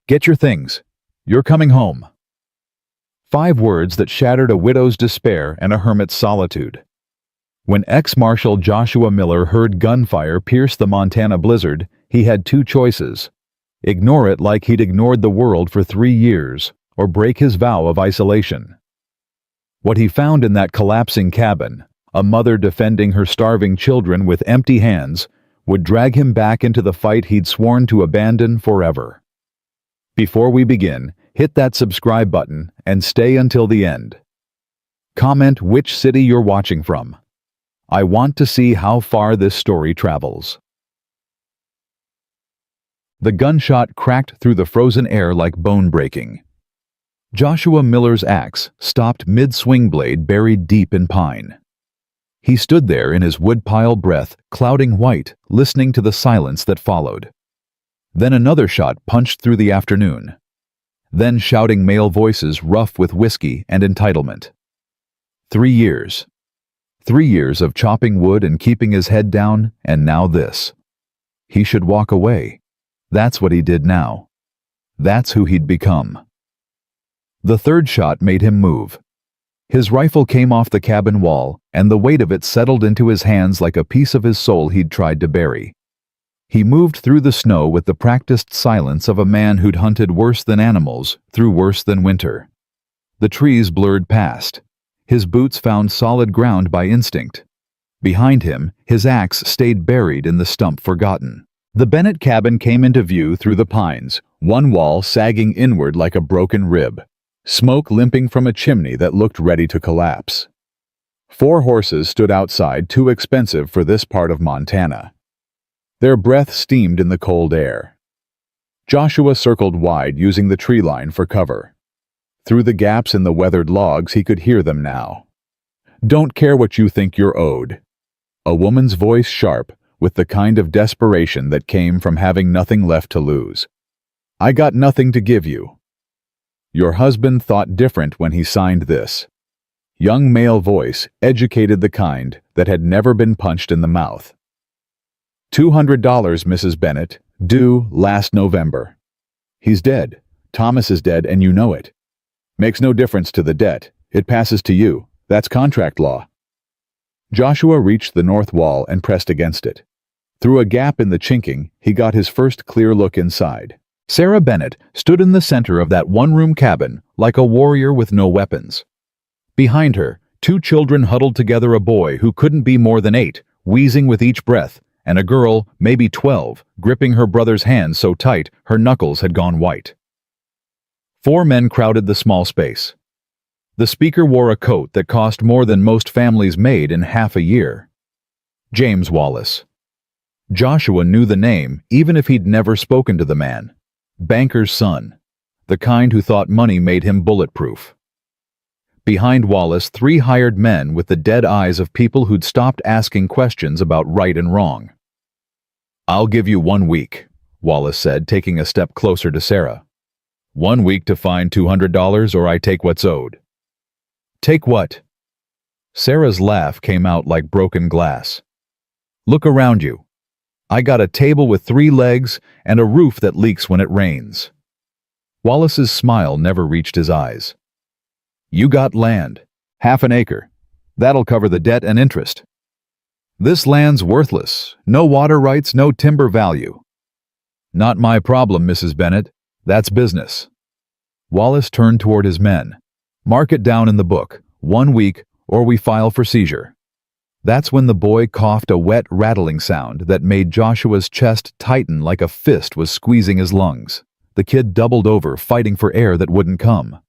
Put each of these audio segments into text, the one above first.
Get your things. You're coming home. 5 words that shattered a widow's despair and a hermit's solitude. When ex-Marshal Joshua Miller heard gunfire pierce the Montana blizzard, he had 2 choices. Ignore it like he'd ignored the world for 3 years, or break his vow of isolation. What he found in that collapsing cabin, a mother defending her starving children with empty hands, would drag him back into the fight he'd sworn to abandon forever. Before we begin, hit that subscribe button and stay until the end. Comment which city you're watching from. I want to see how far this story travels. The gunshot cracked through the frozen air like bone breaking. Joshua Miller's axe stopped mid-swing blade buried deep in pine. He stood there in his woodpile breath clouding white, listening to the silence that followed. Then another shot punched through the afternoon. Then shouting male voices rough with whiskey and entitlement. 3 years. 3 years of chopping wood and keeping his head down, and now this. He should walk away. That's what he did now. That's who he'd become. The third shot made him move. His rifle came off the cabin wall, and the weight of it settled into his hands like a piece of his soul he'd tried to bury. He moved through the snow with the practiced silence of a man who'd hunted worse than animals through worse than winter. The trees blurred past. His boots found solid ground by instinct. Behind him, his axe stayed buried in the stump forgotten. The Bennett cabin came into view through the pines, one wall sagging inward like a broken rib, smoke limping from a chimney that looked ready to collapse. 4 horses stood outside, too expensive for this part of Montana. Their breath steamed in the cold air. Joshua circled wide, using the tree line for cover. Through the gaps in the weathered logs, he could hear them now. "Don't care what you think you're owed." A woman's voice sharp, with the kind of desperation that came from having nothing left to lose. "I got nothing to give you." "Your husband thought different when he signed this." Young male voice, educated the kind that had never been punched in the mouth. $200, Mrs. Bennett, due last November. He's dead. Thomas is dead, and you know it. Makes no difference to the debt. It passes to you. That's contract law. Joshua reached the north wall and pressed against it. Through a gap in the chinking, he got his first clear look inside. Sarah Bennett stood in the center of that one-room cabin like a warrior with no weapons. Behind her, 2 children huddled together, a boy who couldn't be more than 8, wheezing with each breath, and a girl, maybe 12, gripping her brother's hand so tight her knuckles had gone white. 4 men crowded the small space. The speaker wore a coat that cost more than most families made in half a year. James Wallace. Joshua knew the name, even if he'd never spoken to the man. Banker's son. The kind who thought money made him bulletproof. Behind Wallace, 3 hired men with the dead eyes of people who'd stopped asking questions about right and wrong. "I'll give you 1 week, Wallace said, taking a step closer to Sarah. 1 week to find $200, or I take what's owed." "Take what?" Sarah's laugh came out like broken glass. "Look around you. I got a table with 3 legs and a roof that leaks when it rains." Wallace's smile never reached his eyes. "You got land. Half an acre. That'll cover the debt and interest." "This land's worthless. No water rights, no timber value." "Not my problem, Mrs. Bennett. That's business." Wallace turned toward his men. "Mark it down in the book. 1 week, or we file for seizure." That's when the boy coughed a wet, rattling sound that made Joshua's chest tighten like a fist was squeezing his lungs. The kid doubled over, fighting for air that wouldn't come.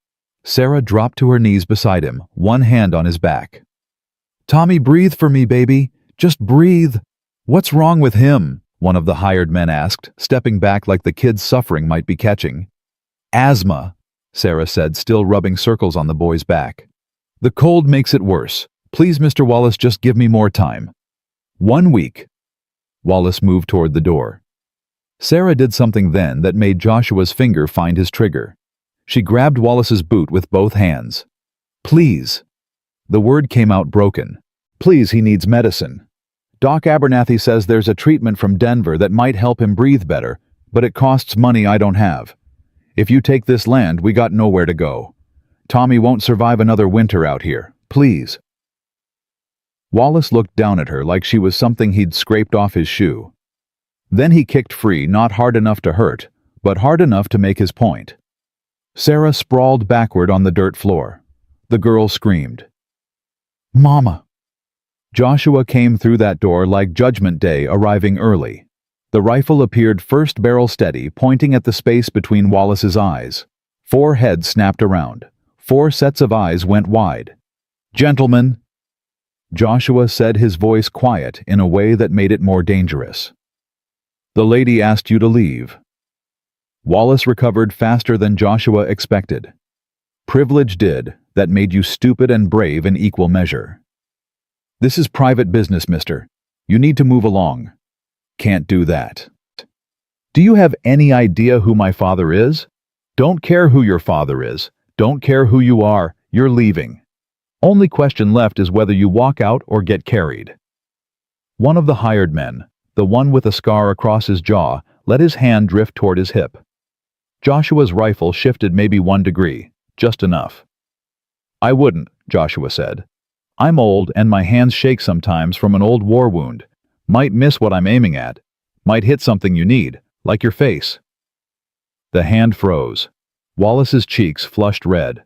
Sarah dropped to her knees beside him, one hand on his back. "Tommy, breathe for me, baby. Just breathe." "What's wrong with him?" one of the hired men asked, stepping back like the kid's suffering might be catching. "Asthma," Sarah said, still rubbing circles on the boy's back. "The cold makes it worse. Please, Mr. Wallace, just give me more time." 1 week. Wallace moved toward the door. Sarah did something then that made Joshua's finger find his trigger. She grabbed Wallace's boot with both hands. "Please." The word came out broken. "Please, he needs medicine. Doc Abernathy says there's a treatment from Denver that might help him breathe better, but it costs money I don't have. If you take this land, we got nowhere to go. Tommy won't survive another winter out here. Please." Wallace looked down at her like she was something he'd scraped off his shoe. Then he kicked free, not hard enough to hurt, but hard enough to make his point. Sarah sprawled backward on the dirt floor. The girl screamed. "Mama!" Joshua came through that door like Judgment Day, arriving early. The rifle appeared first barrel steady, pointing at the space between Wallace's eyes. 4 heads snapped around. 4 sets of eyes went wide. "Gentlemen," Joshua said, his voice quiet in a way that made it more dangerous. "The lady asked you to leave." Wallace recovered faster than Joshua expected. "Privilege did, that made you stupid and brave in equal measure." "This is private business, mister. You need to move along." "Can't do that." "Do you have any idea who my father is?" "Don't care who your father is. Don't care who you are. You're leaving. Only question left is whether you walk out or get carried." One of the hired men, the one with a scar across his jaw, let his hand drift toward his hip. Joshua's rifle shifted maybe 1 degree, just enough. "I wouldn't," Joshua said. "I'm old and my hands shake sometimes from an old war wound. Might miss what I'm aiming at. Might hit something you need, like your face." The hand froze. Wallace's cheeks flushed red.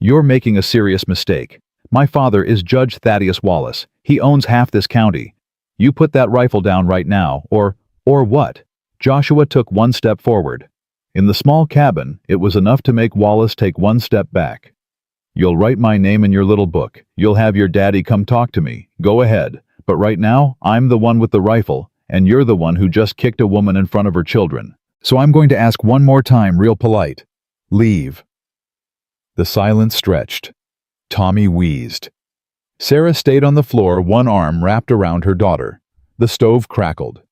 "You're making a serious mistake. My father is Judge Thaddeus Wallace. He owns half this county. You put that rifle down right now, or what?" Joshua took 1 step forward. In the small cabin, it was enough to make Wallace take 1 step back. "You'll write my name in your little book. You'll have your daddy come talk to me. Go ahead. But right now, I'm the one with the rifle, and you're the one who just kicked a woman in front of her children. So I'm going to ask one more time, real polite. Leave." The silence stretched. Tommy wheezed. Sarah stayed on the floor, one arm wrapped around her daughter. The stove crackled.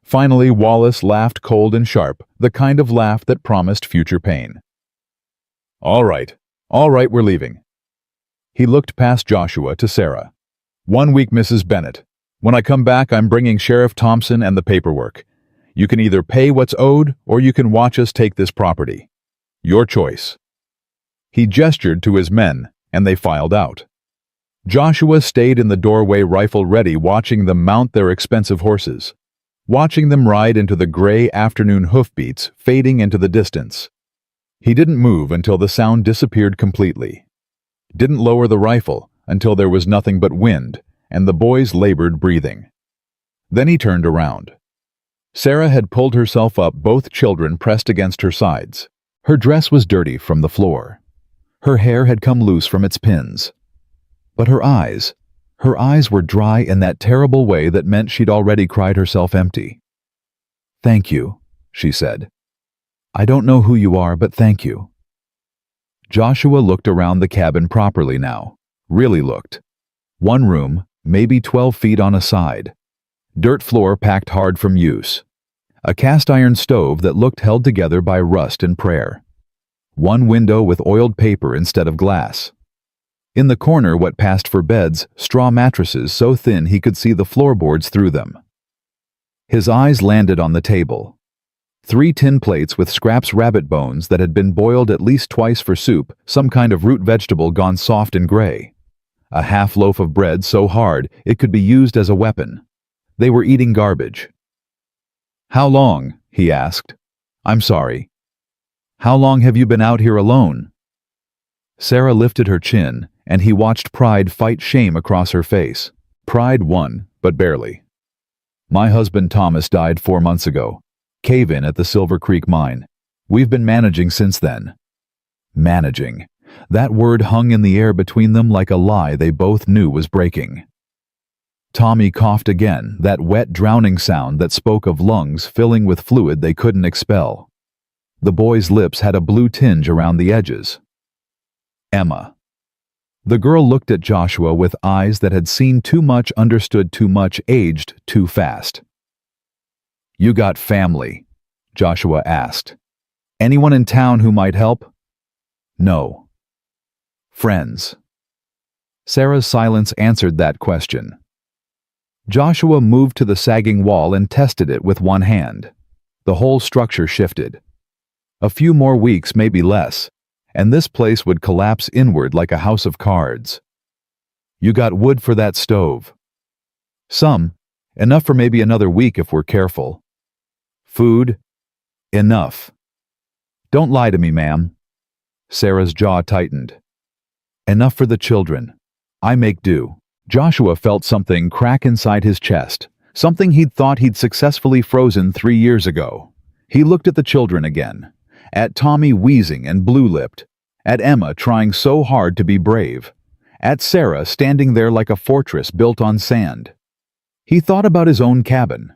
Finally, Wallace laughed cold and sharp, the kind of laugh that promised future pain. All right, we're leaving." He looked past Joshua to Sarah. "1 week, Mrs. Bennett. When I come back, I'm bringing Sheriff Thompson and the paperwork. You can either pay what's owed, or you can watch us take this property. Your choice." He gestured to his men, and they filed out. Joshua stayed in the doorway, rifle ready, watching them mount their expensive horses. Watching them ride into the gray afternoon hoofbeats fading into the distance. He didn't move until the sound disappeared completely. Didn't lower the rifle until there was nothing but wind, and the boys labored breathing. Then he turned around. Sarah had pulled herself up, both children pressed against her sides. Her dress was dirty from the floor. Her hair had come loose from its pins. But her eyes were dry in that terrible way that meant she'd already cried herself empty. "Thank you," she said. "I don't know who you are, but thank you." Joshua looked around the cabin properly now. Really looked. 1 room, maybe 12 feet on a side. Dirt floor packed hard from use. A cast-iron stove that looked held together by rust and prayer. 1 window with oiled paper instead of glass. In the corner, what passed for beds, straw mattresses so thin he could see the floorboards through them. His eyes landed on the table. 3 tin plates with scraps rabbit bones that had been boiled at least twice for soup, some kind of root vegetable gone soft and gray. A half loaf of bread so hard it could be used as a weapon. They were eating garbage. "How long?" he asked. "I'm sorry. How long have you been out here alone?" Sarah lifted her chin, and he watched pride fight shame across her face. Pride won, but barely. "My husband Thomas died 4 months ago. Cave-in at the Silver Creek mine. We've been managing since then." Managing. That word hung in the air between them like a lie they both knew was breaking. Tommy coughed again, that wet, drowning sound that spoke of lungs filling with fluid they couldn't expel. The boy's lips had a blue tinge around the edges. "Emma." The girl looked at Joshua with eyes that had seen too much, understood too much, aged too fast. "You got family?" Joshua asked. "Anyone in town who might help?" "No." "Friends?" Sarah's silence answered that question. Joshua moved to the sagging wall and tested it with 1 hand. The whole structure shifted. A few more weeks, maybe less, and this place would collapse inward like a house of cards. You got wood for that stove? Some. Enough for maybe another week if we're careful. Food? Enough. Don't lie to me, ma'am. Sarah's jaw tightened. Enough for the children. I make do. Joshua felt something crack inside his chest, something he'd thought he'd successfully frozen 3 years ago. He looked at the children again, at Tommy wheezing and blue-lipped, at Emma trying so hard to be brave, at Sarah standing there like a fortress built on sand. He thought about his own cabin,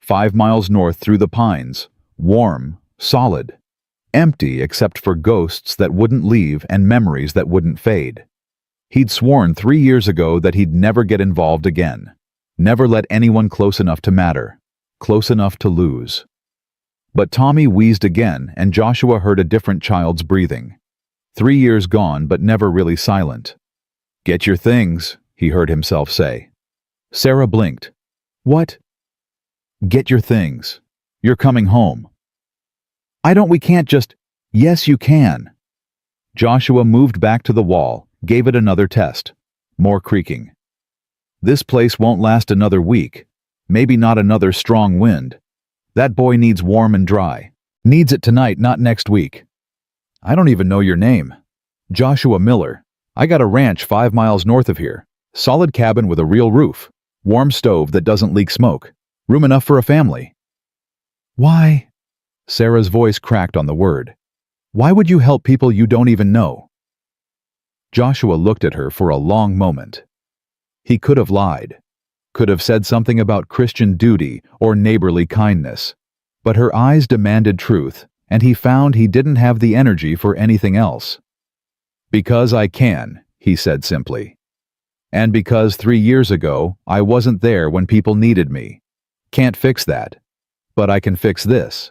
5 miles north through the pines, warm, solid, empty except for ghosts that wouldn't leave and memories that wouldn't fade. He'd sworn 3 years ago that he'd never get involved again, never let anyone close enough to matter, close enough to lose. But Tommy wheezed again, and Joshua heard a different child's breathing. 3 years gone, but never really silent. Get your things, he heard himself say. Sarah blinked. What? Get your things. You're coming home. We can't just... Yes, you can. Joshua moved back to the wall, gave it another test. More creaking. This place won't last another week. Maybe not another strong wind. That boy needs warm and dry. Needs it tonight, not next week. I don't even know your name. Joshua Miller. I got a ranch 5 miles north of here. Solid cabin with a real roof. Warm stove that doesn't leak smoke. Room enough for a family. Why? Sarah's voice cracked on the word. Why would you help people you don't even know? Joshua looked at her for a long moment. He could have lied, could have said something about Christian duty or neighborly kindness, but her eyes demanded truth, and he found he didn't have the energy for anything else. Because I can, he said simply. And because 3 years ago, I wasn't there when people needed me. Can't fix that. But I can fix this.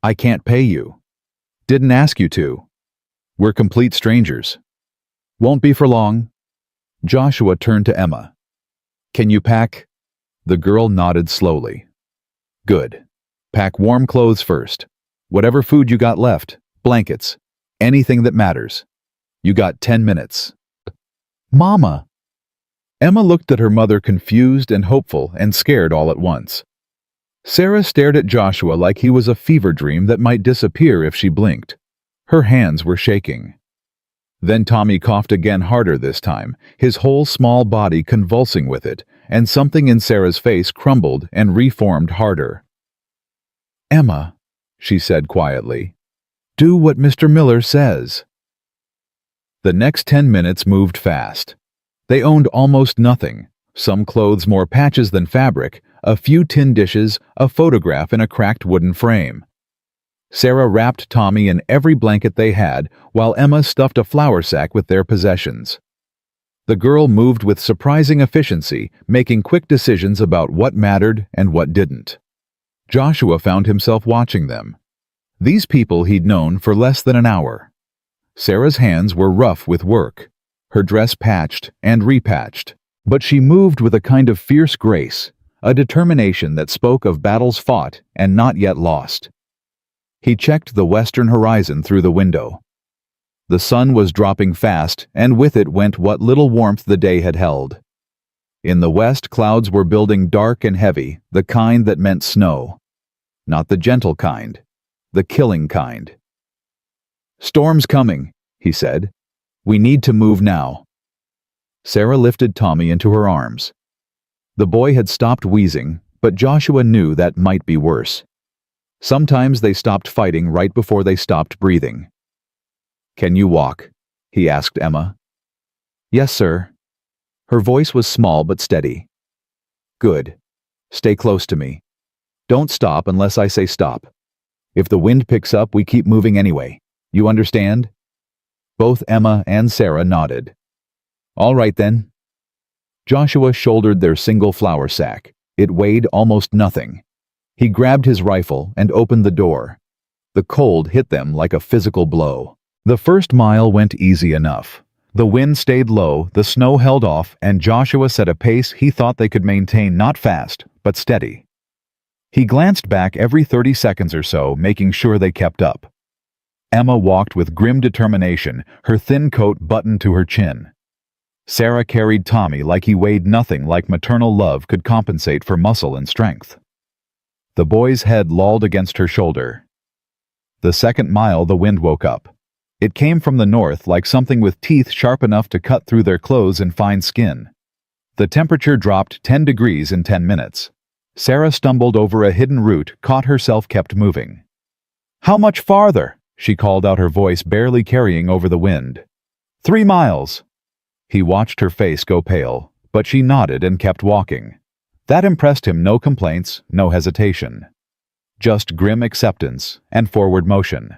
I can't pay you. Didn't ask you to. We're complete strangers. Won't be for long. Joshua turned to Emma. Can you pack? The girl nodded slowly. Good. Pack warm clothes first. Whatever food you got left, blankets, anything that matters. You got 10 minutes. Mama! Emma looked at her mother confused and hopeful and scared all at once. Sarah stared at Joshua like he was a fever dream that might disappear if she blinked. Her hands were shaking. Then Tommy coughed again, harder this time, his whole small body convulsing with it, and something in Sarah's face crumbled and reformed harder. Emma, she said quietly, do what Mr. Miller says. The next 10 minutes moved fast. They owned almost nothing, some clothes, more patches than fabric, a few tin dishes, a photograph in a cracked wooden frame. Sarah wrapped Tommy in every blanket they had, while Emma stuffed a flour sack with their possessions. The girl moved with surprising efficiency, making quick decisions about what mattered and what didn't. Joshua found himself watching them. These people he'd known for less than an hour. Sarah's hands were rough with work, her dress patched and repatched, but she moved with a kind of fierce grace, a determination that spoke of battles fought and not yet lost. He checked the western horizon through the window. The sun was dropping fast, and with it went what little warmth the day had held. In the west, clouds were building dark and heavy, the kind that meant snow. Not the gentle kind, the killing kind. Storm's coming, he said. We need to move now. Sarah lifted Tommy into her arms. The boy had stopped wheezing, but Joshua knew that might be worse. Sometimes they stopped fighting right before they stopped breathing. Can you walk? He asked Emma. Yes, sir. Her voice was small but steady. Good. Stay close to me. Don't stop unless I say stop. If the wind picks up, we keep moving anyway. You understand? Both Emma and Sarah nodded. All right then. Joshua shouldered their single flour sack. It weighed almost nothing. He grabbed his rifle and opened the door. The cold hit them like a physical blow. The first mile went easy enough. The wind stayed low, the snow held off, and Joshua set a pace he thought they could maintain, not fast, but steady. He glanced back every 30 seconds or so, making sure they kept up. Emma walked with grim determination, her thin coat buttoned to her chin. Sarah carried Tommy like he weighed nothing like maternal love could compensate for muscle and strength. The boy's head lolled against her shoulder. The second mile the wind woke up. It came from the north like something with teeth sharp enough to cut through their clothes and fine skin. The temperature dropped 10 degrees in 10 minutes. Sarah stumbled over a hidden root, caught herself, kept moving. "How much farther?" she called out, her voice barely carrying over the wind. 3 miles. He watched her face go pale, but she nodded and kept walking. That impressed him. No complaints, no hesitation. Just grim acceptance and forward motion.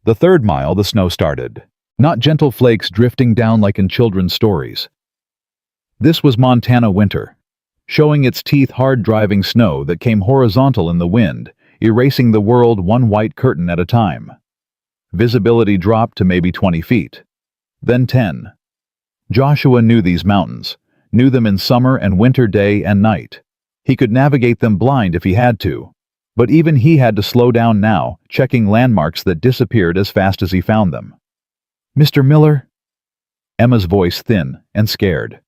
The third mile the snow started. Not gentle flakes drifting down like in children's stories. This was Montana winter, showing its teeth, hard driving snow that came horizontal in the wind, erasing the world one white curtain at a time. Visibility dropped to maybe 20 feet. Then 10. Joshua knew these mountains, knew them in summer and winter, day and night. He could navigate them blind if he had to. But even he had to slow down now, checking landmarks that disappeared as fast as he found them. "Mr. Miller?" Emma's voice thin and scared.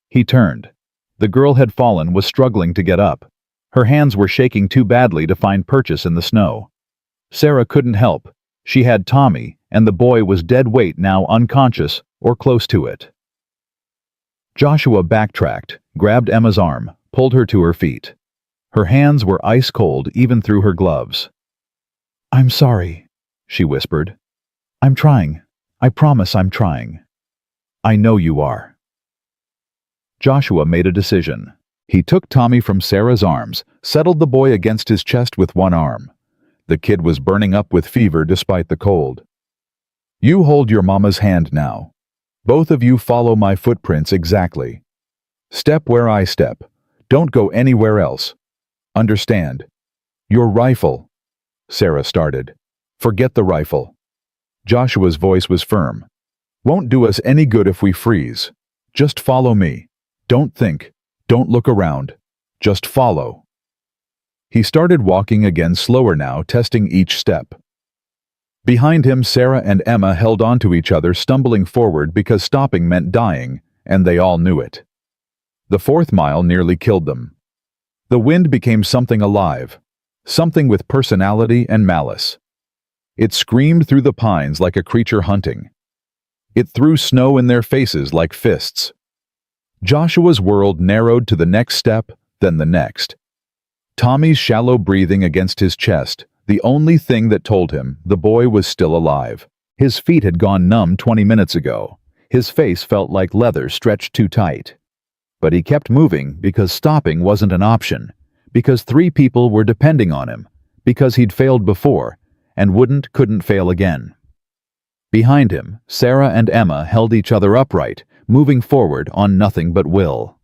He turned. The girl had fallen, was struggling to get up. Her hands were shaking too badly to find purchase in the snow. Sarah couldn't help. She had Tommy, and the boy was dead weight now, unconscious or close to it. Joshua backtracked, grabbed Emma's arm, pulled her to her feet. Her hands were ice cold even through her gloves. "I'm sorry," she whispered. "I'm trying. I promise I'm trying." "I know you are." Joshua made a decision. He took Tommy from Sarah's arms, settled the boy against his chest with one arm. The kid was burning up with fever despite the cold. "You hold your mama's hand now. Both of you follow my footprints exactly. Step where I step. Don't go anywhere else. Understand? Your rifle." Sarah started. "Forget the rifle." Joshua's voice was firm. "Won't do us any good if we freeze. Just follow me. Don't think. Don't look around. Just follow." He started walking again, slower now, testing each step. Behind him, Sarah and Emma held on to each other, stumbling forward because stopping meant dying, and they all knew it. The fourth mile nearly killed them. The wind became something alive, something with personality and malice. It screamed through the pines like a creature hunting. It threw snow in their faces like fists. Joshua's world narrowed to the next step, then the next. Tommy's shallow breathing against his chest, the only thing that told him the boy was still alive. His feet had gone numb 20 minutes ago. His face felt like leather stretched too tight. But he kept moving because stopping wasn't an option, because 3 people were depending on him, because he'd failed before and couldn't fail again. Behind him, Sarah and Emma held each other upright, moving forward on nothing but will.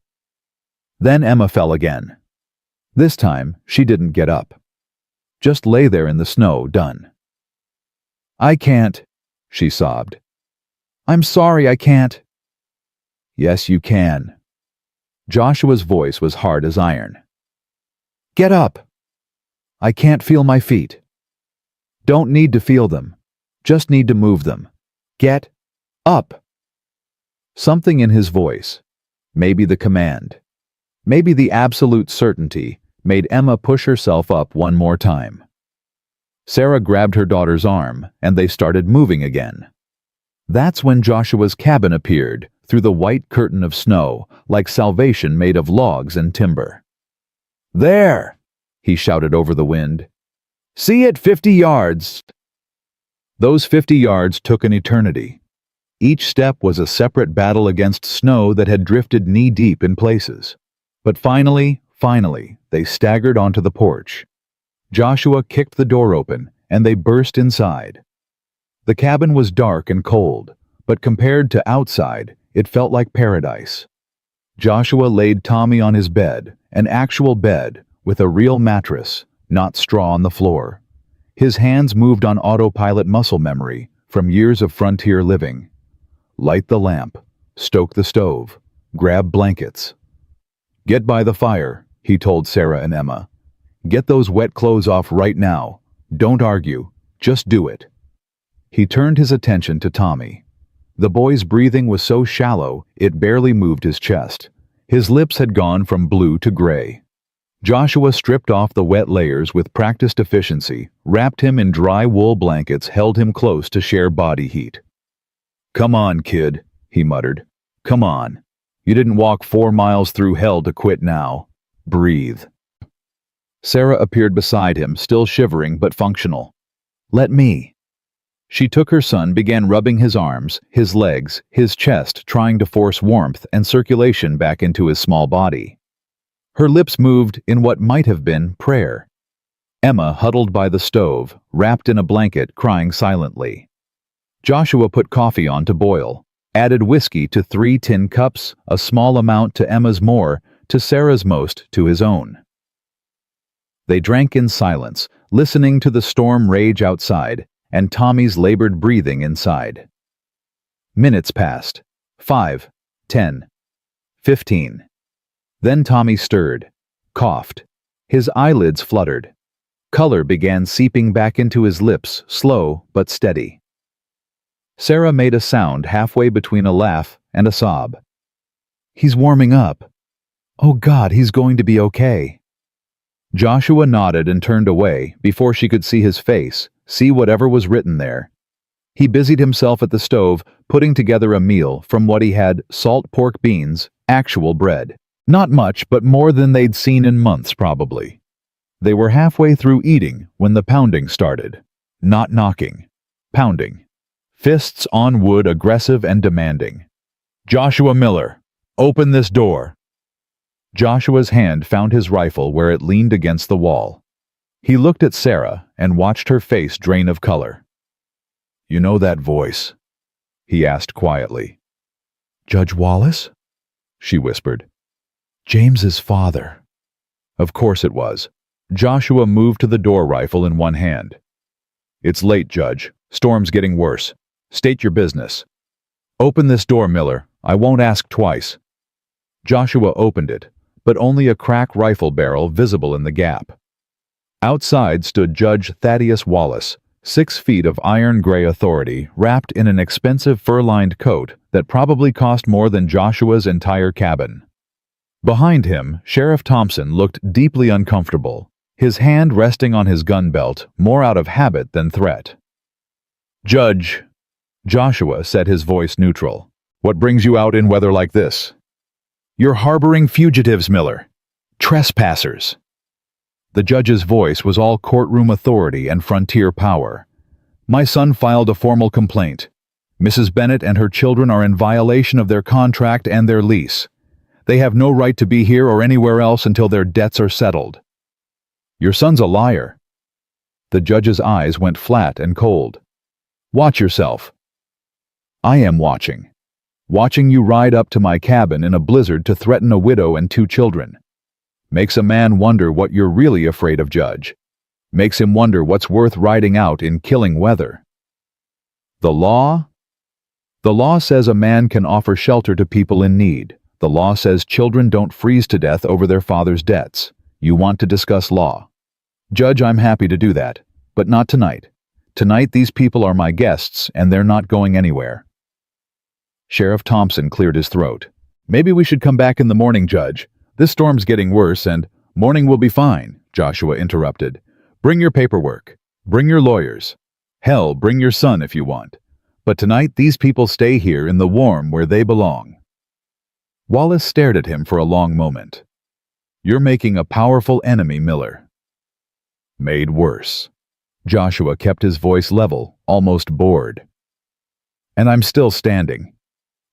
Then Emma fell again. This time, she didn't get up. Just lay there in the snow, done. "I can't," she sobbed. "I'm sorry, I can't." "Yes, you can." Joshua's voice was hard as iron. "Get up." "I can't feel my feet." "Don't need to feel them. Just need to move them. Get up." Something in his voice, maybe the command, maybe the absolute certainty, made Emma push herself up one more time. Sarah grabbed her daughter's arm, and they started moving again. That's when Joshua's cabin appeared, through the white curtain of snow, like salvation made of logs and timber. "There!" he shouted over the wind. "See it 50 yards!" Those 50 yards took an eternity. Each step was a separate battle against snow that had drifted knee-deep in places. But finally, they staggered onto the porch. Joshua kicked the door open, and they burst inside. The cabin was dark and cold, but compared to outside, it felt like paradise. Joshua laid Tommy on his bed, an actual bed, with a real mattress, not straw on the floor. His hands moved on autopilot muscle memory from years of frontier living. Light the lamp, stoke the stove, grab blankets. "Get by the fire," he told Sarah and Emma. "Get those wet clothes off right now. Don't argue. Just do it." He turned his attention to Tommy. The boy's breathing was so shallow it barely moved his chest. His lips had gone from blue to gray. Joshua stripped off the wet layers with practiced efficiency, wrapped him in dry wool blankets, held him close to share body heat. "Come on, kid," he muttered. "Come on. You didn't walk 4 miles through hell to quit now. Breathe." Sarah appeared beside him, still shivering but functional. "Let me." She took her son, began rubbing his arms, his legs, his chest, trying to force warmth and circulation back into his small body. Her lips moved in what might have been prayer. Emma huddled by the stove, wrapped in a blanket, crying silently. Joshua put coffee on to boil, added whiskey to 3 tin cups, a small amount to Emma's, more, to Sarah's, most to his own. They drank in silence, listening to the storm rage outside and Tommy's labored breathing inside. Minutes passed. 5, 10, 15. Then Tommy stirred, coughed. His eyelids fluttered. Color began seeping back into his lips, slow but steady. Sarah made a sound halfway between a laugh and a sob. "He's warming up. Oh God, he's going to be okay." Joshua nodded and turned away before she could see his face, see whatever was written there. He busied himself at the stove, putting together a meal from what he had: salt pork beans, actual bread. Not much, but more than they'd seen in months, probably. They were halfway through eating when the pounding started. Not knocking. Pounding. Fists on wood, aggressive and demanding. "Joshua Miller, open this door." Joshua's hand found his rifle where it leaned against the wall. He looked at Sarah and watched her face drain of color. "You know that voice?" he asked quietly. "Judge Wallace?" she whispered. "James's father." Of course it was. Joshua moved to the door, rifle in one hand. "It's late, Judge. Storm's getting worse. State your business." "Open this door, Miller. I won't ask twice." Joshua opened it, but only a crack rifle barrel visible in the gap. Outside stood Judge Thaddeus Wallace, 6 feet of iron gray authority, wrapped in an expensive fur-lined coat that probably cost more than Joshua's entire cabin. Behind him, Sheriff Thompson looked deeply uncomfortable, his hand resting on his gun belt, more out of habit than threat. "Judge," Joshua said, his voice neutral, "what brings you out in weather like this?" "You're harboring fugitives, Miller. Trespassers." The judge's voice was all courtroom authority and frontier power. "My son filed a formal complaint. Mrs. Bennett and her children are in violation of their contract and their lease. They have no right to be here or anywhere else until their debts are settled." "Your son's a liar." The judge's eyes went flat and cold. "Watch yourself." "I am watching. Watching you ride up to my cabin in a blizzard to threaten a widow and 2 children. Makes a man wonder what you're really afraid of, Judge. Makes him wonder what's worth riding out in killing weather." "The law?" "The law says a man can offer shelter to people in need. The law says children don't freeze to death over their father's debts. You want to discuss law? Judge, I'm happy to do that, but not tonight. Tonight these people are my guests and they're not going anywhere." Sheriff Thompson cleared his throat. "Maybe we should come back in the morning, Judge. This storm's getting worse and—" "Morning will be fine," Joshua interrupted. "Bring your paperwork. Bring your lawyers. Hell, bring your son if you want. But tonight these people stay here in the warm where they belong." Wallace stared at him for a long moment. "You're making a powerful enemy, Miller." "Made worse." Joshua kept his voice level, almost bored. "And I'm still standing.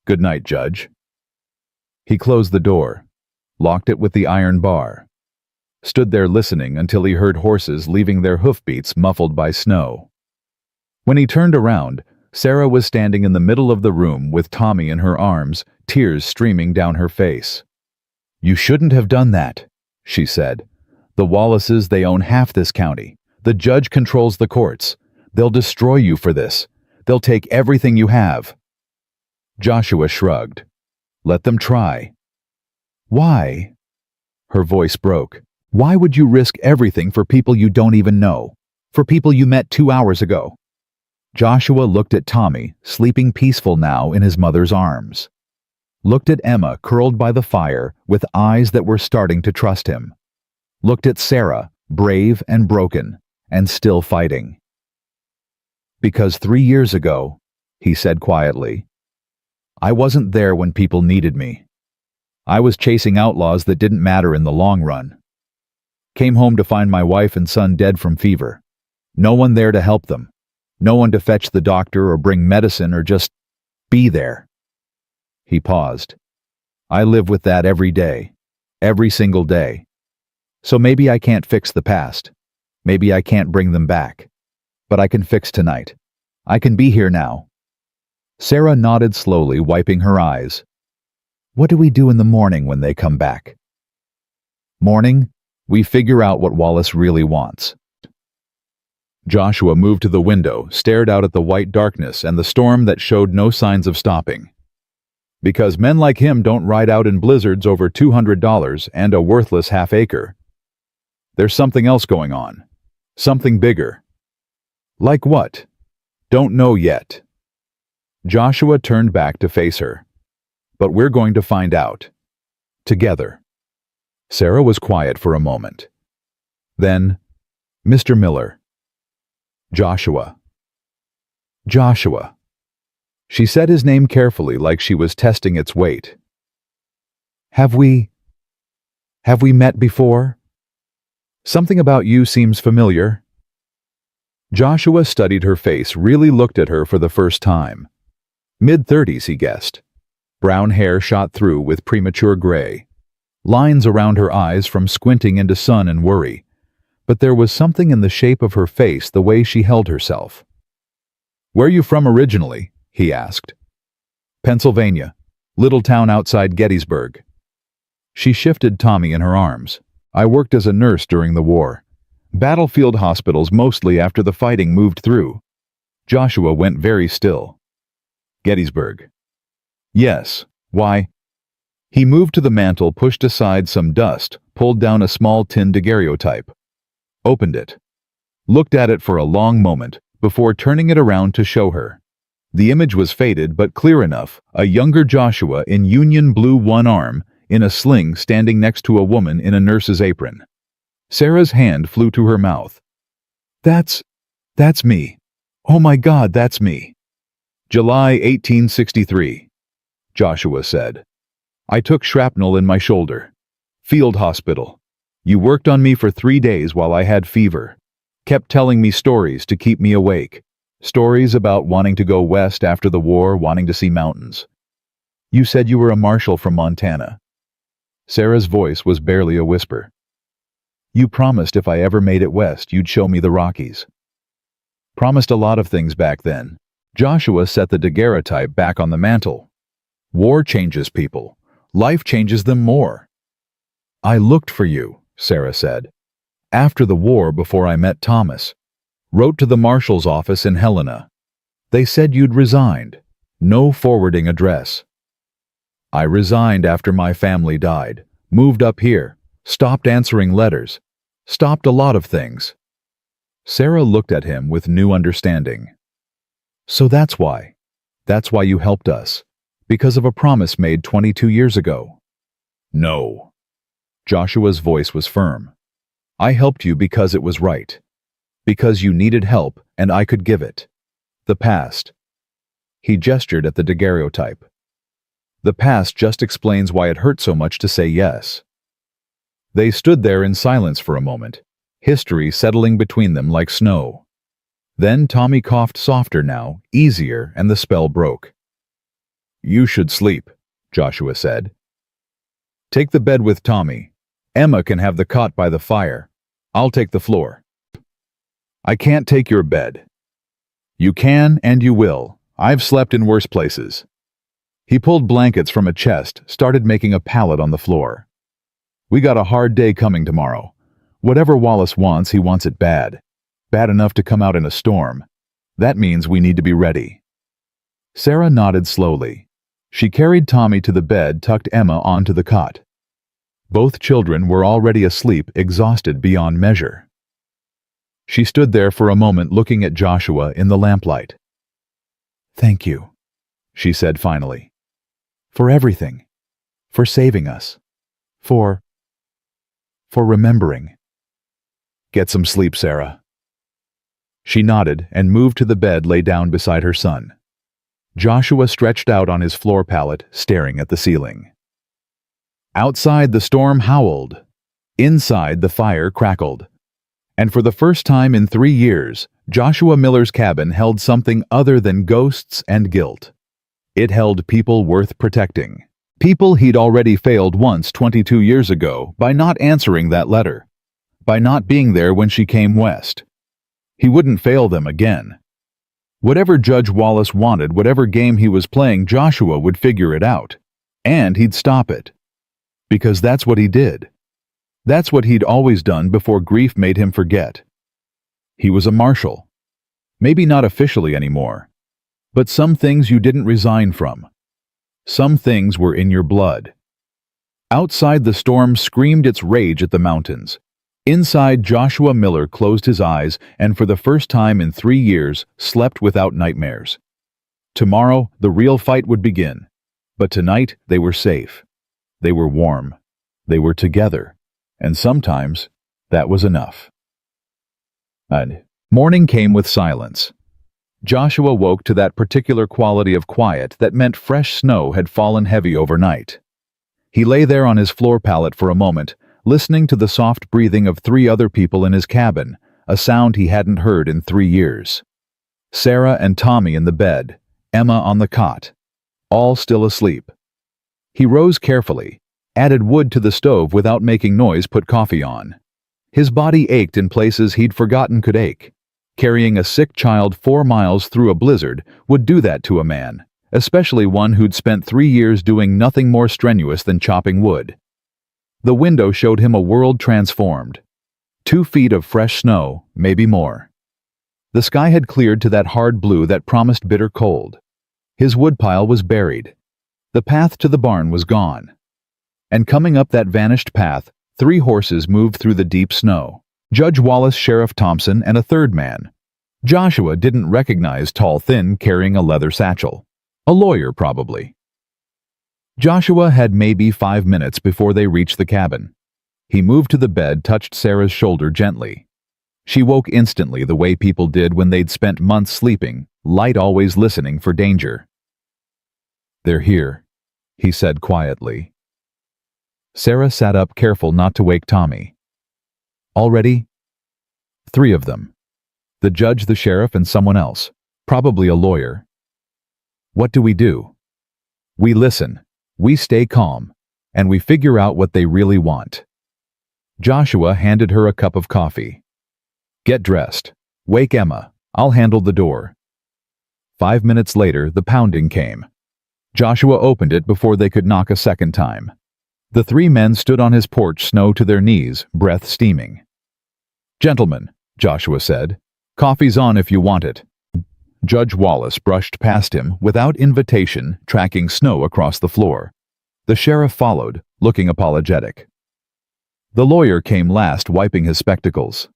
Good night, Judge." He closed the door, locked it with the iron bar, stood there listening until he heard horses leaving their hoofbeats muffled by snow. When he turned around, Sarah was standing in the middle of the room with Tommy in her arms, tears streaming down her face. "You shouldn't have done that," she said. "The Wallaces, they own half this county. The judge controls the courts. They'll destroy you for this. They'll take everything you have." Joshua shrugged. "Let them try." "Why?" Her voice broke. "Why would you risk everything for people you don't even know? For people you met 2 hours ago?" Joshua looked at Tommy, sleeping peaceful now in his mother's arms. Looked at Emma curled by the fire with eyes that were starting to trust him. Looked at Sarah, brave and broken, and still fighting. Because 3 years ago, he said quietly, I wasn't there when people needed me. I was chasing outlaws that didn't matter in the long run. Came home to find my wife and son dead from fever. No one there to help them. No one to fetch the doctor or bring medicine or just be there. He paused. I live with that every day. Every single day. So maybe I can't fix the past. Maybe I can't bring them back. But I can fix tonight. I can be here now. Sarah nodded slowly, wiping her eyes. What do we do in the morning when they come back? Morning, we figure out what Wallace really wants. Joshua moved to the window, stared out at the white darkness and the storm that showed no signs of stopping. Because men like him don't ride out in blizzards over $200 and a worthless half-acre. There's something else going on. Something bigger. Like what? Don't know yet. Joshua turned back to face her. But we're going to find out. Together. Sarah was quiet for a moment. Then, Mr. Miller. Joshua. Joshua. She said his name carefully like she was testing its weight. Have we met before? Something about you seems familiar. Joshua studied her face, really looked at her for the first time. Mid-30s, he guessed. Brown hair shot through with premature gray. Lines around her eyes from squinting into sun and worry. But there was something in the shape of her face, the way she held herself. Where you from originally? He asked. Pennsylvania. Little town outside Gettysburg. She shifted Tommy in her arms. I worked as a nurse during the war. Battlefield hospitals mostly after the fighting moved through. Joshua went very still. Gettysburg. Yes. Why? He moved to the mantel, pushed aside some dust, pulled down a small tin daguerreotype. Opened it. Looked at it for a long moment, before turning it around to show her. The image was faded but clear enough, a younger Joshua in Union blue one arm, in a sling standing next to a woman in a nurse's apron. Sarah's hand flew to her mouth. That's me. Oh my God, that's me. July 1863. Joshua said. I took shrapnel in my shoulder. Field hospital. You worked on me for 3 days while I had fever. Kept telling me stories to keep me awake. Stories about wanting to go west after the war, wanting to see mountains. You said you were a marshal from Montana. Sarah's voice was barely a whisper. You promised if I ever made it west, you'd show me the Rockies. Promised a lot of things back then. Joshua set the daguerreotype back on the mantel. War changes people. Life changes them more. I looked for you, Sarah said. After the war, before I met Thomas. Wrote to the marshal's office in Helena. They said you'd resigned. No forwarding address. I resigned after my family died. Moved up here. Stopped answering letters. Stopped a lot of things. Sarah looked at him with new understanding. So that's why. That's why you helped us. Because of a promise made 22 years ago. No. Joshua's voice was firm. I helped you because it was right. Because you needed help and I could give it. The past. He gestured at the daguerreotype. The past just explains why it hurt so much to say yes. They stood there in silence for a moment, history settling between them like snow. Then Tommy coughed softer now, easier, and the spell broke. You should sleep, Joshua said. Take the bed with Tommy. Emma can have the cot by the fire. I'll take the floor. I can't take your bed. You can and you will. I've slept in worse places. He pulled blankets from a chest, started making a pallet on the floor. We got a hard day coming tomorrow. Whatever Wallace wants, he wants it bad. Bad enough to come out in a storm. That means we need to be ready. Sarah nodded slowly. She carried Tommy to the bed, tucked Emma onto the cot. Both children were already asleep, exhausted beyond measure. She stood there for a moment looking at Joshua in the lamplight. "Thank you," she said finally. "For everything. For saving us. For remembering." "Get some sleep, Sarah." She nodded and moved to the bed, lay down beside her son. Joshua stretched out on his floor pallet, staring at the ceiling. Outside, the storm howled. Inside, the fire crackled. And for the first time in 3 years, Joshua Miller's cabin held something other than ghosts and guilt. It held people worth protecting. People he'd already failed once 22 years ago by not answering that letter, by not being there when she came west. He wouldn't fail them again. Whatever Judge Wallace wanted, whatever game he was playing, Joshua would figure it out. And he'd stop it. Because that's what he did. That's what he'd always done before grief made him forget. He was a marshal. Maybe not officially anymore. But some things you didn't resign from. Some things were in your blood. Outside, the storm screamed its rage at the mountains. Inside, Joshua Miller closed his eyes and for the first time in 3 years slept without nightmares. Tomorrow, the real fight would begin. But tonight, they were safe. They were warm. They were together. And sometimes, that was enough. And morning came with silence. Joshua woke to that particular quality of quiet that meant fresh snow had fallen heavy overnight. He lay there on his floor pallet for a moment, listening to the soft breathing of 3 other people in his cabin, a sound he hadn't heard in 3 years. Sarah and Tommy in the bed, Emma on the cot, all still asleep. He rose carefully, added wood to the stove without making noise, put coffee on. His body ached in places he'd forgotten could ache. Carrying a sick child 4 miles through a blizzard would do that to a man, especially one who'd spent 3 years doing nothing more strenuous than chopping wood. The window showed him a world transformed. 2 feet of fresh snow, maybe more. The sky had cleared to that hard blue that promised bitter cold. His woodpile was buried. The path to the barn was gone. And coming up that vanished path, 3 horses moved through the deep snow. Judge Wallace, Sheriff Thompson, and a 3rd man. Joshua didn't recognize tall, thin, carrying a leather satchel. A lawyer, probably. Joshua had maybe 5 minutes before they reached the cabin. He moved to the bed, touched Sarah's shoulder gently. She woke instantly, the way people did when they'd spent months sleeping, light always listening for danger. "They're here," he said quietly. Sarah sat up, careful not to wake Tommy. "Already?" "3 of them. The judge, the sheriff, and someone else. Probably a lawyer." "What do we do?" "We listen. We stay calm. And we figure out what they really want." Joshua handed her a cup of coffee. "Get dressed. Wake Emma. I'll handle the door." 5 minutes later, the pounding came. Joshua opened it before they could knock a second time. The 3 men stood on his porch, snow to their knees, breath steaming. "Gentlemen," Joshua said, "coffee's on if you want it." Judge Wallace brushed past him without invitation, tracking snow across the floor. The sheriff followed, looking apologetic. The lawyer came last, wiping his spectacles.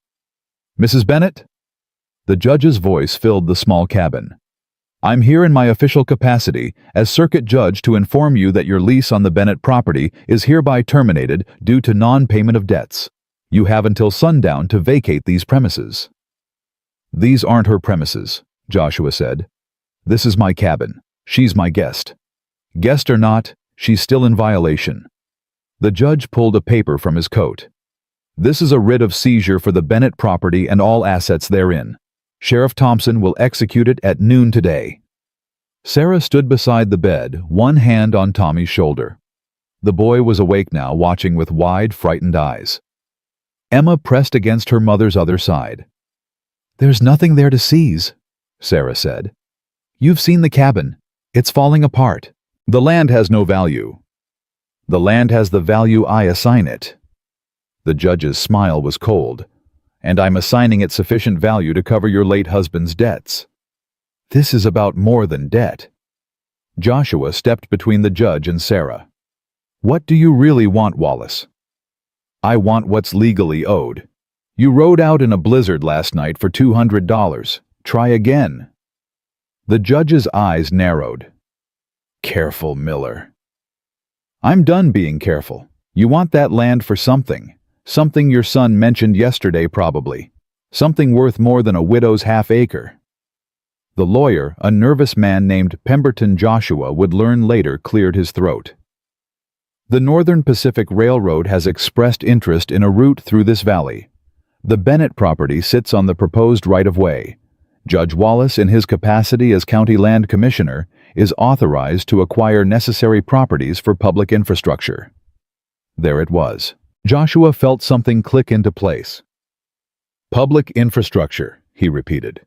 "Mrs. Bennett?" The judge's voice filled the small cabin. "I'm here in my official capacity as circuit judge to inform you that your lease on the Bennett property is hereby terminated due to non-payment of debts. You have until sundown to vacate these premises." "These aren't her premises," Joshua said. "This is my cabin. She's my guest. Guest or not, she's still in violation." The judge pulled a paper from his coat. "This is a writ of seizure for the Bennett property and all assets therein. Sheriff Thompson will execute it at noon today." Sarah stood beside the bed, one hand on Tommy's shoulder. The boy was awake now, watching with wide, frightened eyes. Emma pressed against her mother's other side. "There's nothing there to seize," Sarah said. "You've seen the cabin. It's falling apart. The land has no value." "The land has the value I assign it." The judge's smile was cold. "And I'm assigning it sufficient value to cover your late husband's debts." "This is about more than debt." Joshua stepped between the judge and Sarah. "What do you really want, Wallace?" "I want what's legally owed. You rode out in a blizzard last night for $200. Try again." The judge's eyes narrowed. Careful, Miller. I'm done being careful. You want that land for something. Something your son mentioned yesterday, probably. Something worth more than a widow's half-acre. The lawyer, a nervous man named Pemberton Joshua, would learn later, cleared his throat. The Northern Pacific Railroad has expressed interest in a route through this valley. The Bennett property sits on the proposed right-of-way. Judge Wallace, in his capacity as County Land Commissioner, is authorized to acquire necessary properties for public infrastructure. There it was. Joshua felt something click into place. Public infrastructure, he repeated.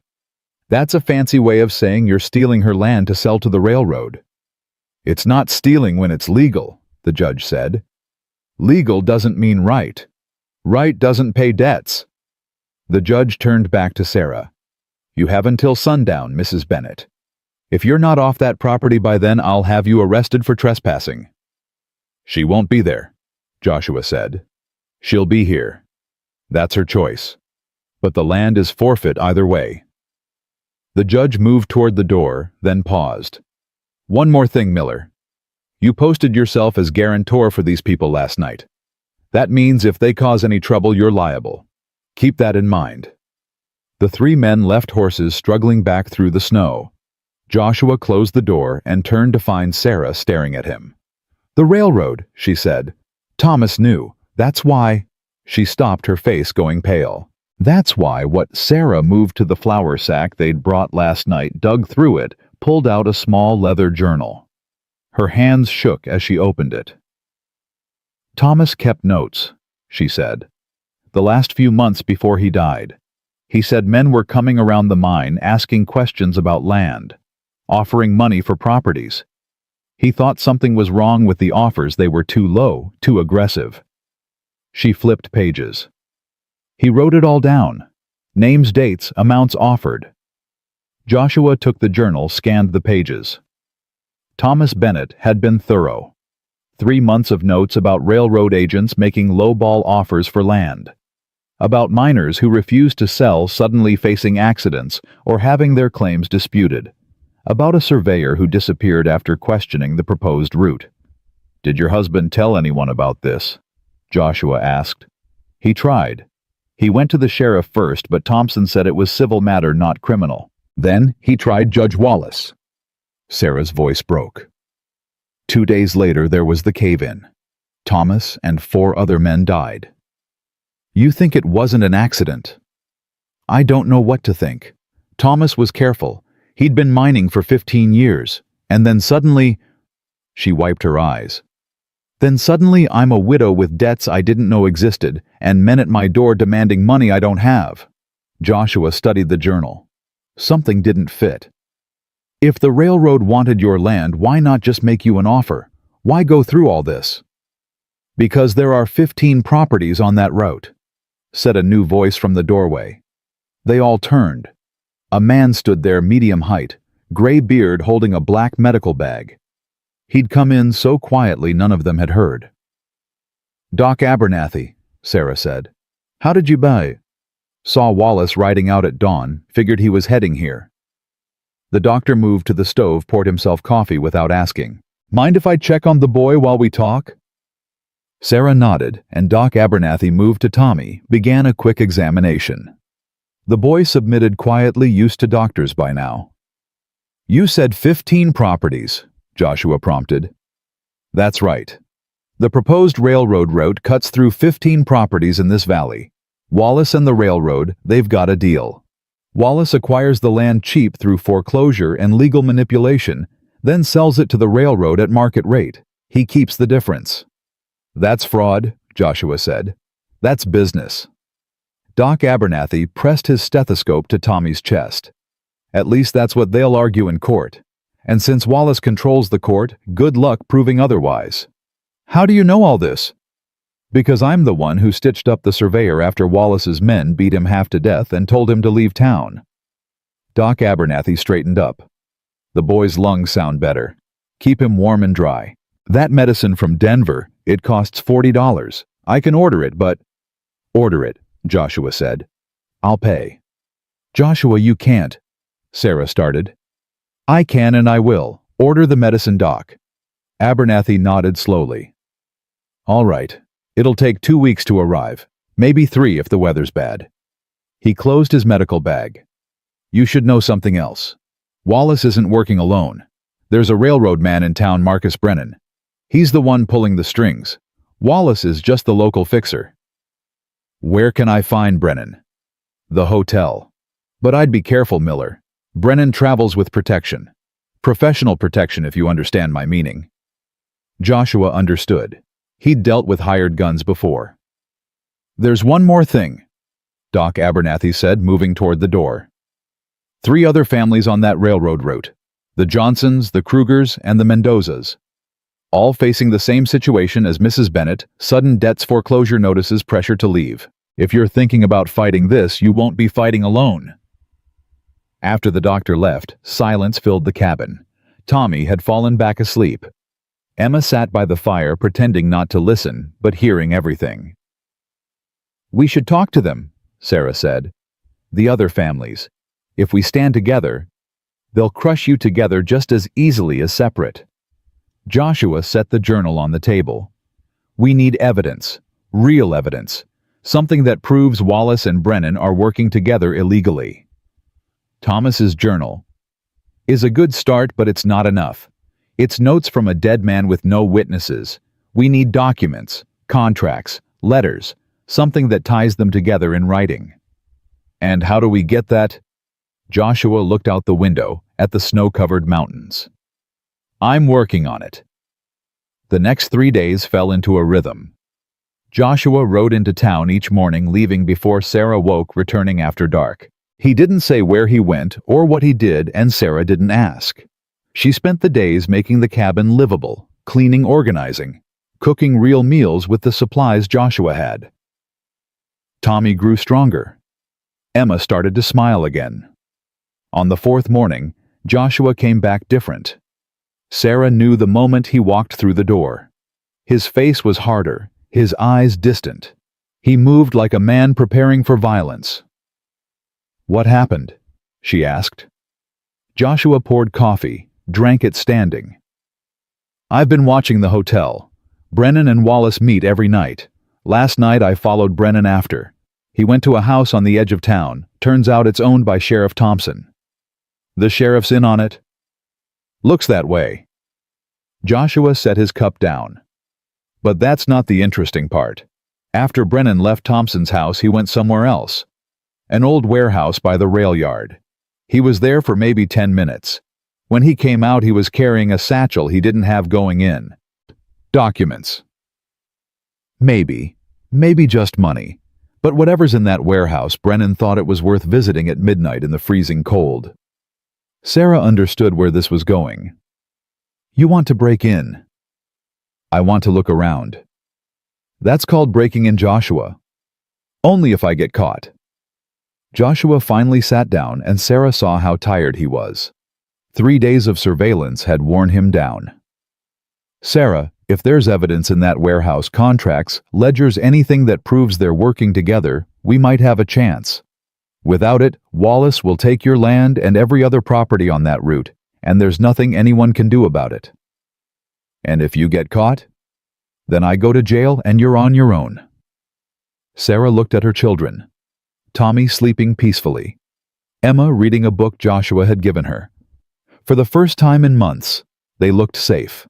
That's a fancy way of saying you're stealing her land to sell to the railroad. It's not stealing when it's legal, the judge said. Legal doesn't mean right. Right doesn't pay debts. The judge turned back to Sarah. You have until sundown, Mrs. Bennett. If you're not off that property by then, I'll have you arrested for trespassing. She won't be there, Joshua said. She'll be here. That's her choice. But the land is forfeit either way. The judge moved toward the door, then paused. One more thing, Miller. You posted yourself as guarantor for these people last night. That means if they cause any trouble, you're liable. Keep that in mind. The three men left horses struggling back through the snow. Joshua closed the door and turned to find Sarah staring at him. The railroad, she said. Thomas knew. That's why. She stopped, her face going pale. That's why what Sarah moved to the flour sack they'd brought last night, dug through it, pulled out a small leather journal. Her hands shook as she opened it. Thomas kept notes, she said. The last few months before he died. He said men were coming around the mine asking questions about land, offering money for properties. He thought something was wrong with the offers, they were too low, too aggressive. She flipped pages. He wrote it all down. Names, dates, amounts offered. Joshua took the journal, scanned the pages. Thomas Bennett had been thorough. 3 months of notes about railroad agents making low-ball offers for land. About miners who refused to sell, suddenly facing accidents or having their claims disputed. About a surveyor who disappeared after questioning the proposed route. Did your husband tell anyone about this? Joshua asked. He tried. He went to the sheriff first, but Thompson said it was civil matter, not criminal. Then he tried Judge Wallace. Sarah's voice broke. 2 days later, there was the cave-in. Thomas and 4 other men died. You think it wasn't an accident? I don't know what to think. Thomas was careful. He'd been mining for 15 years, and then suddenly... She wiped her eyes. Then suddenly I'm a widow with debts I didn't know existed, and men at my door demanding money I don't have. Joshua studied the journal. Something didn't fit. If the railroad wanted your land, why not just make you an offer? Why go through all this? Because there are 15 properties on that route, said a new voice from the doorway. They all turned. A man stood there, medium height, gray beard, holding a black medical bag. He'd come in so quietly none of them had heard. Doc Abernathy, Sarah said. How did you buy? Saw Wallace riding out at dawn, figured he was heading here. The doctor moved to the stove, poured himself coffee without asking. Mind if I check on the boy while we talk? Sarah nodded, and Doc Abernathy moved to Tommy, began a quick examination. The boy submitted quietly, used to doctors by now. You said 15 properties, Joshua prompted. That's right. The proposed railroad route cuts through 15 properties in this valley. Wallace and the railroad, they've got a deal. Wallace acquires the land cheap through foreclosure and legal manipulation, then sells it to the railroad at market rate. He keeps the difference. That's fraud, Joshua said. That's business. Doc Abernathy pressed his stethoscope to Tommy's chest. At least that's what they'll argue in court. And since Wallace controls the court, good luck proving otherwise. How do you know all this? Because I'm the one who stitched up the surveyor after Wallace's men beat him half to death and told him to leave town. Doc Abernathy straightened up. The boy's lungs sound better. Keep him warm and dry. That medicine from Denver, it costs $40. I can order it, but... Order it, Joshua said. I'll pay. Joshua, you can't. Sarah started. I can and I will. Order the medicine, Doc. Abernathy nodded slowly. All right. It'll take 2 weeks to arrive. Maybe 3 if the weather's bad. He closed his medical bag. You should know something else. Wallace isn't working alone. There's a railroad man in town, Marcus Brennan. He's the one pulling the strings. Wallace is just the local fixer. Where can I find Brennan? The hotel. But I'd be careful, Miller. Brennan travels with protection. Professional protection, if you understand my meaning. Joshua understood. He'd dealt with hired guns before. There's one more thing, Doc Abernathy said, moving toward the door. 3 other families on that railroad route. The Johnsons, the Krugers, and the Mendozas. All facing the same situation as Mrs. Bennett, sudden debts, foreclosure notices, pressure to leave. If you're thinking about fighting this, you won't be fighting alone. After the doctor left, silence filled the cabin. Tommy had fallen back asleep. Emma sat by the fire, pretending not to listen, but hearing everything. We should talk to them, Sarah said. The other families. If we stand together, they'll crush you together just as easily as separate. Joshua set the journal on the table. We need evidence, real evidence, something that proves Wallace and Brennan are working together illegally. Thomas's journal is a good start, but it's not enough. It's notes from a dead man with no witnesses. We need documents, contracts, letters, something that ties them together in writing. And how do we get that? Joshua looked out the window at the snow-covered mountains. I'm working on it. The next 3 days fell into a rhythm. Joshua rode into town each morning, leaving before Sarah woke, returning after dark. He didn't say where he went or what he did, and Sarah didn't ask. She spent the days making the cabin livable, cleaning, organizing, cooking real meals with the supplies Joshua had. Tommy grew stronger. Emma started to smile again. On the 4th morning, Joshua came back different. Sarah knew the moment he walked through the door. His face was harder, his eyes distant. He moved like a man preparing for violence. What happened? She asked. Joshua poured coffee, drank it standing. I've been watching the hotel. Brennan and Wallace meet every night. Last night I followed Brennan after. He went to a house on the edge of town. Turns out it's owned by Sheriff Thompson. The sheriff's in on it? Looks that way. Joshua set his cup down. But that's not the interesting part. After Brennan left Thompson's house, he went somewhere else. An old warehouse by the rail yard. He was there for maybe 10 minutes. When he came out, he was carrying a satchel he didn't have going in. Documents. Maybe just money. But whatever's in that warehouse, Brennan thought it was worth visiting at midnight in the freezing cold. Sarah understood where this was going. You want to break in. I want to look around. That's called breaking in, Joshua. Only if I get caught. Joshua finally sat down, and Sarah saw how tired he was. 3 days of surveillance had worn him down. Sarah, if there's evidence in that warehouse, contracts, ledgers, anything that proves they're working together, we might have a chance. Without it, Wallace will take your land and every other property on that route, and there's nothing anyone can do about it. And if you get caught, then I go to jail and you're on your own. Sarah looked at her children. Tommy sleeping peacefully. Emma reading a book Joshua had given her. For the first time in months, they looked safe.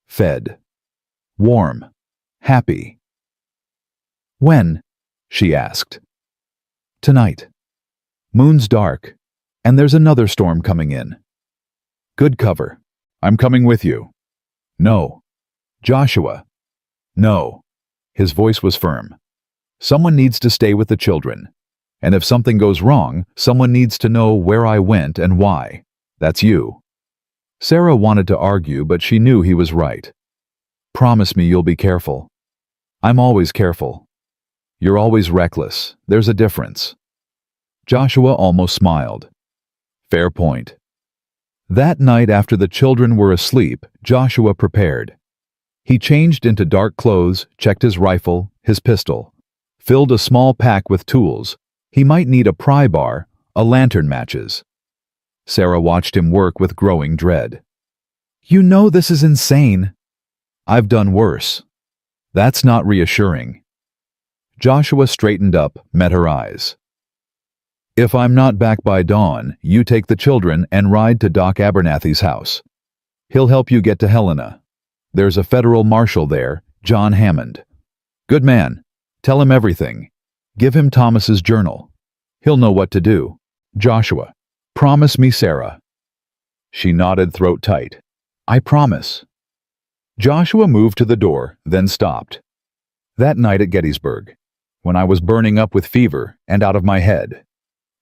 Fed. Warm. Happy. When? She asked. Tonight. Moon's dark, and there's another storm coming in. Good cover. I'm coming with you. No. Joshua. No. His voice was firm. Someone needs to stay with the children. And if something goes wrong, someone needs to know where I went and why. That's you. Sarah wanted to argue, but she knew he was right. Promise me you'll be careful. I'm always careful. You're always reckless. There's a difference. Joshua almost smiled. Fair point. That night, after the children were asleep, Joshua prepared. He changed into dark clothes, checked his rifle, his pistol, filled a small pack with tools. He might need a pry bar, a lantern, matches. Sarah watched him work with growing dread. "You know this is insane." "I've done worse." "That's not reassuring." Joshua straightened up, met her eyes. "If I'm not back by dawn, you take the children and ride to Doc Abernathy's house. He'll help you get to Helena. There's a federal marshal there, John Hammond. Good man. Tell him everything. Give him Thomas's journal. He'll know what to do." "Joshua, promise me, Sarah." She nodded, throat tight. "I promise." Joshua moved to the door, then stopped. "That night at Gettysburg, when I was burning up with fever and out of my head,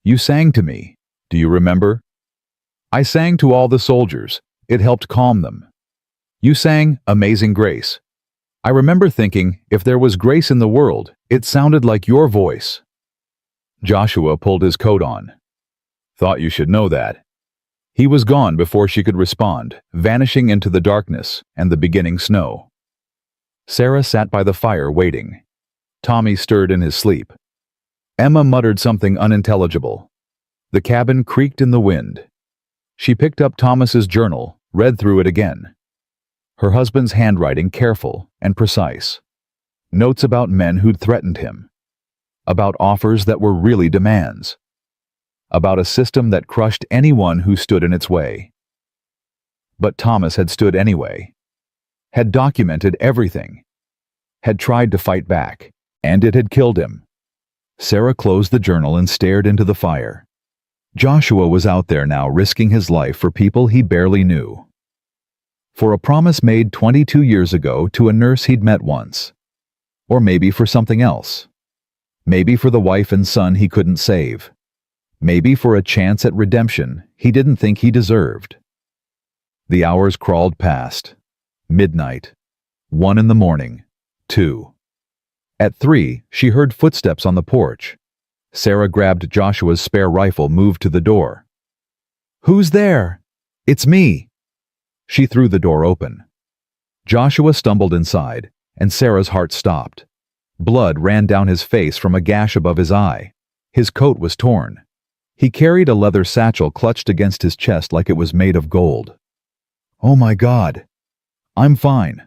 you sang to me. Do you remember? I sang to all the soldiers. It helped calm them. You sang Amazing Grace. I remember thinking, if there was grace in the world, it sounded like your voice." Joshua pulled his coat on. "Thought you should know that." He was gone before she could respond, vanishing into the darkness and the beginning snow. Sarah sat by the fire waiting. Tommy stirred in his sleep. Emma muttered something unintelligible. The cabin creaked in the wind. She picked up Thomas's journal, read through it again. Her husband's handwriting careful and precise. Notes about men who'd threatened him. About offers that were really demands. About a system that crushed anyone who stood in its way. But Thomas had stood anyway. Had documented everything. Had tried to fight back, and it had killed him. Sarah closed the journal and stared into the fire. Joshua was out there now, risking his life for people he barely knew. For a promise made 22 years ago to a nurse he'd met once. Or maybe for something else. Maybe for the wife and son he couldn't save. Maybe for a chance at redemption he didn't think he deserved. The hours crawled past. Midnight. 1 in the morning. 2. At 3, she heard footsteps on the porch. Sarah grabbed Joshua's spare rifle, moved to the door. "Who's there?" "It's me." She threw the door open. Joshua stumbled inside, and Sarah's heart stopped. Blood ran down his face from a gash above his eye. His coat was torn. He carried a leather satchel clutched against his chest like it was made of gold. "Oh my God." "I'm fine."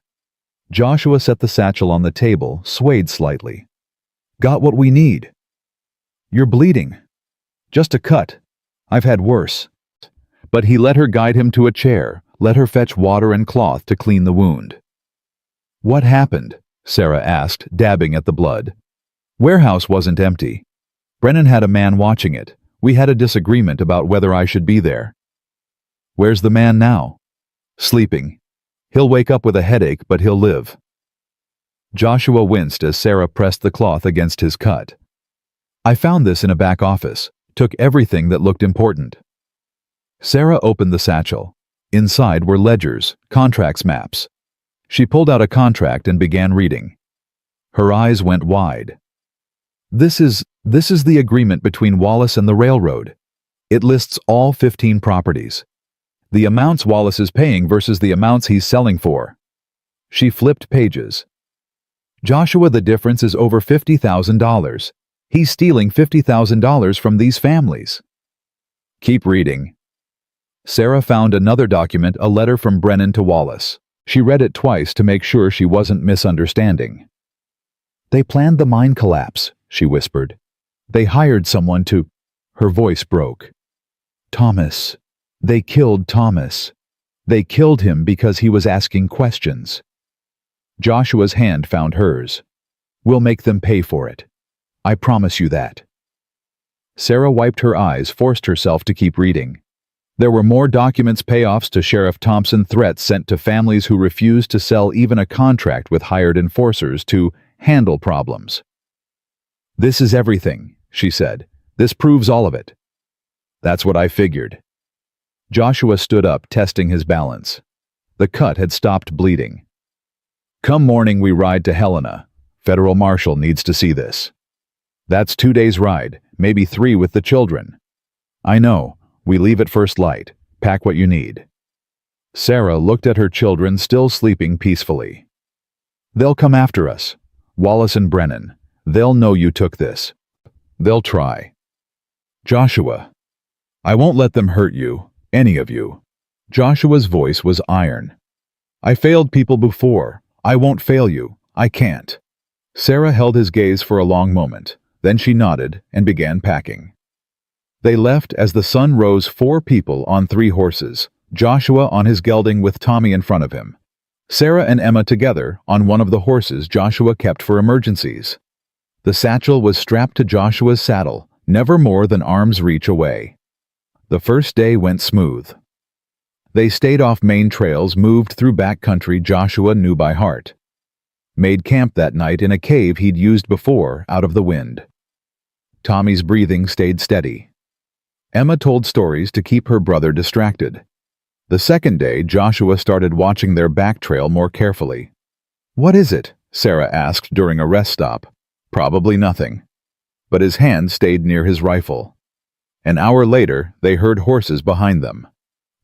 Joshua set the satchel on the table, swayed slightly. "Got what we need." "You're bleeding." "Just a cut. I've had worse." But he let her guide him to a chair, let her fetch water and cloth to clean the wound. "What happened?" Sarah asked, dabbing at the blood. "Warehouse wasn't empty. Brennan had a man watching it. We had a disagreement about whether I should be there." "Where's the man now?" "Sleeping. He'll wake up with a headache, but he'll live." Joshua winced as Sarah pressed the cloth against his cut. "I found this in a back office. Took everything that looked important." Sarah opened the satchel. Inside were ledgers, contracts, maps. She pulled out a contract and began reading. Her eyes went wide. This is the agreement between Wallace and the railroad. It lists all 15 properties. The amounts Wallace is paying versus the amounts he's selling for." She flipped pages. "Joshua, the difference is over $50,000. He's stealing $50,000 from these families." "Keep reading." Sarah found another document, a letter from Brennan to Wallace. She read it twice to make sure she wasn't misunderstanding. "They planned the mine collapse," she whispered. "They hired someone to—" Her voice broke. "Thomas. They killed Thomas. They killed him because he was asking questions." Joshua's hand found hers. "We'll make them pay for it. I promise you that." Sarah wiped her eyes, forced herself to keep reading. There were more documents, payoffs to Sheriff Thompson, threats sent to families who refused to sell even a contract with hired enforcers to handle problems. "This is everything," she said. "This proves all of it." "That's what I figured." Joshua stood up, testing his balance. The cut had stopped bleeding. "Come morning we ride to Helena. Federal Marshal needs to see this." "That's 2 days' ride, maybe 3 with the children." "I know. We leave at first light. Pack what you need." Sarah looked at her children still sleeping peacefully. "They'll come after us. Wallace and Brennan. They'll know you took this. They'll try." "Joshua, I won't let them hurt you. Any of you." Joshua's voice was iron. "I failed people before. I won't fail you. I can't." Sarah held his gaze for a long moment. Then she nodded and began packing. They left as the sun rose, 4 people on 3 horses, Joshua on his gelding with Tommy in front of him. Sarah and Emma together on one of the horses Joshua kept for emergencies. The satchel was strapped to Joshua's saddle, never more than arm's reach away. The first day went smooth. They stayed off main trails, moved through backcountry Joshua knew by heart. Made camp that night in a cave he'd used before out of the wind. Tommy's breathing stayed steady. Emma told stories to keep her brother distracted. The second day, Joshua started watching their back trail more carefully. "What is it?" Sarah asked during a rest stop. "Probably nothing." But his hand stayed near his rifle. An hour later, they heard horses behind them.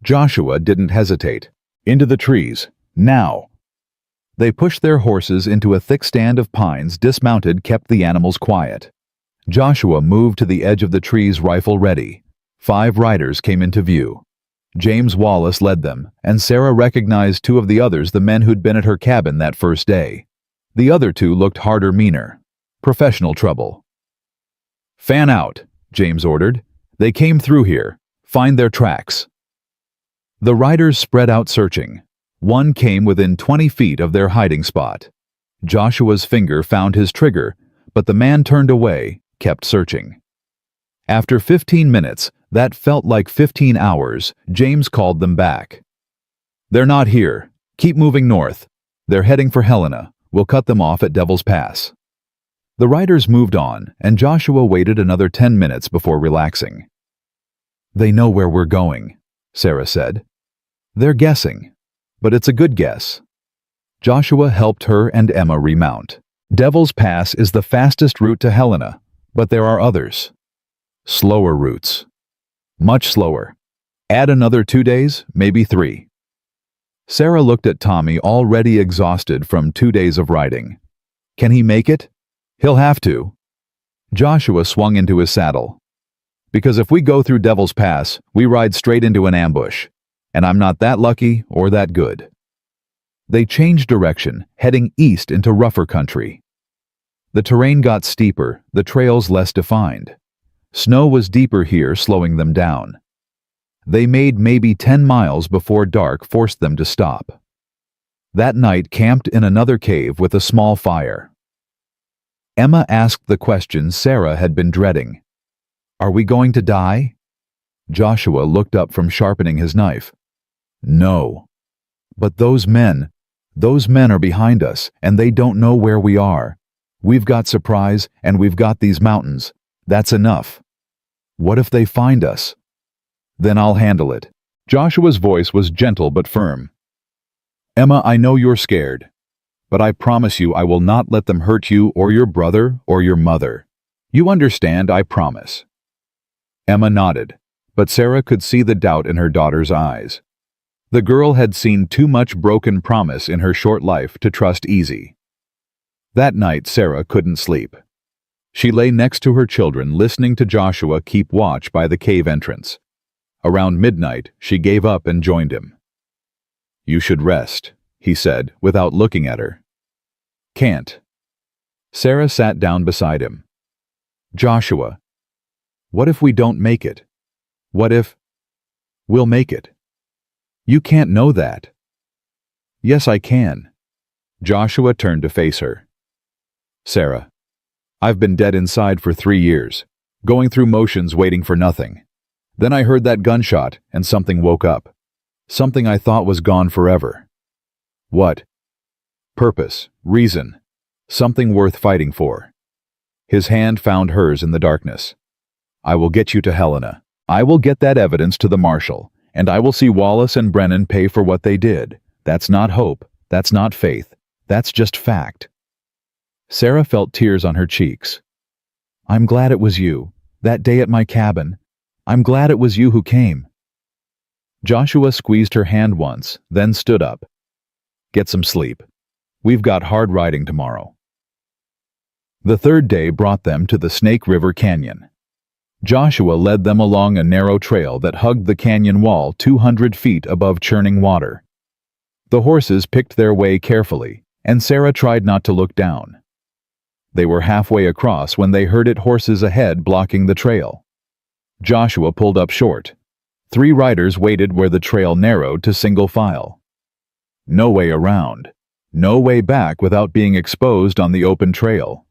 Joshua didn't hesitate. "Into the trees. Now!" They pushed their horses into a thick stand of pines, dismounted, kept the animals quiet. Joshua moved to the edge of the trees, rifle ready. 5 riders came into view. James Wallace led them, and Sarah recognized 2 of the others, the men who'd been at her cabin that first day. The other 2 looked harder, meaner. Professional trouble. "Fan out," James ordered. "They came through here. Find their tracks." The riders spread out searching. One came within 20 feet of their hiding spot. Joshua's finger found his trigger, but the man turned away, kept searching. After 15 minutes, that felt like 15 hours, James called them back. "They're not here. Keep moving north. They're heading for Helena. We'll cut them off at Devil's Pass." The riders moved on, and Joshua waited another 10 minutes before relaxing. "They know where we're going," Sarah said. "They're guessing, but it's a good guess." Joshua helped her and Emma remount. Devil's Pass is the fastest route to Helena, but there are others. Slower routes. Much slower. Add another 2 days, maybe 3. Sarah looked at Tommy, already exhausted from 2 days of riding. "Can he make it?" "He'll have to." Joshua swung into his saddle. "Because if we go through Devil's Pass, we ride straight into an ambush. And I'm not that lucky or that good." They changed direction, heading east into rougher country. The terrain got steeper, the trails less defined. Snow was deeper here, slowing them down. They made maybe 10 miles before dark forced them to stop. That night camped in another cave with a small fire. Emma asked the question Sarah had been dreading. "Are we going to die?" Joshua looked up from sharpening his knife. "No. But those men are behind us, and they don't know where we are. We've got supplies, and we've got these mountains. That's enough. What if they find us?" "Then I'll handle it." Joshua's voice was gentle but firm. "Emma, I know you're scared, but I promise you I will not let them hurt you or your brother or your mother. You understand, I promise." Emma nodded, but Sarah could see the doubt in her daughter's eyes. The girl had seen too much broken promise in her short life to trust easy. That night Sarah couldn't sleep. She lay next to her children, listening to Joshua keep watch by the cave entrance. Around midnight, she gave up and joined him. "You should rest," he said, without looking at her. "Can't." Sarah sat down beside him. "Joshua, what if we don't make it? What if we'll make it? You can't know that." "Yes, I can." Joshua turned to face her. "Sarah, I've been dead inside for 3 years, going through motions waiting for nothing. Then I heard that gunshot and something woke up. Something I thought was gone forever." "What?" "Purpose, reason, something worth fighting for." His hand found hers in the darkness. "I will get you to Helena. I will get that evidence to the Marshal, and I will see Wallace and Brennan pay for what they did. That's not hope, that's not faith, that's just fact." Sarah felt tears on her cheeks. "I'm glad it was you, that day at my cabin. I'm glad it was you who came." Joshua squeezed her hand once, then stood up. "Get some sleep. We've got hard riding tomorrow." The third day brought them to the Snake River Canyon. Joshua led them along a narrow trail that hugged the canyon wall 200 feet above churning water. The horses picked their way carefully, and Sarah tried not to look down. They were halfway across when they herded horses ahead blocking the trail. Joshua pulled up short. 3 riders waited where the trail narrowed to single file. No way around. No way back without being exposed on the open trail.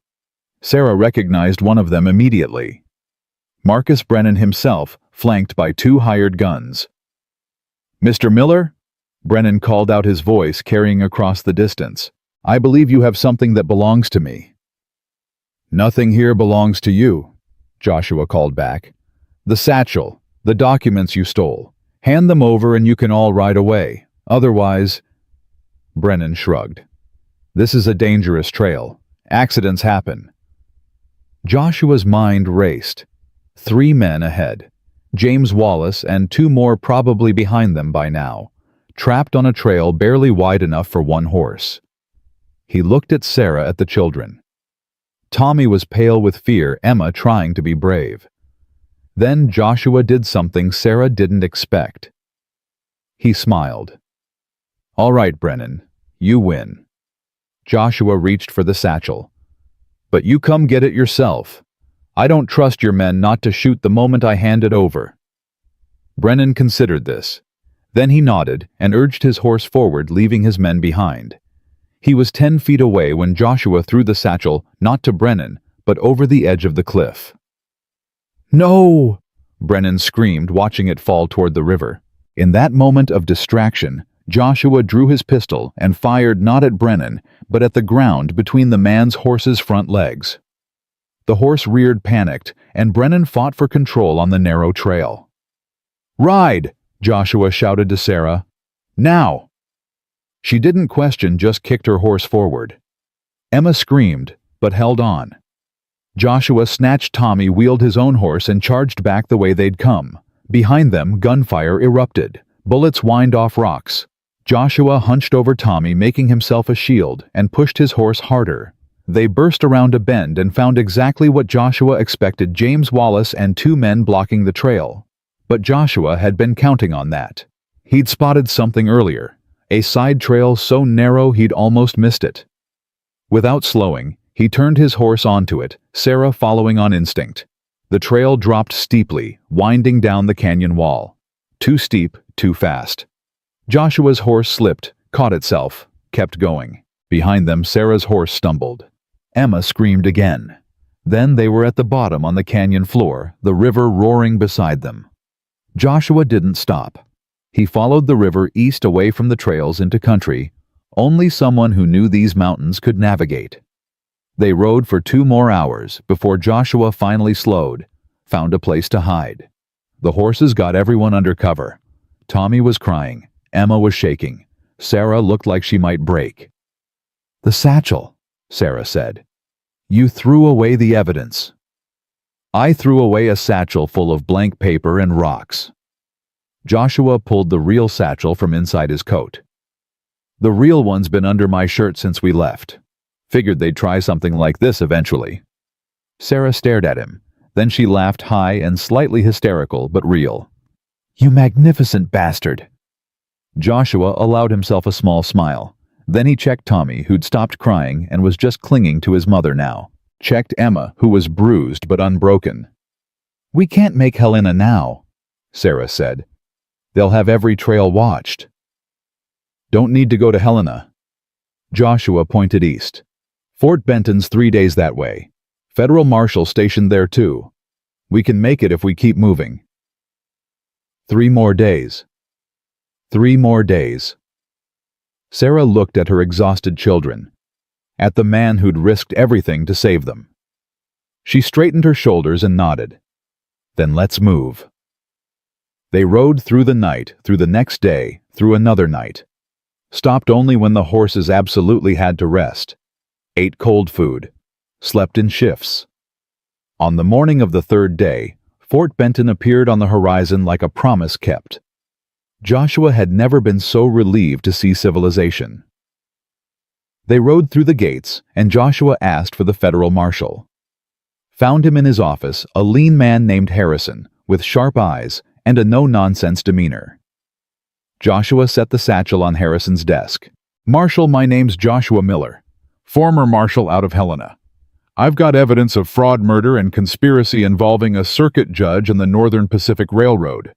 Sarah recognized one of them immediately. Marcus Brennan himself, flanked by 2 hired guns. "Mr. Miller?" Brennan called out, his voice carrying across the distance. "I believe you have something that belongs to me." "Nothing here belongs to you," Joshua called back. "The satchel, the documents you stole. Hand them over and you can all ride away. Otherwise—" Brennan shrugged. "This is a dangerous trail. Accidents happen." Joshua's mind raced. 3 men ahead. James Wallace and 2 more probably behind them by now, trapped on a trail barely wide enough for 1 horse. He looked at Sarah, at the children. Tommy was pale with fear, Emma trying to be brave. Then Joshua did something Sarah didn't expect. He smiled. "All right, Brennan, you win." Joshua reached for the satchel. "But you come get it yourself. I don't trust your men not to shoot the moment I hand it over." Brennan considered this. Then he nodded and urged his horse forward, leaving his men behind. He was 10 feet away when Joshua threw the satchel, not to Brennan, but over the edge of the cliff. "No!" Brennan screamed, watching it fall toward the river. In that moment of distraction, Joshua drew his pistol and fired not at Brennan, but at the ground between the man's horse's front legs. The horse reared, panicked, and Brennan fought for control on the narrow trail. "Ride!" Joshua shouted to Sarah. "Now!" She didn't question, just kicked her horse forward. Emma screamed, but held on. Joshua snatched Tommy, wheeled his own horse, and charged back the way they'd come. Behind them, gunfire erupted. Bullets whined off rocks. Joshua hunched over Tommy, making himself a shield, and pushed his horse harder. They burst around a bend and found exactly what Joshua expected: James Wallace and 2 men blocking the trail. But Joshua had been counting on that. He'd spotted something earlier, a side trail so narrow he'd almost missed it. Without slowing, he turned his horse onto it, Sarah following on instinct. The trail dropped steeply, winding down the canyon wall. Too steep, too fast. Joshua's horse slipped, caught itself, kept going. Behind them, Sarah's horse stumbled. Emma screamed again. Then they were at the bottom on the canyon floor, the river roaring beside them. Joshua didn't stop. He followed the river east away from the trails into country only someone who knew these mountains could navigate. They rode for 2 more hours before Joshua finally slowed, found a place to hide. The horses got everyone under cover. Tommy was crying. Emma was shaking. Sarah looked like she might break. "The satchel," Sarah said. "You threw away the evidence." "I threw away a satchel full of blank paper and rocks." Joshua pulled the real satchel from inside his coat. "The real one's been under my shirt since we left. Figured they'd try something like this eventually." Sarah stared at him. Then she laughed, high and slightly hysterical, but real. "You magnificent bastard." Joshua allowed himself a small smile. Then he checked Tommy, who'd stopped crying and was just clinging to his mother now. Checked Emma, who was bruised but unbroken. "We can't make Helena now," Sarah said. "They'll have every trail watched." "Don't need to go to Helena." Joshua pointed east. "Fort Benton's 3 days that way. Federal Marshal stationed there too. We can make it if we keep moving." 3 more days. 3 more days. Sarah looked at her exhausted children, at the man who'd risked everything to save them. She straightened her shoulders and nodded. "Then let's move." They rode through the night, through the next day, through another night. Stopped only when the horses absolutely had to rest. Ate cold food. Slept in shifts. On the morning of the 3rd day, Fort Benton appeared on the horizon like a promise kept. Joshua had never been so relieved to see civilization. They rode through the gates, and Joshua asked for the federal marshal. found him in his office, a lean man named Harrison, with sharp eyes and a no-nonsense demeanor. Joshua set the satchel on Harrison's desk. "Marshal, my name's Joshua Miller, former marshal out of Helena. I've got evidence of fraud, murder, and conspiracy involving a circuit judge and the Northern Pacific Railroad.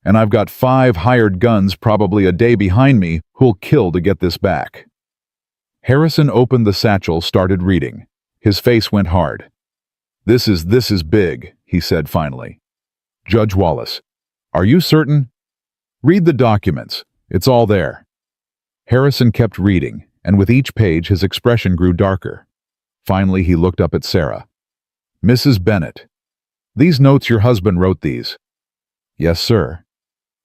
And I've got 5 hired guns probably a day behind me who'll kill to get this back." Harrison opened the satchel, started reading. His face went hard. This is big," he said finally. "Judge Wallace, are you certain? Read the documents. It's all there." Harrison kept reading, and with each page his expression grew darker. Finally he looked up at Sarah. "Mrs. Bennett, these notes, your husband wrote these?" "Yes, sir."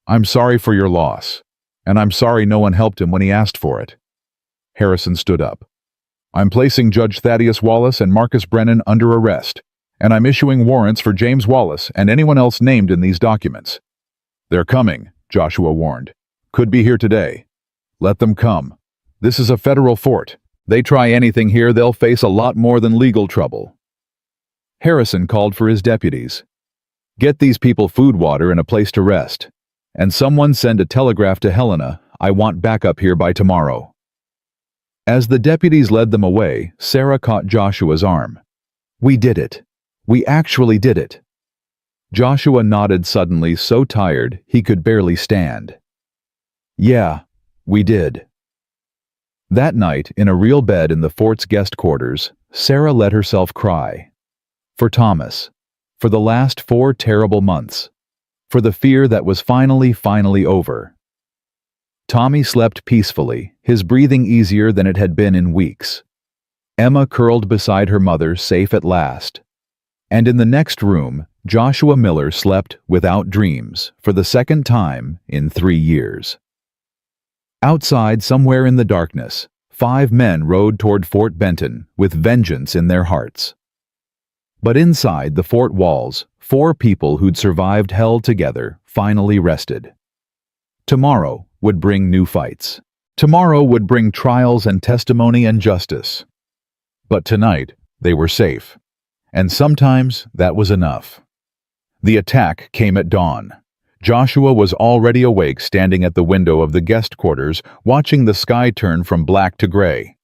"I'm sorry for your loss, and I'm sorry no one helped him when he asked for it." Harrison stood up. "I'm placing Judge Thaddeus Wallace and Marcus Brennan under arrest, and I'm issuing warrants for James Wallace and anyone else named in these documents." "They're coming," Joshua warned. "Could be here today. Let them come. This is a federal fort. They try anything here, they'll face a lot more than legal trouble." Harrison called for his deputies. "Get these people food, water, and a place to rest. And someone send a telegraph to Helena. I want backup here by tomorrow." As the deputies led them away, Sarah caught Joshua's arm. "We did it. We actually did it." Joshua nodded, suddenly so tired he could barely stand. "Yeah, we did." That night, in a real bed in the fort's guest quarters, Sarah let herself cry. For Thomas. For the last 4 terrible months. For the fear that was finally over. Tommy slept peacefully, his breathing easier than it had been in weeks. Emma curled beside her mother, safe at last. And in the next room, Joshua Miller slept without dreams for the second time in 3 years. Outside, somewhere in the darkness, 5 men rode toward Fort Benton with vengeance in their hearts. But inside the fort walls, 4 people who'd survived hell together finally rested. Tomorrow would bring new fights. Tomorrow would bring trials and testimony and justice. But tonight, they were safe. And sometimes that was enough. The attack came at dawn. Joshua was already awake, standing at the window of the guest quarters, watching the sky turn from black to gray.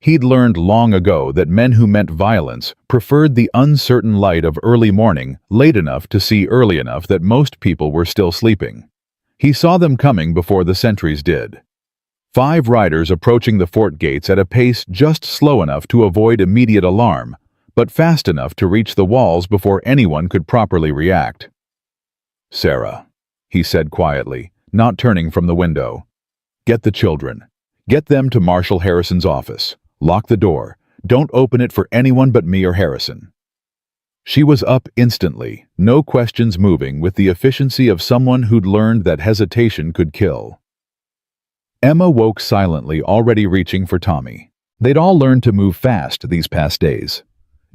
He'd learned long ago that men who meant violence preferred the uncertain light of early morning, late enough to see early enough that most people were still sleeping. He saw them coming before the sentries did. 5 riders approaching the fort gates at a pace just slow enough to avoid immediate alarm, but fast enough to reach the walls before anyone could properly react. "Sarah," he said quietly, not turning from the window. "Get the children. Get them to Marshal Harrison's office. Lock the door. Don't open it for anyone but me or Harrison." She was up instantly, no questions, moving with the efficiency of someone who'd learned that hesitation could kill. Emma woke silently, already reaching for Tommy. They'd all learned to move fast these past days.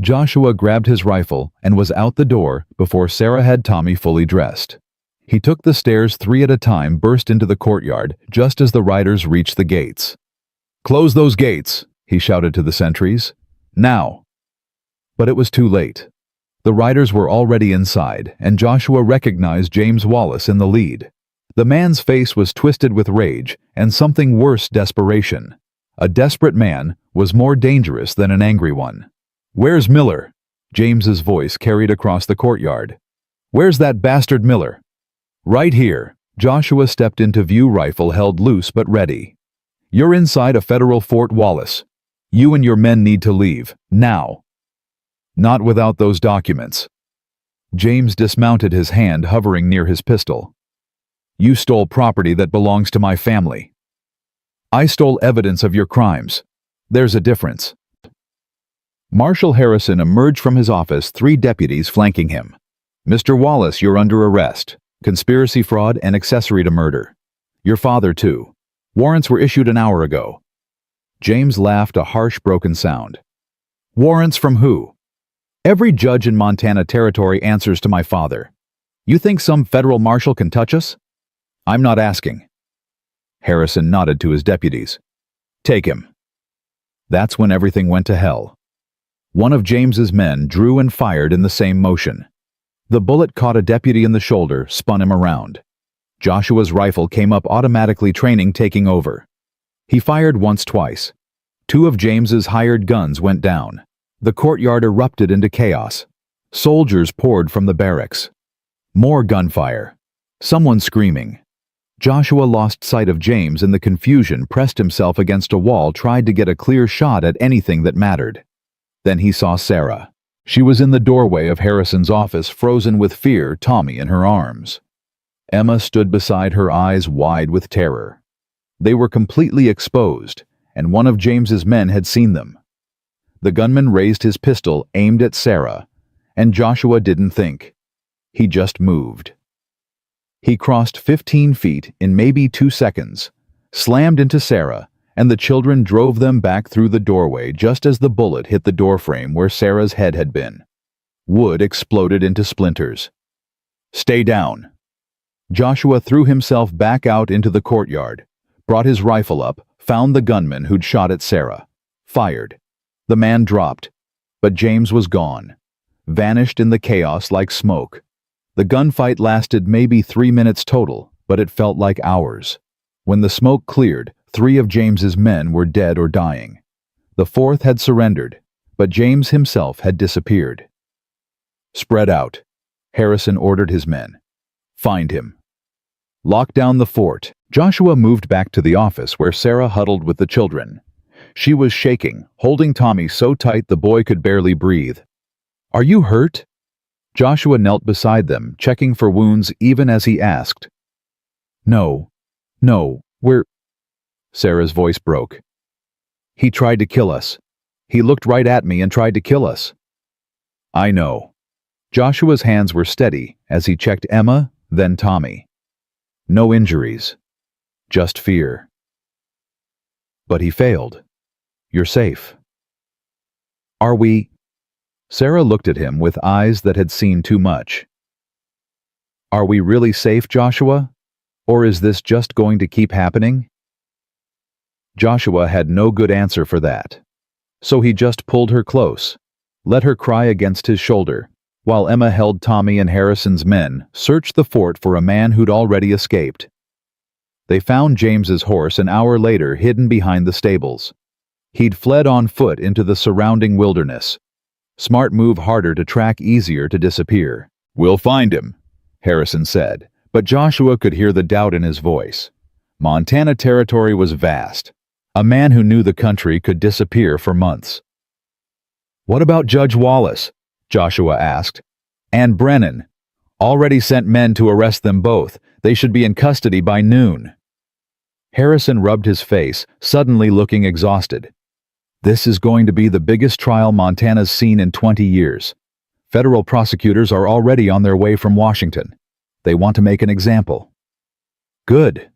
Joshua grabbed his rifle and was out the door before Sarah had Tommy fully dressed. He took the stairs 3 at a time, burst into the courtyard just as the riders reached the gates. "Close those gates," he shouted to the sentries. "Now!" But it was too late. The riders were already inside, and Joshua recognized James Wallace in the lead. The man's face was twisted with rage and something worse, desperation. A desperate man was more dangerous than an angry one. "Where's Miller?" James's voice carried across the courtyard. "Where's that bastard Miller?" "Right here." Joshua stepped into view, rifle held loose but ready. "You're inside a federal fort, Wallace. You and your men need to leave, now." "Not without those documents." James dismounted, his hand hovering near his pistol. "You stole property that belongs to my family." "I stole evidence of your crimes. There's a difference." Marshal Harrison emerged from his office, 3 deputies flanking him. "Mr. Wallace, you're under arrest. Conspiracy, fraud, and accessory to murder. Your father, too. Warrants were issued an hour ago." James laughed, a harsh, broken sound. "Warrants from who?" "Every judge in Montana Territory answers to my father. You think some federal marshal can touch us?" "I'm not asking." Harrison nodded to his deputies. "Take him." That's when everything went to hell. One of James's men drew and fired in the same motion. The bullet caught a deputy in the shoulder, spun him around. Joshua's rifle came up automatically, training taking over. He fired once, twice. Two of James's hired guns went down. The courtyard erupted into chaos. Soldiers poured from the barracks. More gunfire. Someone screaming. Joshua lost sight of James in the confusion, pressed himself against a wall, tried to get a clear shot at anything that mattered. Then he saw Sarah. She was in the doorway of Harrison's office, frozen with fear, Tommy in her arms. Emma stood beside her, eyes wide with terror. They were completely exposed, and one of James's men had seen them. The gunman raised his pistol, aimed at Sarah, and Joshua didn't think. He just moved. He crossed 15 feet in maybe 2 seconds, slammed into Sarah, and the children drove them back through the doorway just as the bullet hit the doorframe where Sarah's head had been. Wood exploded into splinters. "Stay down." Joshua threw himself back out into the courtyard, brought his rifle up, found the gunman who'd shot at Sarah, fired. The man dropped, but James was gone, vanished in the chaos like smoke. The gunfight lasted maybe 3 minutes total, but it felt like hours. When the smoke cleared, 3 of James's men were dead or dying. The 4th had surrendered, but James himself had disappeared. "Spread out," Harrison ordered his men. "Find him. Lock down the fort." Joshua moved back to the office where Sarah huddled with the children. She was shaking, holding Tommy so tight the boy could barely breathe. "Are you hurt?" Joshua knelt beside them, checking for wounds even as he asked. No, we're..." Sarah's voice broke. "He tried to kill us. He looked right at me and tried to kill us." "I know." Joshua's hands were steady as he checked Emma, then Tommy. "No injuries. Just fear." "But he failed. You're safe." "Are we?" Sarah looked at him with eyes that had seen too much. "Are we really safe, Joshua? Or is this just going to keep happening?" Joshua had no good answer for that. So he just pulled her close, let her cry against his shoulder, while Emma held Tommy and Harrison's men, searched the fort for a man who'd already escaped. They found James's horse an hour later, hidden behind the stables. He'd fled on foot into the surrounding wilderness. Smart move, harder to track, easier to disappear. "We'll find him," Harrison said, but Joshua could hear the doubt in his voice. Montana territory was vast. A man who knew the country could disappear for months. "What about Judge Wallace?" Joshua asked. "And Brennan? Already sent men to arrest them both. They should be in custody by noon." Harrison rubbed his face, suddenly looking exhausted. "This is going to be the biggest trial Montana's seen in 20 years. Federal prosecutors are already on their way from Washington. They want to make an example." "Good."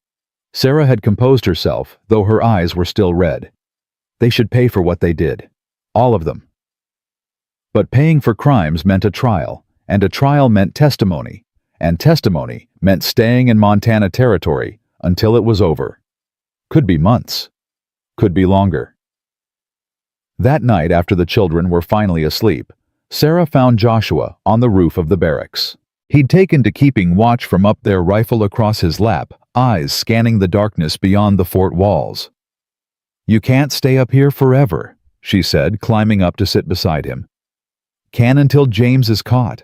Sarah had composed herself, though her eyes were still red. "They should pay for what they did. All of them." But paying for crimes meant a trial, and a trial meant testimony, and testimony meant staying in Montana territory until it was over. Could be months. Could be longer. That night, after the children were finally asleep, Sarah found Joshua on the roof of the barracks. He'd taken to keeping watch from up there, rifle across his lap, eyes scanning the darkness beyond the fort walls. "You can't stay up here forever," she said, climbing up to sit beside him. "Can until James is caught.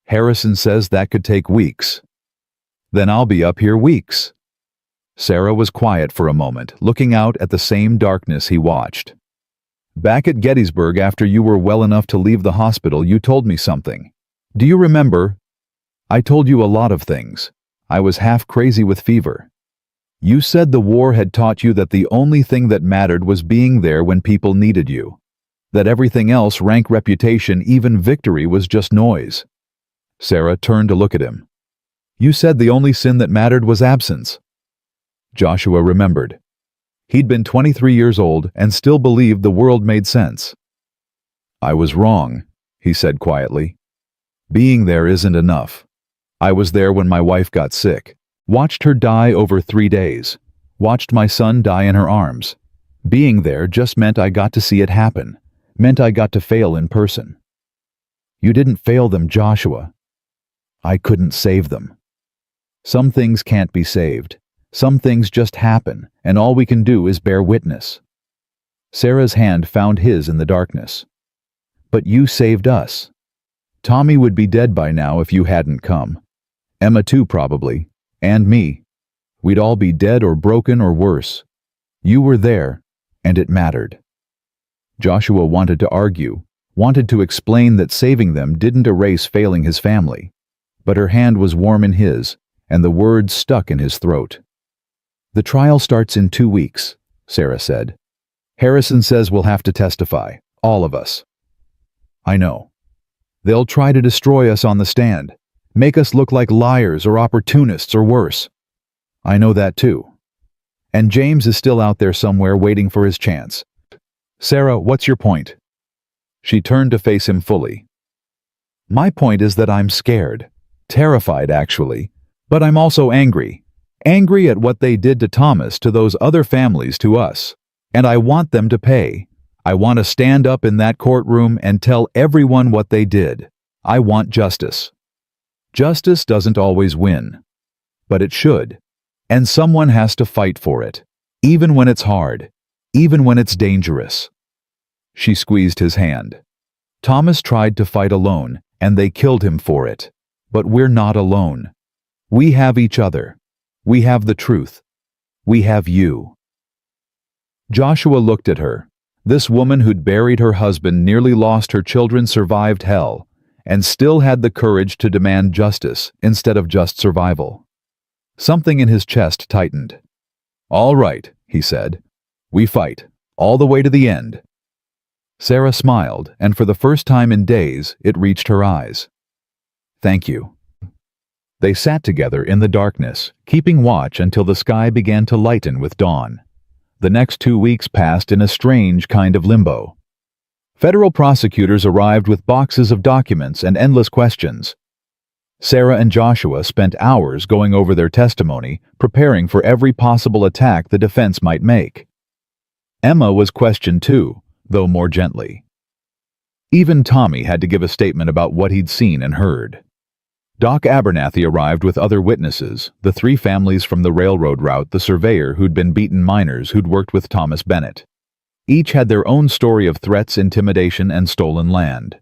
Harrison says that could take weeks." "Then I'll be up here weeks." Sarah was quiet for a moment, looking out at the same darkness he watched. "Back at Gettysburg, after you were well enough to leave the hospital, you told me something. Do you remember?" "I told you a lot of things. I was half crazy with fever. You said the war had taught you that the only thing that mattered was being there when people needed you. That everything else, rank, reputation, even victory, was just noise." Sarah turned to look at him. "You said the only sin that mattered was absence." Joshua remembered. He'd been 23 years old and still believed the world made sense. "I was wrong," he said quietly. "Being there isn't enough. I was there when my wife got sick. Watched her die over 3 days. Watched my son die in her arms. Being there just meant I got to see it happen. meant I got to fail in person. You didn't fail them, Joshua. I couldn't save them. Some things can't be saved. Some things just happen, and all we can do is bear witness. Sarah's hand found his in the darkness. But you saved us. Tommy would be dead by now if you hadn't come. Emma too, probably. And me. We'd all be dead or broken or worse. You were there, and it mattered. Joshua wanted to argue, wanted to explain that saving them didn't erase failing his family. But her hand was warm in his, and the words stuck in his throat. The trial starts in 2 weeks, Sarah said. Harrison says we'll have to testify, all of us. I know. They'll try to destroy us on the stand, make us look like liars or opportunists or worse. I know that too. And James is still out there somewhere waiting for his chance. Sarah, what's your point? She turned to face him fully. My point is that I'm scared, terrified actually, but I'm also angry. Angry at what they did to Thomas, to those other families, to us. And I want them to pay. I want to stand up in that courtroom and tell everyone what they did. I want justice. Justice doesn't always win. But it should. And someone has to fight for it. Even when it's hard. Even when it's dangerous. She squeezed his hand. Thomas tried to fight alone, and they killed him for it. But we're not alone. We have each other. We have the truth. We have you. Joshua looked at her. This woman who'd buried her husband, nearly lost her children, survived hell, and still had the courage to demand justice instead of just survival. Something in his chest tightened. All right, he said. We fight, all the way to the end. Sarah smiled, and for the first time in days, it reached her eyes. Thank you. They sat together in the darkness, keeping watch until the sky began to lighten with dawn. The next 2 weeks passed in a strange kind of limbo. Federal prosecutors arrived with boxes of documents and endless questions. Sarah and Joshua spent hours going over their testimony, preparing for every possible attack the defense might make. Emma was questioned too, though more gently. Even Tommy had to give a statement about what he'd seen and heard. Doc Abernathy arrived with other witnesses, the 3 families from the railroad route, the surveyor who'd been beaten, miners who'd worked with Thomas Bennett. Each had their own story of threats, intimidation, and stolen land.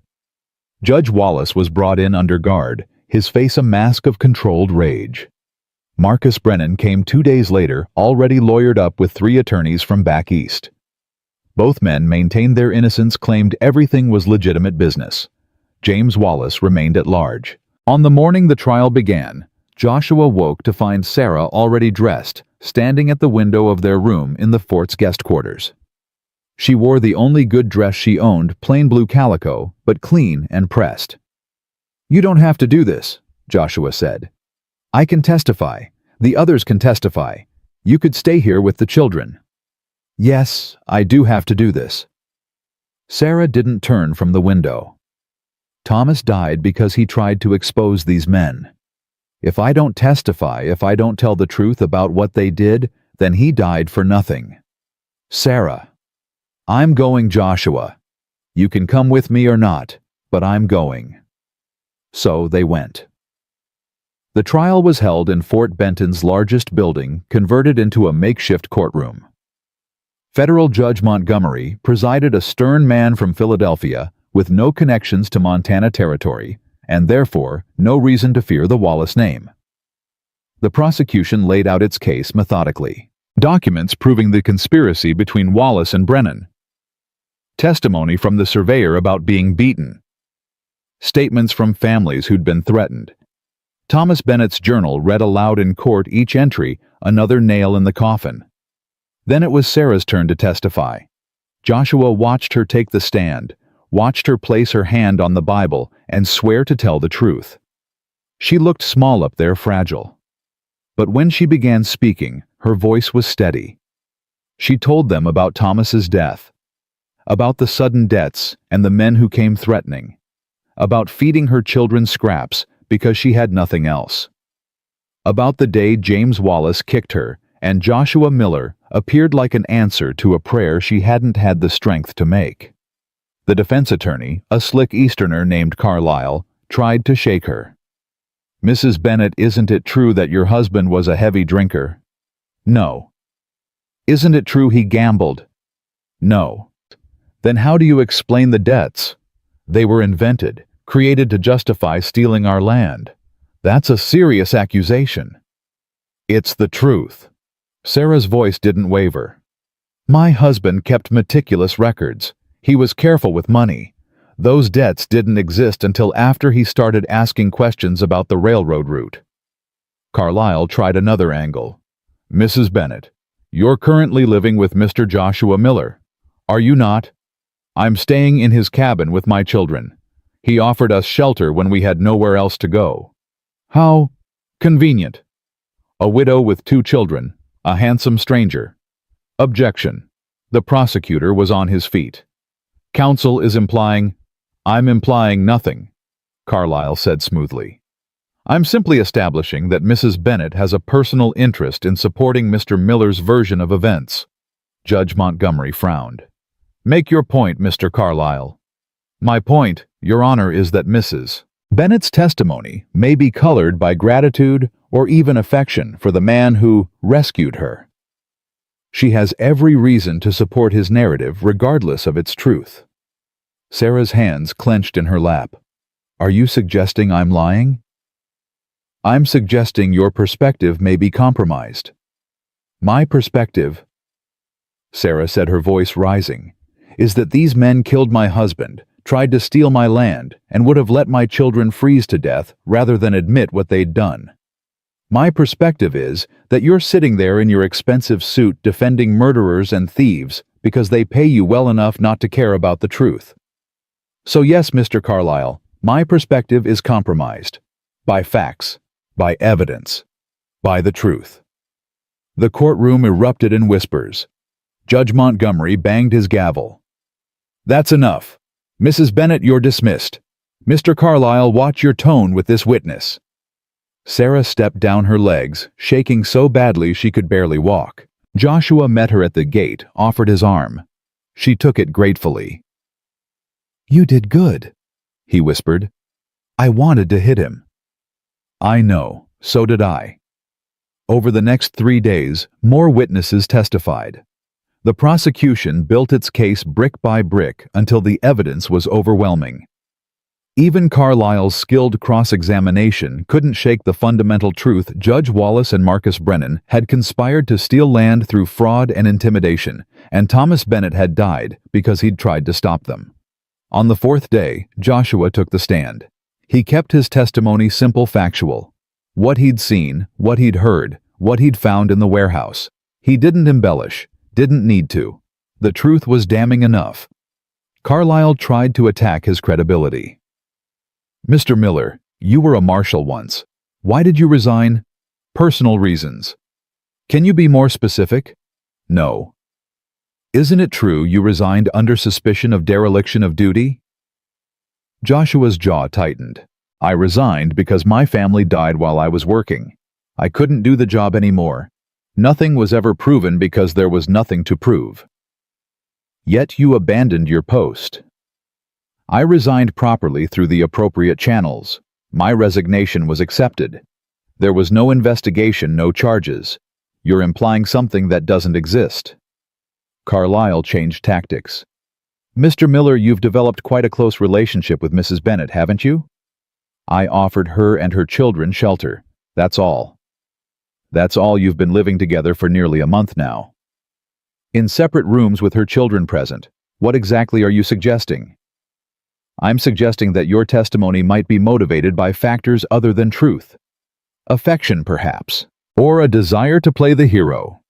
Judge Wallace was brought in under guard, his face a mask of controlled rage. Marcus Brennan came 2 days later, already lawyered up with 3 attorneys from back east. Both men maintained their innocence, claimed everything was legitimate business. James Wallace remained at large. On the morning the trial began, Joshua woke to find Sarah already dressed, standing at the window of their room in the fort's guest quarters. She wore the only good dress she owned, plain blue calico, but clean and pressed. You don't have to do this, Joshua said. I can testify. The others can testify. You could stay here with the children. Yes, I do have to do this. Sarah didn't turn from the window. Thomas died because he tried to expose these men. If I don't testify, if I don't tell the truth about what they did, then he died for nothing. Sarah. I'm going, Joshua. You can come with me or not, but I'm going. So they went. The trial was held in Fort Benton's largest building, converted into a makeshift courtroom. Federal Judge Montgomery presided, a stern man from Philadelphia with no connections to Montana Territory, and therefore no reason to fear the Wallace name. The prosecution laid out its case methodically. Documents proving the conspiracy between Wallace and Brennan. Testimony from the surveyor about being beaten. Statements from families who'd been threatened. Thomas Bennett's journal read aloud in court, each entry another nail in the coffin. Then it was Sarah's turn to testify. Joshua watched her take the stand, watched her place her hand on the Bible and swear to tell the truth. She looked small up there, fragile. But when she began speaking, her voice was steady. She told them about Thomas's death, about the sudden deaths and the men who came threatening, about feeding her children scraps because she had nothing else, about the day James Wallace kicked her and Joshua Miller appeared like an answer to a prayer she hadn't had the strength to make. The defense attorney, a slick Easterner named Carlyle, tried to shake her. "Mrs. Bennet, isn't it true that your husband was a heavy drinker?" "No." "Isn't it true he gambled?" "No." "Then how do you explain the debts?" "They were invented, created to justify stealing our land." "That's a serious accusation." "It's the truth." Sarah's voice didn't waver. "My husband kept meticulous records. He was careful with money. Those debts didn't exist until after he started asking questions about the railroad route." Carlyle tried another angle. "Mrs. Bennet, you're currently living with Mr. Joshua Miller, are you not?" "I'm staying in his cabin with my children. He offered us shelter when we had nowhere else to go." "How convenient." "A widow with 2 children, a handsome stranger." Objection. The prosecutor was on his feet. "Counsel is implying—" "I'm implying nothing," Carlyle said smoothly. "I'm simply establishing that Mrs. Bennet has a personal interest in supporting Mr. Miller's version of events." Judge Montgomery frowned. "Make your point, Mr. Carlyle." "My point, Your Honor, is that Mrs. Bennet's testimony may be colored by gratitude or even affection for the man who rescued her. She has every reason to support his narrative regardless of its truth." Sarah's hands clenched in her lap. "Are you suggesting I'm lying?" "I'm suggesting your perspective may be compromised." "My perspective," Sarah said, her voice rising, "is that these men killed my husband, tried to steal my land, and would have let my children freeze to death rather than admit what they'd done. My perspective is that you're sitting there in your expensive suit defending murderers and thieves because they pay you well enough not to care about the truth. So yes, Mr. Carlyle, my perspective is compromised. By facts, by evidence, by the truth." The courtroom erupted in whispers. Judge Montgomery banged his gavel. "That's enough. Mrs. Bennet, you're dismissed. Mr. Carlyle, watch your tone with this witness." Sarah stepped down her legs, shaking so badly she could barely walk. Joshua met her at the gate, offered his arm. She took it gratefully. "You did good," he whispered. "I wanted to hit him." "I know, so did I." Over the next 3 days, more witnesses testified. The prosecution built its case brick by brick until the evidence was overwhelming. Even Carlyle's skilled cross-examination couldn't shake the fundamental truth Judge Wallace and Marcus Brennan had conspired to steal land through fraud and intimidation, and Thomas Bennet had died because he'd tried to stop them. On the 4th day, Joshua took the stand. He kept his testimony simple, factual. What he'd seen, what he'd heard, what he'd found in the warehouse. He didn't embellish, didn't need to. The truth was damning enough. Carlyle tried to attack his credibility. "Mr. Miller, you were a marshal once. Why did you resign?" "Personal reasons." "Can you be more specific?" "No." "Isn't it true you resigned under suspicion of dereliction of duty?" Joshua's jaw tightened. "I resigned because my family died while I was working. I couldn't do the job anymore. Nothing was ever proven because there was nothing to prove." "Yet you abandoned your post." "I resigned properly through the appropriate channels. My resignation was accepted. There was no investigation, no charges. You're implying something that doesn't exist." Carlyle changed tactics. "Mr. Miller, you've developed quite a close relationship with Mrs. Bennet, haven't you?" "I offered her and her children shelter. That's all." "That's all you've been living together for nearly a month now." "In separate rooms with her children present. What exactly are you suggesting?" "I'm suggesting that your testimony might be motivated by factors other than truth. Affection, perhaps, or a desire to play the hero."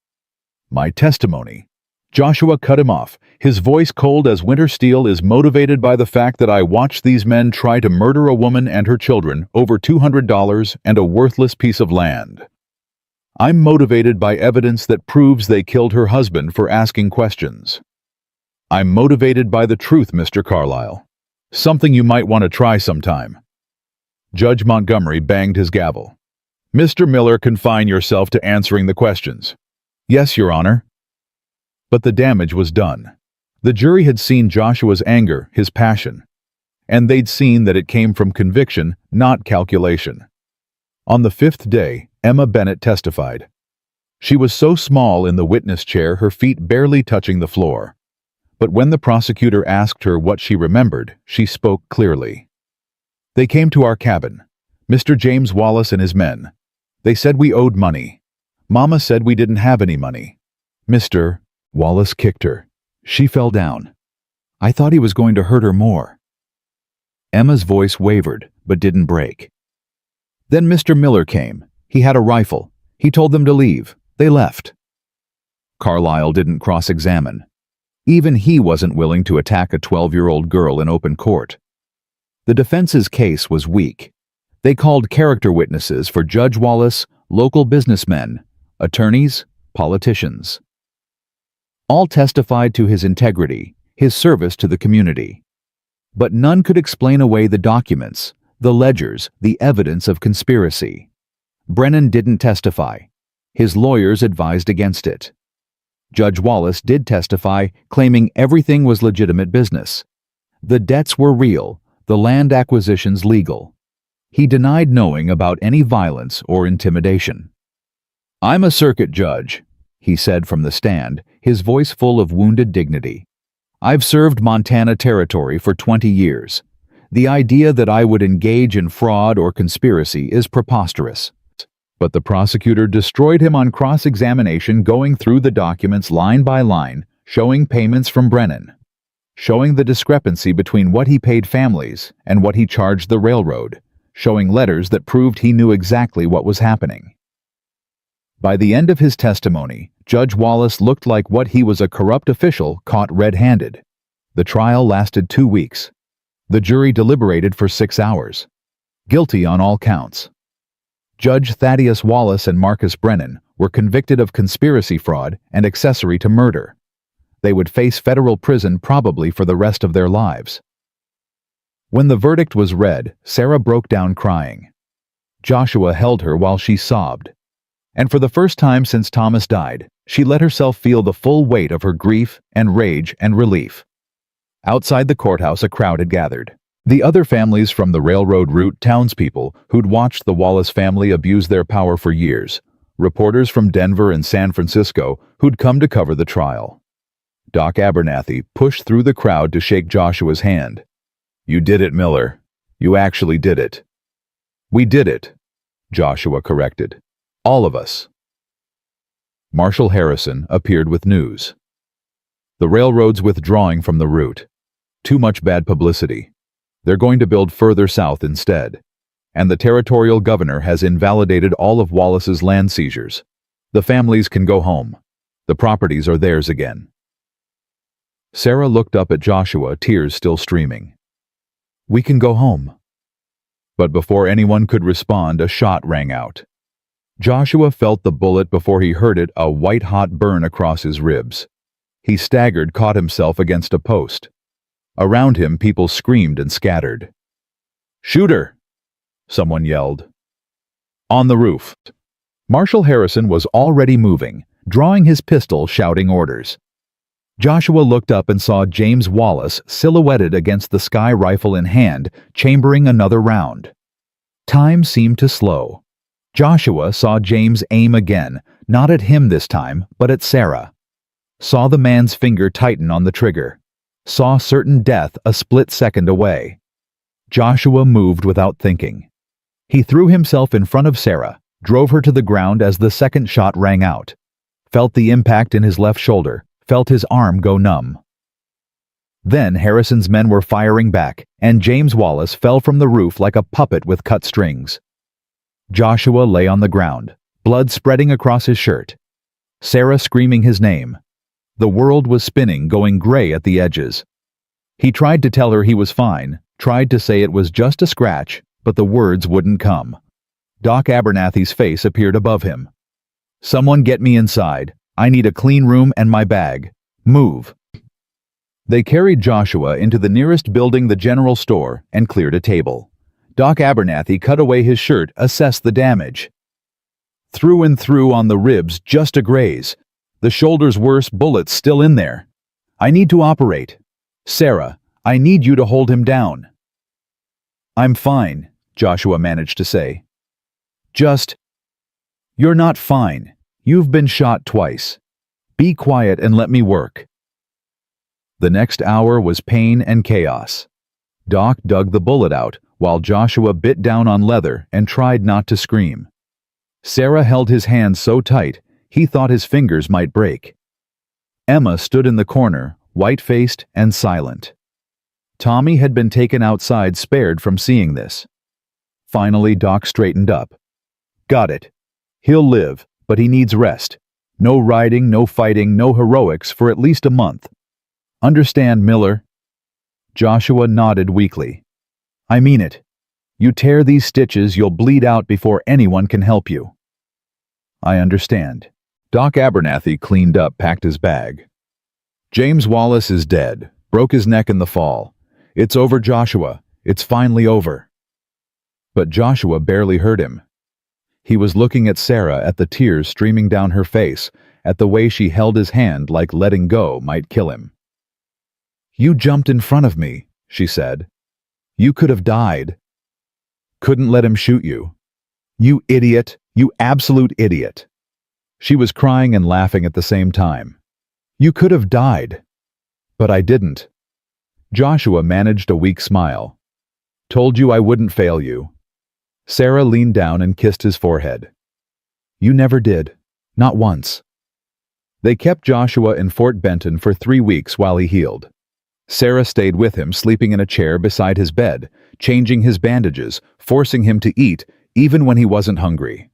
"My testimony," Joshua cut him off, his voice cold as winter steel, "is motivated by the fact that I watched these men try to murder a woman and her children over $200 and a worthless piece of land. I'm motivated by evidence that proves they killed her husband for asking questions. I'm motivated by the truth, Mr. Carlyle. Something you might want to try sometime." Judge Montgomery banged his gavel. "Mr. Miller, confine yourself to answering the questions." "Yes, Your Honor." But the damage was done. The jury had seen Joshua's anger, his passion, and they'd seen that it came from conviction, not calculation. On the fifth day, Emma Bennett testified. She was so small in the witness chair, her feet barely touching the floor. But when the prosecutor asked her what she remembered, she spoke clearly. "They came to our cabin. Mr. James Wallace and his men. They said we owed money. Mama said we didn't have any money. Mr. Wallace kicked her. She fell down. I thought he was going to hurt her more." Emma's voice wavered, but didn't break. "Then Mr. Miller came. He had a rifle. He told them to leave. They left." Carlyle didn't cross-examine. Even he wasn't willing to attack a 12-year-old girl in open court. The defense's case was weak. They called character witnesses for Judge Wallace, local businessmen, attorneys, politicians. All testified to his integrity, his service to the community. But none could explain away the documents, the ledgers, the evidence of conspiracy. Brennan didn't testify. His lawyers advised against it. Judge Wallace did testify, claiming everything was legitimate business. The debts were real, the land acquisitions legal. He denied knowing about any violence or intimidation. "I'm a circuit judge," he said from the stand, his voice full of wounded dignity. "I've served Montana Territory for 20 years. The idea that I would engage in fraud or conspiracy is preposterous." But the prosecutor destroyed him on cross-examination, going through the documents line by line, showing payments from Brennan, showing the discrepancy between what he paid families and what he charged the railroad, showing letters that proved he knew exactly what was happening. By the end of his testimony, Judge Wallace looked like what he was, a corrupt official caught red-handed. The trial lasted 2 weeks. The jury deliberated for 6 hours. Guilty on all counts. Judge Thaddeus Wallace and Marcus Brennan were convicted of conspiracy fraud and accessory to murder. They would face federal prison probably for the rest of their lives. When the verdict was read, Sarah broke down crying. Joshua held her while she sobbed. And for the first time since Thomas died, she let herself feel the full weight of her grief and rage and relief. Outside the courthouse, a crowd had gathered. The other families from the railroad route, townspeople who'd watched the Wallace family abuse their power for years, reporters from Denver and San Francisco who'd come to cover the trial. Doc Abernathy pushed through the crowd to shake Joshua's hand. "You did it, Miller. You actually did it." "We did it," Joshua corrected. "All of us." Marshal Harrison appeared with news. "The railroad's withdrawing from the route. Too much bad publicity. They're going to build further south instead. And the territorial governor has invalidated all of Wallace's land seizures. The families can go home. The properties are theirs again." Sarah looked up at Joshua, tears still streaming. "We can go home." But before anyone could respond, a shot rang out. Joshua felt the bullet before he heard it, a white-hot burn across his ribs. He staggered, caught himself against a post. Around him, people screamed and scattered. "Shoot her!" someone yelled. On the roof. Marshal Harrison was already moving, drawing his pistol, shouting orders. Joshua looked up and saw James Wallace silhouetted against the sky, rifle in hand, chambering another round. Time seemed to slow. Joshua saw James aim again, not at him this time, but at Sarah. Saw the man's finger tighten on the trigger. Saw certain death a split second away. Joshua moved without thinking. He threw himself in front of Sarah, drove her to the ground as the second shot rang out. Felt the impact in his left shoulder, felt his arm go numb. Then Harrison's men were firing back, and James Wallace fell from the roof like a puppet with cut strings. Joshua lay on the ground, blood spreading across his shirt. Sarah screaming his name. The world was spinning, going gray at the edges. He tried to tell her he was fine, tried to say it was just a scratch, but the words wouldn't come. Doc Abernathy's face appeared above him. "Someone get me inside. I need a clean room and my bag. Move." They carried Joshua into the nearest building, the general store, and cleared a table. Doc Abernathy cut away his shirt, assessed the damage. Through and through on the ribs, just a graze. The shoulders worse, bullets still in there. I need to operate. Sarah, I need you to hold him down. I'm fine, Joshua managed to say. You're not fine. You've been shot twice. Be quiet and let me work. The next hour was pain and chaos. Doc dug the bullet out while Joshua bit down on leather and tried not to scream. Sarah held his hand so tight he thought his fingers might break. Emma stood in the corner, white-faced and silent. Tommy had been taken outside, spared from seeing this. Finally, Doc straightened up. Got it. He'll live, but he needs rest. No riding, no fighting, no heroics for at least a month. Understand, Miller? Joshua nodded weakly. I mean it. You tear these stitches, you'll bleed out before anyone can help you. I understand. Doc Abernathy cleaned up, packed his bag. James Wallace is dead. Broke his neck in the fall. It's over, Joshua. It's finally over. But Joshua barely heard him. He was looking at Sarah, at the tears streaming down her face, at the way she held his hand like letting go might kill him. You jumped in front of me, she said. You could have died. Couldn't let him shoot you. You idiot, you absolute idiot. She was crying and laughing at the same time. You could have died. But I didn't. Joshua managed a weak smile. Told you I wouldn't fail you. Sarah leaned down and kissed his forehead. You never did. Not once. They kept Joshua in Fort Benton for 3 weeks while he healed. Sarah stayed with him, sleeping in a chair beside his bed, changing his bandages, forcing him to eat, even when he wasn't hungry.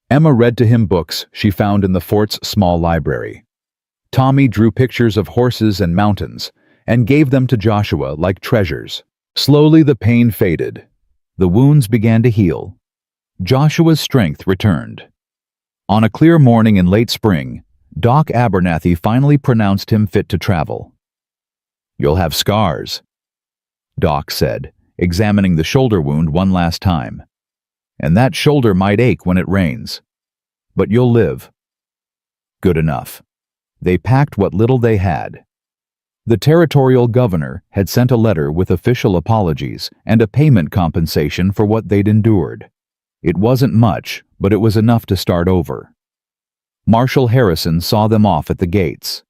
Emma read to him books she found in the fort's small library. Tommy drew pictures of horses and mountains, and gave them to Joshua like treasures. Slowly the pain faded. The wounds began to heal. Joshua's strength returned. On a clear morning in late spring, Doc Abernathy finally pronounced him fit to travel. You'll have scars, Doc said, examining the shoulder wound one last time. And that shoulder might ache when it rains. But you'll live. Good enough. They packed what little they had. The territorial governor had sent a letter with official apologies and a payment compensation for what they'd endured. It wasn't much, but it was enough to start over. Marshal Harrison saw them off at the gates.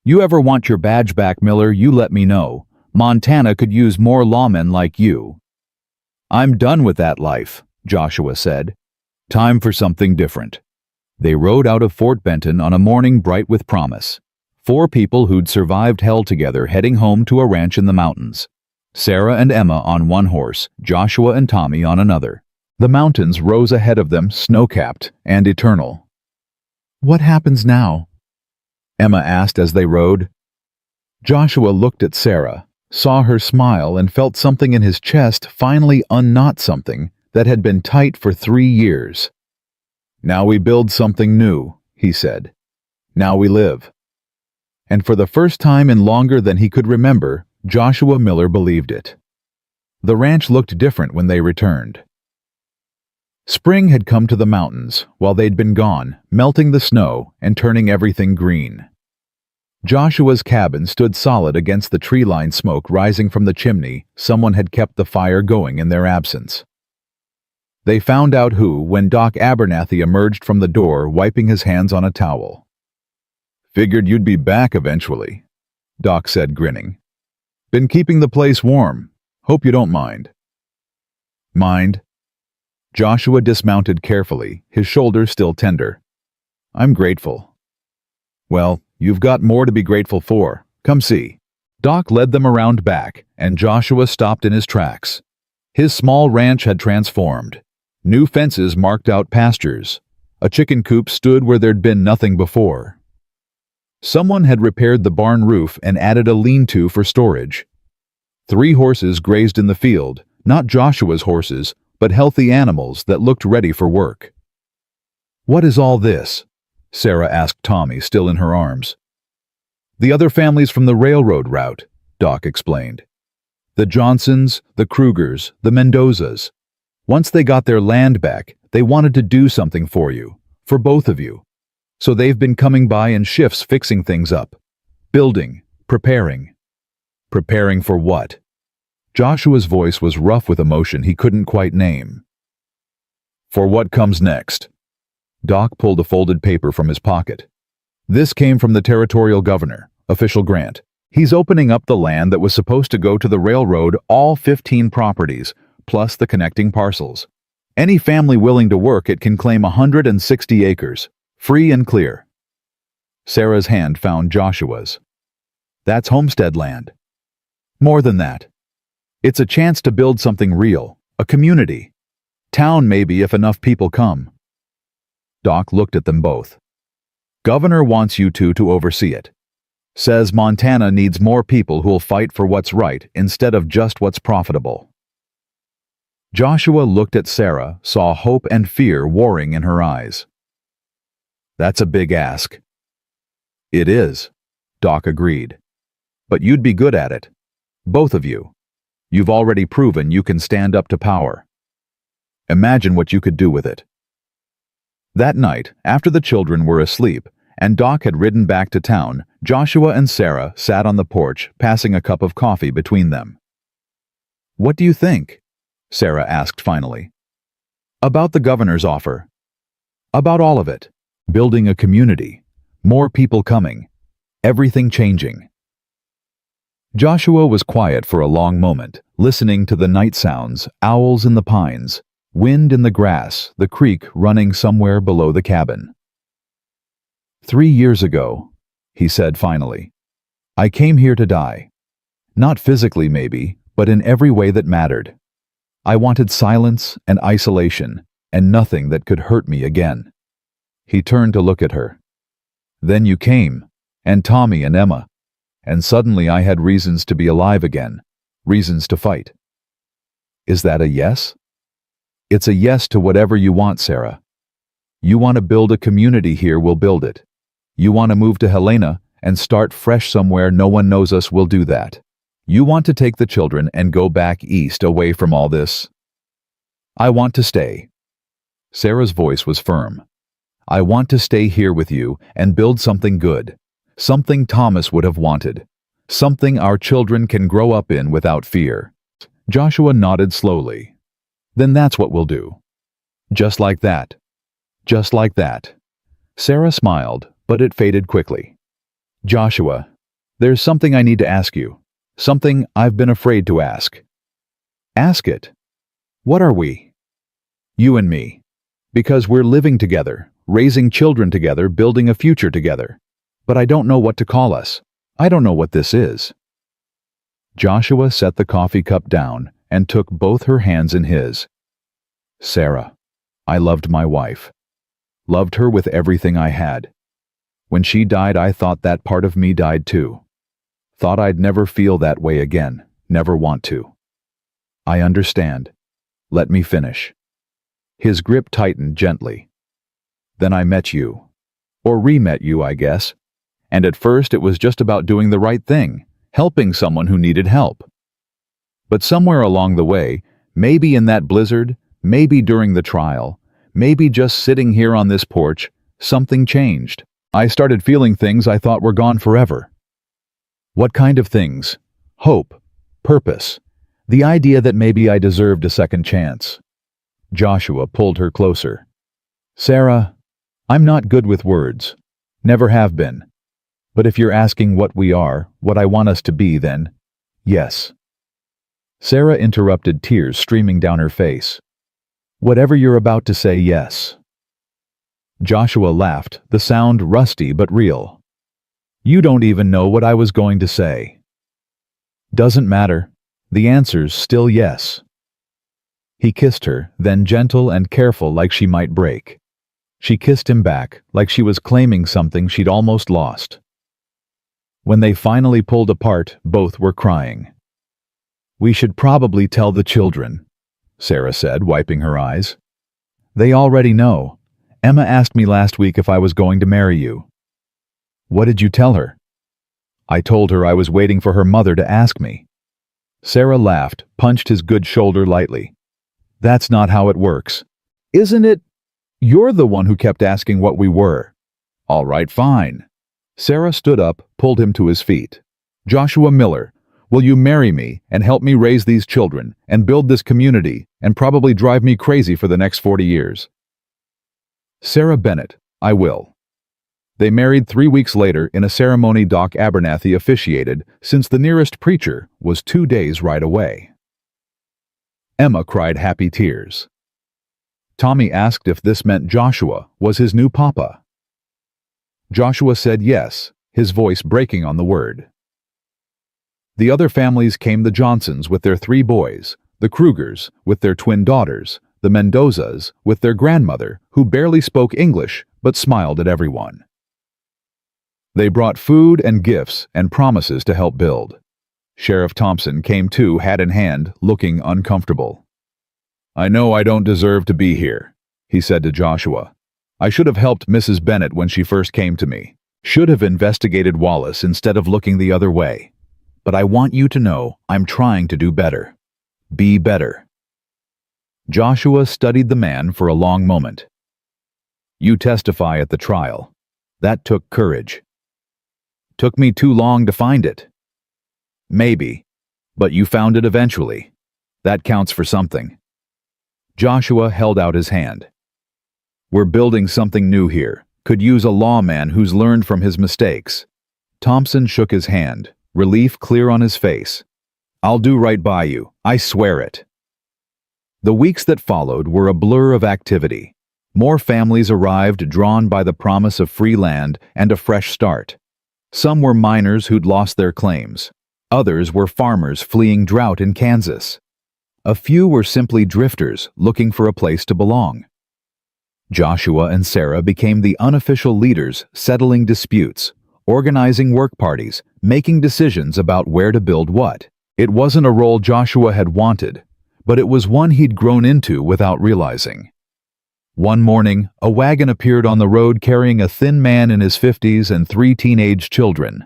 You ever want your badge back, Miller, you let me know. Montana could use more lawmen like you. I'm done with that life, Joshua said. Time for something different. They rode out of Fort Benton on a morning bright with promise. 4 people who'd survived hell together heading home to a ranch in the mountains. Sarah and Emma on one horse, Joshua and Tommy on another. The mountains rose ahead of them, snow-capped and eternal. What happens now? Emma asked as they rode. Joshua looked at Sarah, saw her smile, and felt something in his chest finally unknot something that had been tight for 3 years. Now we build something new, he said. Now we live. And for the first time in longer than he could remember, Joshua Miller believed it. The ranch looked different when they returned. Spring had come to the mountains while they'd been gone, melting the snow and turning everything green. Joshua's cabin stood solid against the tree-lined smoke rising from the chimney. Someone had kept the fire going in their absence. They found out who when Doc Abernathy emerged from the door, wiping his hands on a towel. Figured you'd be back eventually, Doc said, grinning. Been keeping the place warm. Hope you don't mind. Mind? Joshua dismounted carefully, his shoulders still tender. I'm grateful. Well, you've got more to be grateful for. Come see. Doc led them around back, and Joshua stopped in his tracks. His small ranch had transformed. New fences marked out pastures. A chicken coop stood where there'd been nothing before. Someone had repaired the barn roof and added a lean-to for storage. 3 horses grazed in the field, not Joshua's horses, but healthy animals that looked ready for work. What is all this? Sarah asked Tommy, still in her arms. The other families from the railroad route, Doc explained. The Johnsons, the Krugers, the Mendozas. Once they got their land back, they wanted to do something for you, for both of you. So they've been coming by in shifts fixing things up. Building. Preparing. Preparing for what? Joshua's voice was rough with emotion he couldn't quite name. For what comes next? Doc pulled a folded paper from his pocket. This came from the territorial governor, official grant. He's opening up the land that was supposed to go to the railroad, all 15 properties, plus the connecting parcels. Any family willing to work it can claim 160 acres, free and clear. Sarah's hand found Joshua's. That's homestead land. More than that. It's a chance to build something real, a community. Town maybe if enough people come. Doc looked at them both. Governor wants you two to oversee it. Says Montana needs more people who'll fight for what's right instead of just what's profitable. Joshua looked at Sarah, saw hope and fear warring in her eyes. That's a big ask. It is, Doc agreed. But you'd be good at it. Both of you. You've already proven you can stand up to power. Imagine what you could do with it. That night, after the children were asleep, and Doc had ridden back to town, Joshua and Sarah sat on the porch, passing a cup of coffee between them. What do you think? Sarah asked finally. About the governor's offer. About all of it. Building a community. More people coming. Everything changing. Joshua was quiet for a long moment, listening to the night sounds, owls in the pines, wind in the grass, the creek running somewhere below the cabin. 3 years ago, he said finally, I came here to die. Not physically maybe, but in every way that mattered. I wanted silence and isolation, and nothing that could hurt me again. He turned to look at her. Then you came, and Tommy and Emma, and suddenly I had reasons to be alive again, reasons to fight. Is that a yes? It's a yes to whatever you want, Sarah. You want to build a community here, we'll build it. You want to move to Helena and start fresh somewhere no one knows us, we'll do that. You want to take the children and go back east away from all this. I want to stay. Sarah's voice was firm. I want to stay here with you and build something good. Something Thomas would have wanted. Something our children can grow up in without fear. Joshua nodded slowly. Then that's what we'll do. Just like that. Just like that. Sarah smiled, but it faded quickly. Joshua, there's something I need to ask you. Something I've been afraid to ask. Ask it. What are we? You and me. Because we're living together, raising children together, building a future together. But I don't know what to call us. I don't know what this is. Joshua set the coffee cup down and took both her hands in his. Sarah, I loved my wife. Loved her with everything I had. When she died, I thought that part of me died too. Thought I'd never feel that way again, never want to. I understand. Let me finish. His grip tightened gently. Then I met you. Or re-met you, I guess. And at first it was just about doing the right thing, helping someone who needed help. But somewhere along the way, maybe in that blizzard, maybe during the trial, maybe just sitting here on this porch, something changed. I started feeling things I thought were gone forever. What kind of things? Hope, purpose, the idea that maybe I deserved a second chance. Joshua pulled her closer. Sarah, I'm not good with words. Never have been. But if you're asking what we are, what I want us to be, then, yes. Sarah interrupted, tears streaming down her face. Whatever you're about to say, yes. Joshua laughed, the sound rusty but real. You don't even know what I was going to say. Doesn't matter. The answer's still yes. He kissed her, then gentle and careful like she might break. She kissed him back, like she was claiming something she'd almost lost. When they finally pulled apart, both were crying. We should probably tell the children, Sarah said, wiping her eyes. They already know. Emma asked me last week if I was going to marry you. What did you tell her? I told her I was waiting for her mother to ask me. Sarah laughed, punched his good shoulder lightly. That's not how it works. Isn't it? You're the one who kept asking what we were. All right, fine. Sarah stood up, pulled him to his feet. "Joshua Miller, will you marry me and help me raise these children and build this community and probably drive me crazy for the next 40 years?" Sarah Bennett, "I will." They married 3 weeks later in a ceremony Doc Abernathy officiated, since the nearest preacher was 2 days' ride away. Emma cried happy tears. Tommy asked if this meant Joshua was his new papa. Joshua said yes, his voice breaking on the word. The other families came: the Johnsons with their 3 boys, the Krugers with their twin daughters, the Mendozas with their grandmother, who barely spoke English but smiled at everyone. They brought food and gifts and promises to help build. Sheriff Thompson came too, hat in hand, looking uncomfortable. "I know I don't deserve to be here," he said to Joshua. "I should have helped Mrs. Bennett when she first came to me. Should have investigated Wallace instead of looking the other way. But I want you to know I'm trying to do better. Be better." Joshua studied the man for a long moment. "You testify at the trial. That took courage." "Took me too long to find it." "Maybe, but you found it eventually. That counts for something." Joshua held out his hand. "We're building something new here. Could use a lawman who's learned from his mistakes." Thompson shook his hand, relief clear on his face. "I'll do right by you, I swear it." The weeks that followed were a blur of activity. More families arrived, drawn by the promise of free land and a fresh start. Some were miners who'd lost their claims. Others were farmers fleeing drought in Kansas. A few were simply drifters looking for a place to belong. Joshua and Sarah became the unofficial leaders, settling disputes, organizing work parties, making decisions about where to build what. It wasn't a role Joshua had wanted, but it was one he'd grown into without realizing. One morning, a wagon appeared on the road carrying a thin man in his 50s and 3 teenage children.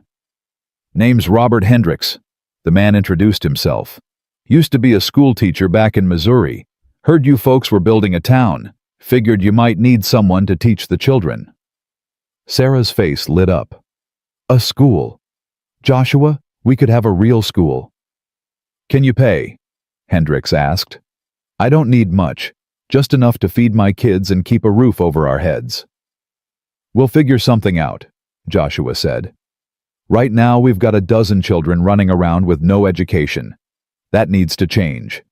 "Name's Robert Hendricks," the man introduced himself. "Used to be a school teacher back in Missouri. Heard you folks were building a town. Figured you might need someone to teach the children." Sarah's face lit up. "A school? Joshua, we could have a real school." "Can you pay?" Hendricks asked. "I don't need much, just enough to feed my kids and keep a roof over our heads." "We'll figure something out," Joshua said. "Right now we've got a dozen children running around with no education. That needs to change."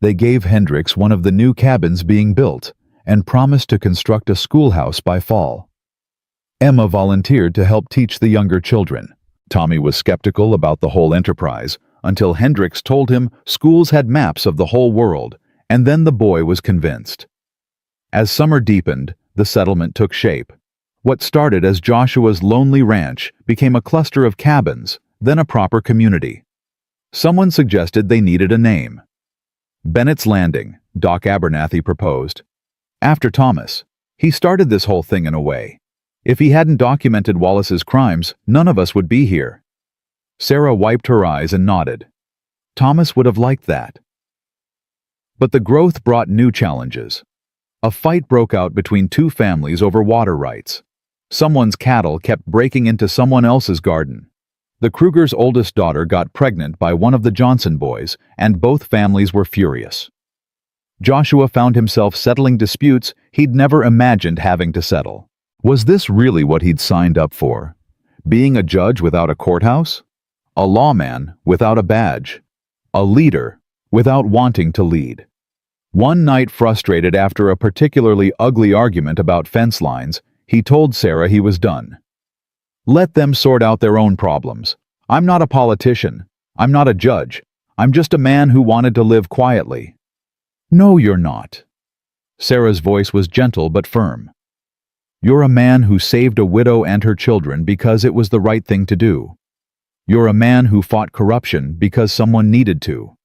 They gave Hendricks one of the new cabins being built and promised to construct a schoolhouse by fall. Emma volunteered to help teach the younger children. Tommy was skeptical about the whole enterprise until Hendricks told him schools had maps of the whole world, and then the boy was convinced. As summer deepened, the settlement took shape. What started as Joshua's lonely ranch became a cluster of cabins, then a proper community. Someone suggested they needed a name. Bennett's Landing, Doc Abernathy proposed. After Thomas, he started this whole thing in a way. If he hadn't documented Wallace's crimes, none of us would be here. Sarah wiped her eyes and nodded. Thomas would have liked that. But the growth brought new challenges. A fight broke out between 2 families over water rights. Someone's cattle kept breaking into someone else's garden. The Krugers' oldest daughter got pregnant by one of the Johnson boys, and both families were furious. Joshua found himself settling disputes he'd never imagined having to settle. Was this really what he'd signed up for? Being a judge without a courthouse? A lawman without a badge? A leader without wanting to lead? One night, frustrated after a particularly ugly argument about fence lines, he told Sarah he was done. "Let them sort out their own problems. I'm not a politician. I'm not a judge. I'm just a man who wanted to live quietly." "No, you're not." Sarah's voice was gentle but firm. "You're a man who saved a widow and her children because it was the right thing to do. You're a man who fought corruption because someone needed to.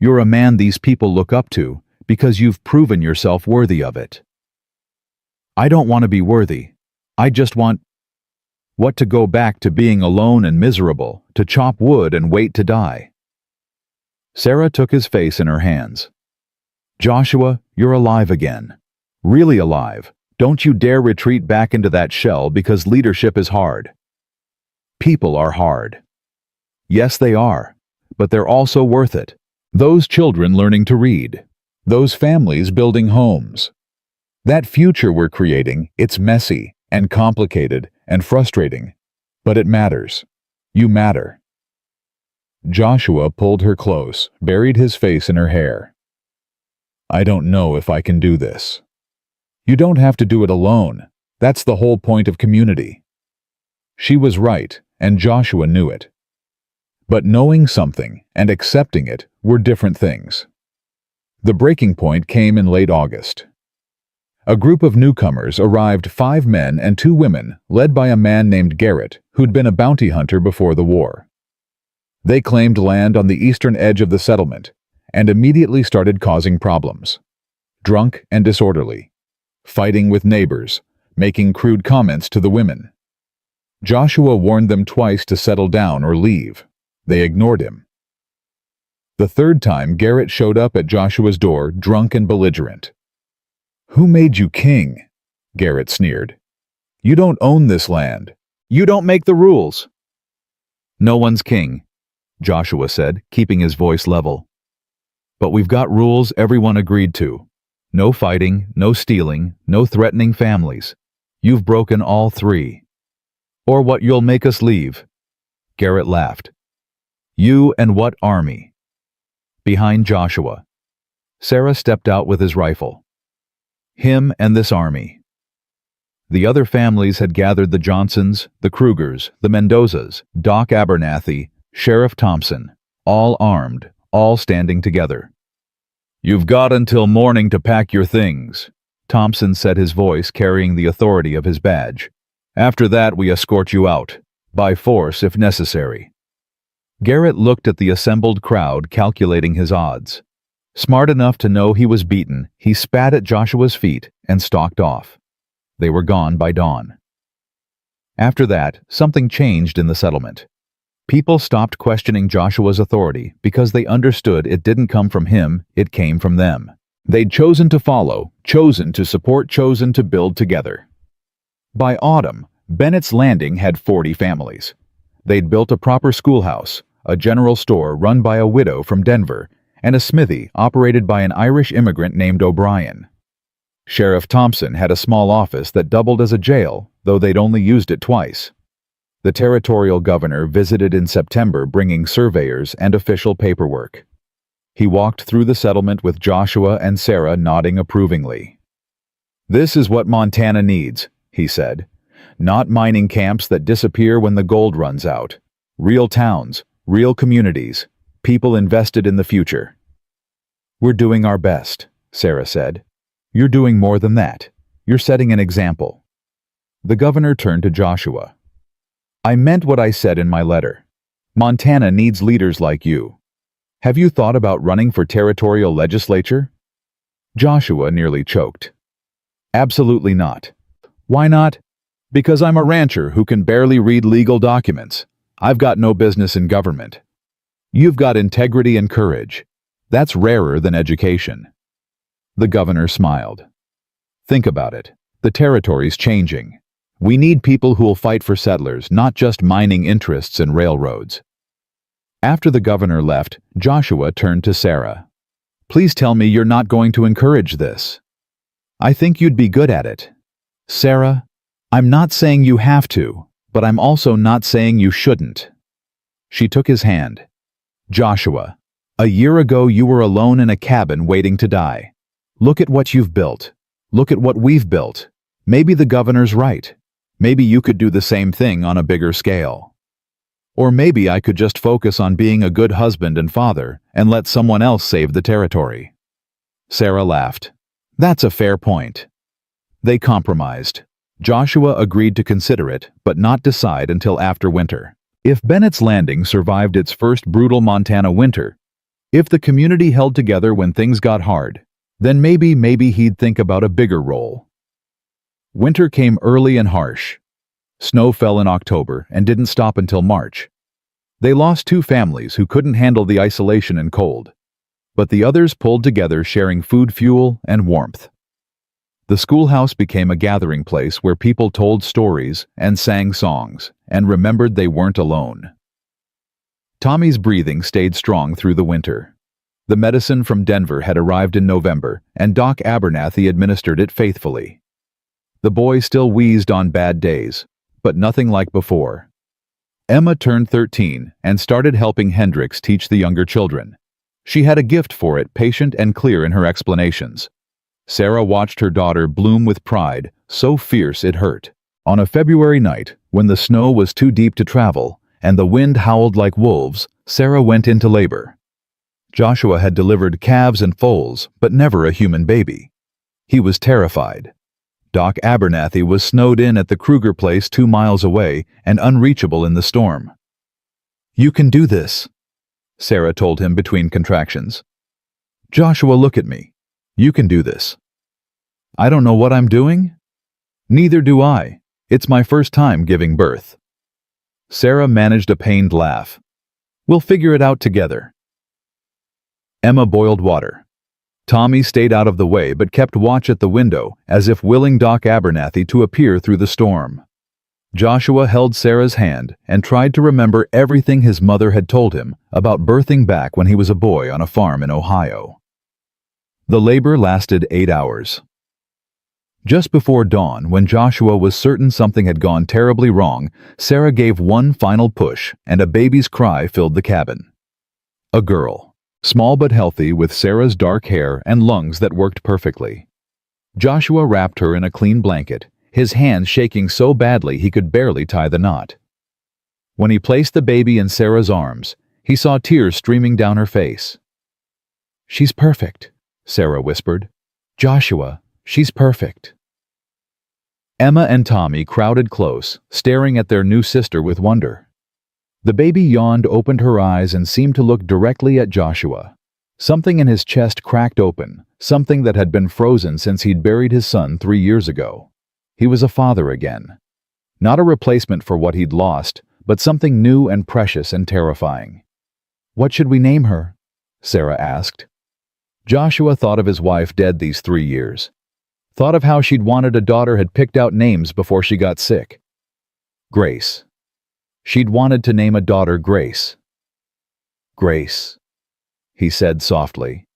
You're a man these people look up to because you've proven yourself worthy of it." "I don't want to be worthy. I just want to go back to being alone and miserable, to chop wood and wait to die." Sarah took his face in her hands. "Joshua, you're alive again. Really alive. Don't you dare retreat back into that shell because leadership is hard. People are hard. Yes, they are, but they're also worth it. Those children learning to read. Those families building homes. That future we're creating, it's messy and complicated and frustrating, but it matters. You matter. Joshua pulled her close, buried his face in her hair. I don't know if I can do this. You don't have to do it alone. That's the whole point of community. She was right, and Joshua knew it. But knowing something and accepting it were different things. The breaking point came in late August. A group of newcomers arrived, 5 men and 2 women, led by a man named Garrett, who'd been a bounty hunter before the war. They claimed land on the eastern edge of the settlement and immediately started causing problems. Drunk and disorderly, fighting with neighbors, making crude comments to the women. Joshua warned them twice to settle down or leave. They ignored him. The third time, Garrett showed up at Joshua's door, drunk and belligerent. Who made you king? Garrett sneered. You don't own this land. You don't make the rules. No one's king, Joshua said, keeping his voice level. But we've got rules everyone agreed to. No fighting, no stealing, no threatening families. You've broken all 3. Or what, you'll make us leave? Garrett laughed. You and what army? Behind Joshua, Sarah stepped out with his rifle. Him and this army. The other families had gathered: the Johnsons, the Krugers, the Mendozas, Doc Abernathy, Sheriff Thompson, all armed, all standing together. You've got until morning to pack your things, Thompson said, his voice carrying the authority of his badge. After that, we escort you out, by force if necessary. Garrett looked at the assembled crowd, calculating his odds. Smart enough to know he was beaten, he spat at Joshua's feet and stalked off. They were gone by dawn. After that, something changed in the settlement. People stopped questioning Joshua's authority because they understood it didn't come from him, it came from them. They'd chosen to follow, chosen to support, chosen to build together. By autumn, Bennett's Landing had 40 families. They'd built a proper schoolhouse, a general store run by a widow from Denver, and a smithy operated by an Irish immigrant named O'Brien. Sheriff Thompson had a small office that doubled as a jail, though they'd only used it twice. The territorial governor visited in September, bringing surveyors and official paperwork. He walked through the settlement with Joshua and Sarah nodding approvingly. This is what Montana needs, he said. Not mining camps that disappear when the gold runs out. Real towns, real communities, people invested in the future. We're doing our best, Sarah said. You're doing more than that. You're setting an example. The governor turned to Joshua. I meant what I said in my letter. Montana needs leaders like you. Have you thought about running for territorial legislature? Joshua nearly choked. Absolutely not. Why not? Because I'm a rancher who can barely read legal documents. I've got no business in government. You've got integrity and courage. That's rarer than education. The governor smiled. Think about it. The territory's changing. We need people who'll fight for settlers, not just mining interests and railroads. After the governor left, Joshua turned to Sarah. Please tell me you're not going to encourage this. I think you'd be good at it. Sarah, I'm not saying you have to, but I'm also not saying you shouldn't. She took his hand. Joshua, a year ago you were alone in a cabin waiting to die. Look at what you've built. Look at what we've built. Maybe the governor's right. Maybe you could do the same thing on a bigger scale. Or maybe I could just focus on being a good husband and father and let someone else save the territory. Sarah laughed. That's a fair point. They compromised. Joshua agreed to consider it, but not decide until after winter. If Bennett's Landing survived its first brutal Montana winter, if the community held together when things got hard, then maybe he'd think about a bigger role. Winter came early and harsh. Snow fell in October and didn't stop until March. They lost 2 families who couldn't handle the isolation and cold, but the others pulled together, sharing food, fuel, and warmth. The schoolhouse became a gathering place where people told stories and sang songs and remembered they weren't alone. Tommy's breathing stayed strong through the winter. The medicine from Denver had arrived in November, and Doc Abernathy administered it faithfully. The boy still wheezed on bad days, but nothing like before. Emma turned 13 and started helping Hendrix teach the younger children. She had a gift for it, patient and clear in her explanations. Sarah watched her daughter bloom with pride, so fierce it hurt. On a February night, when the snow was too deep to travel and the wind howled like wolves, Sarah went into labor. Joshua had delivered calves and foals, but never a human baby. He was terrified. Doc Abernathy was snowed in at the Kruger place 2 miles away and unreachable in the storm. "You can do this," Sarah told him between contractions. "Joshua, look at me. You can do this." "I don't know what I'm doing?" "Neither do I. It's my first time giving birth." Sarah managed a pained laugh. "We'll figure it out together." Emma boiled water. Tommy stayed out of the way but kept watch at the window, as if willing Doc Abernathy to appear through the storm. Joshua held Sarah's hand and tried to remember everything his mother had told him about birthing back when he was a boy on a farm in Ohio. The labor lasted 8 hours. Just before dawn, when Joshua was certain something had gone terribly wrong, Sarah gave one final push, and a baby's cry filled the cabin. A girl. Small but healthy, with Sarah's dark hair and lungs that worked perfectly. Joshua wrapped her in a clean blanket, his hands shaking so badly he could barely tie the knot. When he placed the baby in Sarah's arms, he saw tears streaming down her face. "She's perfect," Sarah whispered. "Joshua, she's perfect." Emma and Tommy crowded close, staring at their new sister with wonder. The baby yawned, opened her eyes, and seemed to look directly at Joshua. Something in his chest cracked open, something that had been frozen since he'd buried his son 3 years ago. He was a father again. Not a replacement for what he'd lost, but something new and precious and terrifying. "What should we name her?" Sarah asked. Joshua thought of his wife dead these 3 years. Thought of how she'd wanted a daughter, had picked out names before she got sick. Grace. She'd wanted to name a daughter Grace. "Grace," he said softly.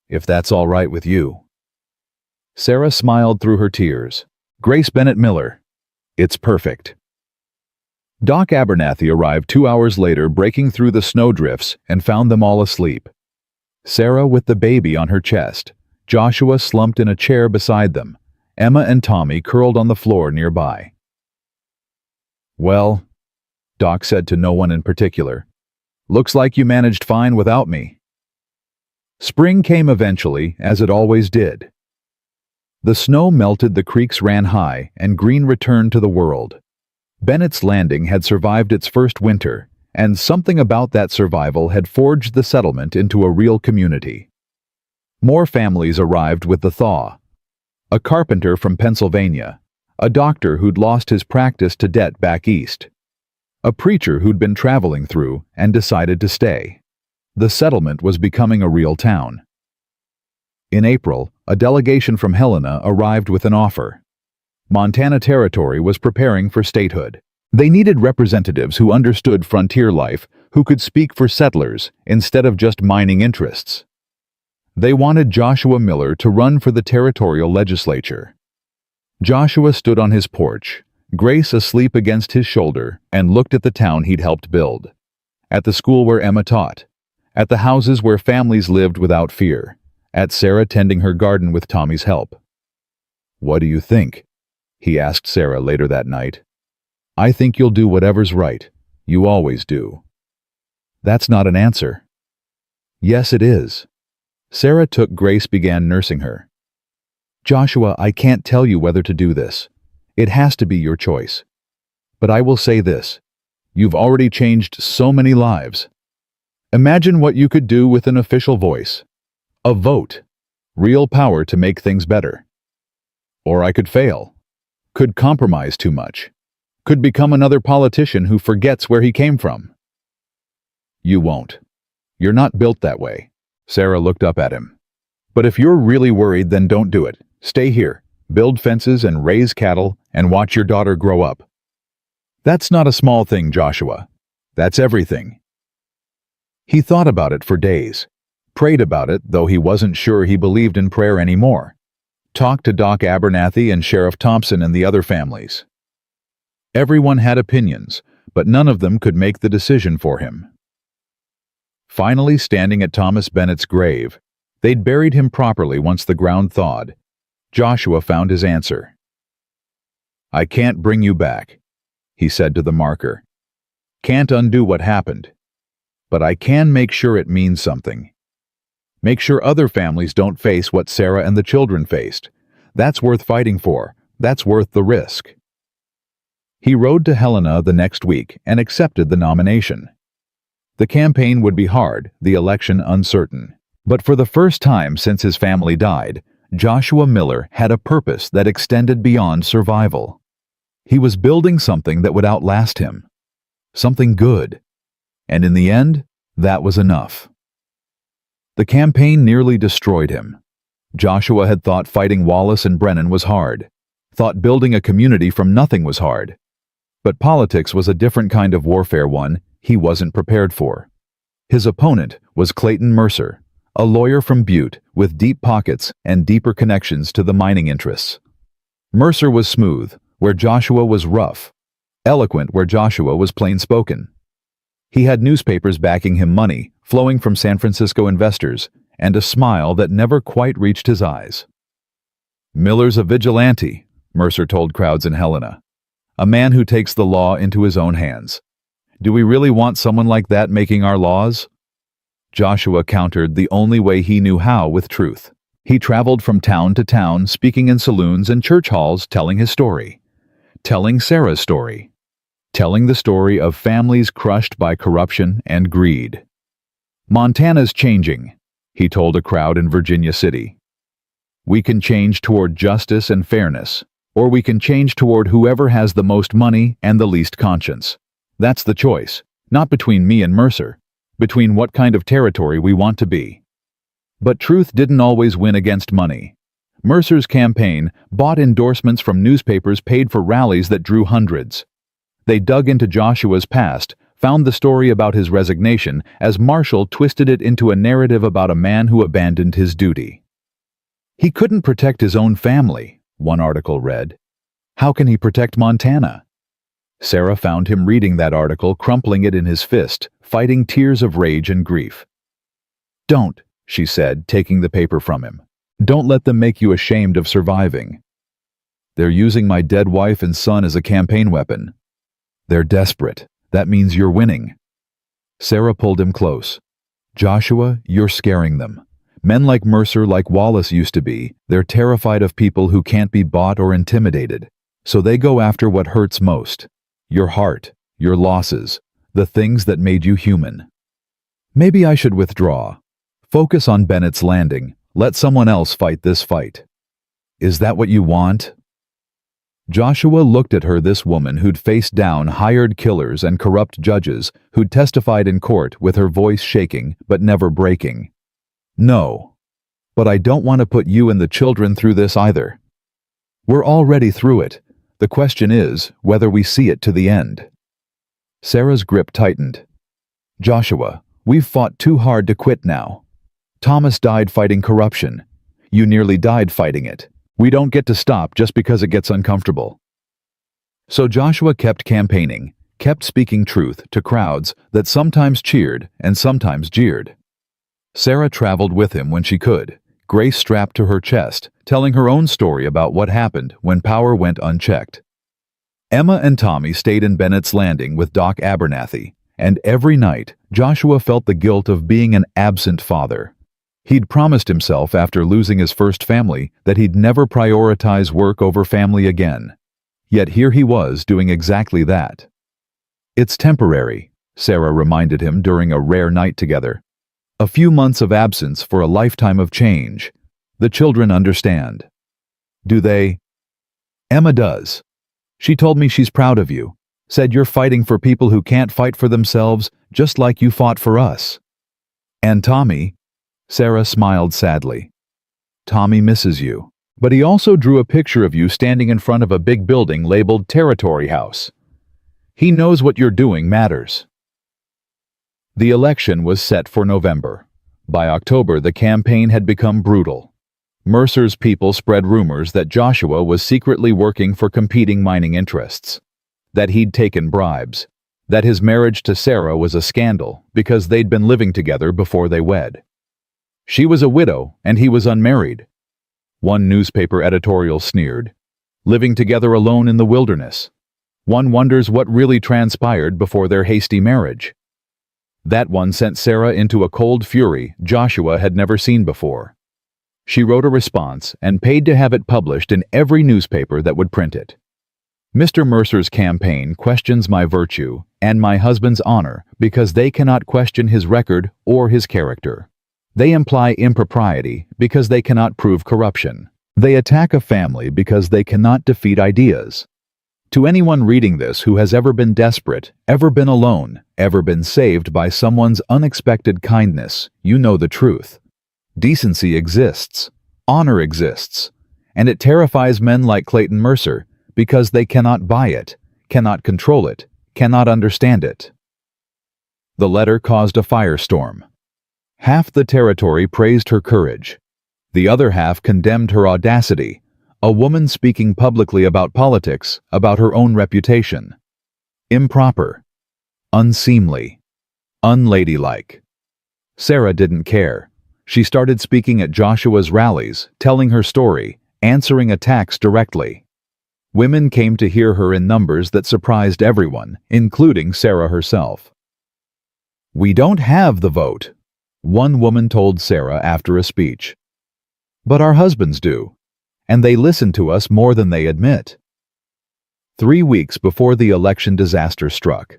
"If that's all right with you." Sarah smiled through her tears. "Grace Bennett Miller. It's perfect." Doc Abernathy arrived 2 hours later, breaking through the snowdrifts, and found them all asleep. Sarah with the baby on her chest, Joshua slumped in a chair beside them, Emma and Tommy curled on the floor nearby. "Well," Doc said to no one in particular, "looks like you managed fine without me." Spring came eventually, as it always did. The snow melted, the creeks ran high, and green returned to the world. Bennett's Landing had survived its first winter, and something about that survival had forged the settlement into a real community. More families arrived with the thaw. A carpenter from Pennsylvania, a doctor who'd lost his practice to debt back east, a preacher who'd been traveling through and decided to stay. The settlement was becoming a real town. In April, a delegation from Helena arrived with an offer. Montana Territory was preparing for statehood. They needed representatives who understood frontier life, who could speak for settlers instead of just mining interests. They wanted Joshua Miller to run for the territorial legislature. Joshua stood on his porch, Grace asleep against his shoulder, and looked at the town he'd helped build. At the school where Emma taught. At the houses where families lived without fear. At Sarah tending her garden with Tommy's help. "What do you think?" he asked Sarah later that night. "I think you'll do whatever's right. You always do." "That's not an answer." "Yes, it is." Sarah took Grace, began nursing her. "Joshua, I can't tell you whether to do this. It has to be your choice. But I will say this. You've already changed so many lives. Imagine what you could do with an official voice. A vote. Real power to make things better. Or I could fail. Could compromise too much. Could become another politician who forgets where he came from." "You won't. You're not built that way." Sarah looked up at him. "But if you're really worried, then don't do it. Stay here. build fences and raise cattle and watch your daughter grow up. That's not a small thing, Joshua. That's everything. He thought about it for days, prayed about it, though he wasn't sure he believed in prayer anymore. Talked to Doc Abernathy and Sheriff Thompson and the other families. Everyone had opinions, but none of them could make the decision for him. Finally, standing at Thomas Bennett's grave, they'd buried him properly once the ground thawed. Joshua found his answer. "I can't bring you back," he said to the marker. "Can't undo what happened. But I can make sure it means something. Make sure other families don't face what Sarah and the children faced. That's worth fighting for. That's worth the risk." He rode to Helena the next week and accepted the nomination. The campaign would be hard, the election uncertain. But for the first time since his family died, Joshua Miller had a purpose that extended beyond survival. He was building something that would outlast him. Something good. And in the end, that was enough. The campaign nearly destroyed him. Joshua had thought fighting Wallace and Brennan was hard. Thought building a community from nothing was hard. But politics was a different kind of warfare, one he wasn't prepared for. His opponent was Clayton Mercer, a lawyer from Butte with deep pockets and deeper connections to the mining interests. Mercer was smooth, where Joshua was rough. Eloquent, where Joshua was plain-spoken. He had newspapers backing him, money flowing from San Francisco investors, and a smile that never quite reached his eyes. "Miller's a vigilante," Mercer told crowds in Helena. "A man who takes the law into his own hands. Do we really want someone like that making our laws?" Joshua countered the only way he knew how, with truth. He traveled from town to town, speaking in saloons and church halls, telling his story. Telling Sarah's story. Telling the story of families crushed by corruption and greed. "Montana's changing," he told a crowd in Virginia City. "We can change toward justice and fairness, or we can change toward whoever has the most money and the least conscience. That's the choice, not between me and Mercer, between what kind of territory we want to be." But truth didn't always win against money. Mercer's campaign bought endorsements from newspapers, paid for rallies that drew hundreds. They dug into Joshua's past, found the story about his resignation, as Marshall twisted it into a narrative about a man who abandoned his duty. "He couldn't protect his own family," one article read. "How can he protect Montana?" Sarah found him reading that article, crumpling it in his fist, fighting tears of rage and grief. "Don't," she said, taking the paper from him. "Don't let them make you ashamed of surviving. They're using my dead wife and son as a campaign weapon. They're desperate. That means you're winning." Sarah pulled him close. "Joshua, you're scaring them. Men like Mercer, like Wallace used to be, they're terrified of people who can't be bought or intimidated. So they go after what hurts most. Your heart, your losses, the things that made you human. Maybe I should withdraw. Focus on Bennett's Landing. Let someone else fight this fight. Is that what you want?" Joshua looked at her, this woman who'd faced down hired killers and corrupt judges, who'd testified in court with her voice shaking but never breaking. "No. But I don't want to put you and the children through this either. We're already through it. The question is whether we see it to the end." Sarah's grip tightened. "Joshua, we've fought too hard to quit now. Thomas died fighting corruption. You nearly died fighting it. We don't get to stop just because it gets uncomfortable." So Joshua kept campaigning, kept speaking truth to crowds that sometimes cheered and sometimes jeered. Sarah traveled with him when she could, grace strapped to her chest, telling her own story about what happened when power went unchecked. Emma and Tommy stayed in Bennett's Landing with Doc Abernathy, and every night Joshua felt the guilt of being an absent father. He'd promised himself after losing his first family that he'd never prioritize work over family again. Yet here he was doing exactly that. "It's temporary," Sarah reminded him during a rare night together. "A few months of absence for a lifetime of change. The children understand." "Do they?" "Emma does. She told me she's proud of you. Said you're fighting for people who can't fight for themselves, just like you fought for us." "And Tommy?" Sarah smiled sadly. "Tommy misses you, But he also drew a picture of you standing in front of a big building labeled Territory House. He knows what you're doing matters. The election was set for November. By October, the campaign had become brutal. Mercer's people spread rumors that Joshua was secretly working for competing mining interests, that he'd taken bribes, that his marriage to Sarah was a scandal because they'd been living together before they wed. She was a widow and he was unmarried. One newspaper editorial sneered, "Living together alone in the wilderness. One wonders what really transpired before their hasty marriage." That one sent Sarah into a cold fury Joshua had never seen before. She wrote a response and paid to have it published in every newspaper that would print it. "Mr. Mercer's campaign questions my virtue and my husband's honor because they cannot question his record or his character. They imply impropriety because they cannot prove corruption. They attack a family because they cannot defeat ideas. To anyone reading this who has ever been desperate, ever been alone, ever been saved by someone's unexpected kindness, you know the truth. Decency exists, honor exists, and it terrifies men like Clayton Mercer because they cannot buy it, cannot control it, cannot understand it." The letter caused a firestorm. Half the territory praised her courage. The other half condemned her audacity, a woman speaking publicly about politics, about her own reputation. Improper, unseemly, unladylike. Sarah didn't care. She started speaking at Joshua's rallies, telling her story, answering attacks directly. Women came to hear her in numbers that surprised everyone, including Sarah herself. "We don't have the vote," one woman told Sarah after a speech. "But our husbands do, and they listen to us more than they admit." 3 weeks before the election disaster struck,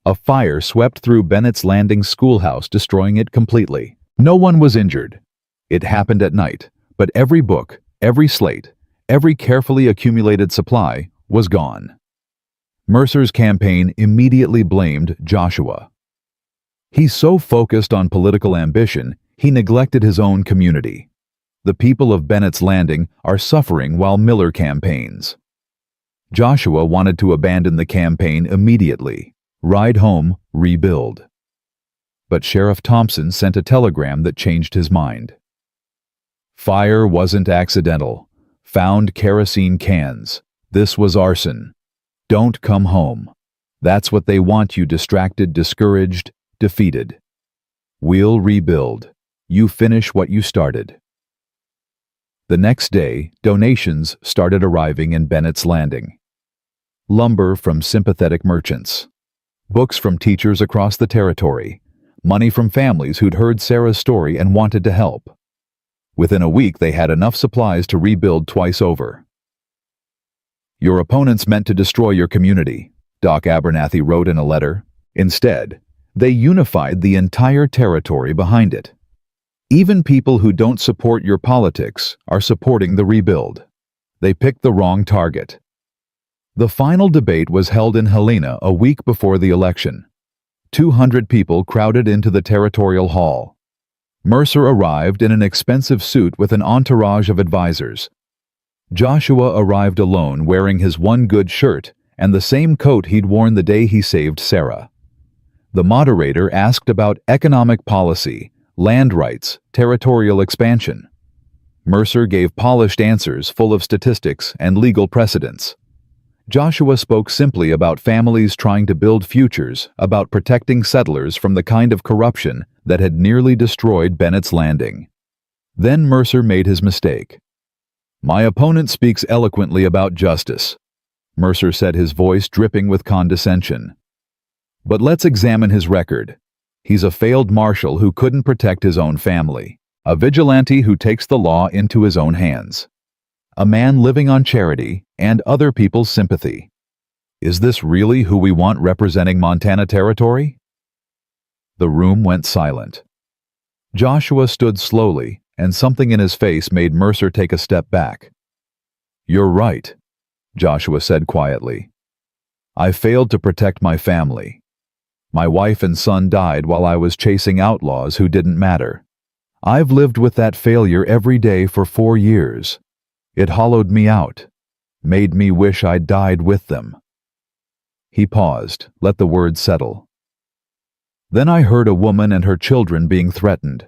a fire swept through Bennett's Landing schoolhouse, destroying it completely. No one was injured. It happened at night, but every book, every slate, every carefully accumulated supply was gone. Mercer's campaign immediately blamed Joshua. He's so focused on political ambition, he neglected his own community. The people of Bennett's Landing are suffering while Miller campaigns. Joshua wanted to abandon the campaign immediately, ride home, rebuild. But Sheriff Thompson sent a telegram that changed his mind. "Fire wasn't accidental. Found kerosene cans. This was arson. Don't come home. That's what they want you, distracted, discouraged, defeated. We'll rebuild. You finish what you started." The next day, donations started arriving in Bennett's Landing. Lumber from sympathetic merchants. Books from teachers across the territory. Money from families who'd heard Sarah's story and wanted to help. Within a week, they had enough supplies to rebuild twice over. "Your opponents meant to destroy your community," Doc Abernathy wrote in a letter. "Instead, they unified the entire territory behind it. Even people who don't support your politics are supporting the rebuild. They picked the wrong target." The final debate was held in Helena a week before the election. 200 people crowded into the territorial hall. Mercer arrived in an expensive suit with an entourage of advisors. Joshua arrived alone, wearing his one good shirt and the same coat he'd worn the day he saved Sarah. The moderator asked about economic policy, land rights, territorial expansion. Mercer gave polished answers full of statistics and legal precedents. Joshua spoke simply about families trying to build futures, about protecting settlers from the kind of corruption that had nearly destroyed Bennett's Landing. Then Mercer made his mistake. "My opponent speaks eloquently about justice," Mercer said, his voice dripping with condescension. "But let's examine his record. He's a failed marshal who couldn't protect his own family, a vigilante who takes the law into his own hands, a man living on charity and other people's sympathy. Is this really who we want representing Montana Territory?" The room went silent. Joshua stood slowly, and something in his face made Mercer take a step back. "You're right," Joshua said quietly. "I failed to protect my family. My wife and son died while I was chasing outlaws who didn't matter. I've lived with that failure every day for 4 years. It hollowed me out, made me wish I'd died with them." He paused, let the words settle. "Then I heard a woman and her children being threatened.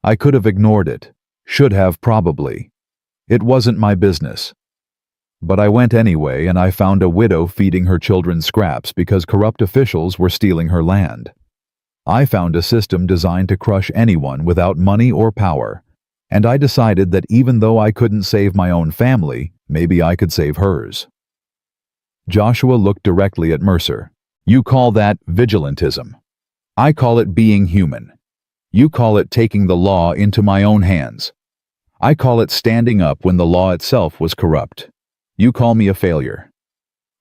I could have ignored it, should have probably. It wasn't my business. But I went anyway, and I found a widow feeding her children scraps because corrupt officials were stealing her land. I found a system designed to crush anyone without money or power, and I decided that even though I couldn't save my own family, maybe I could save hers." Joshua looked directly at Mercer. "You call that vigilantism. I call it being human. You call it taking the law into my own hands. I call it standing up when the law itself was corrupt. You call me a failure.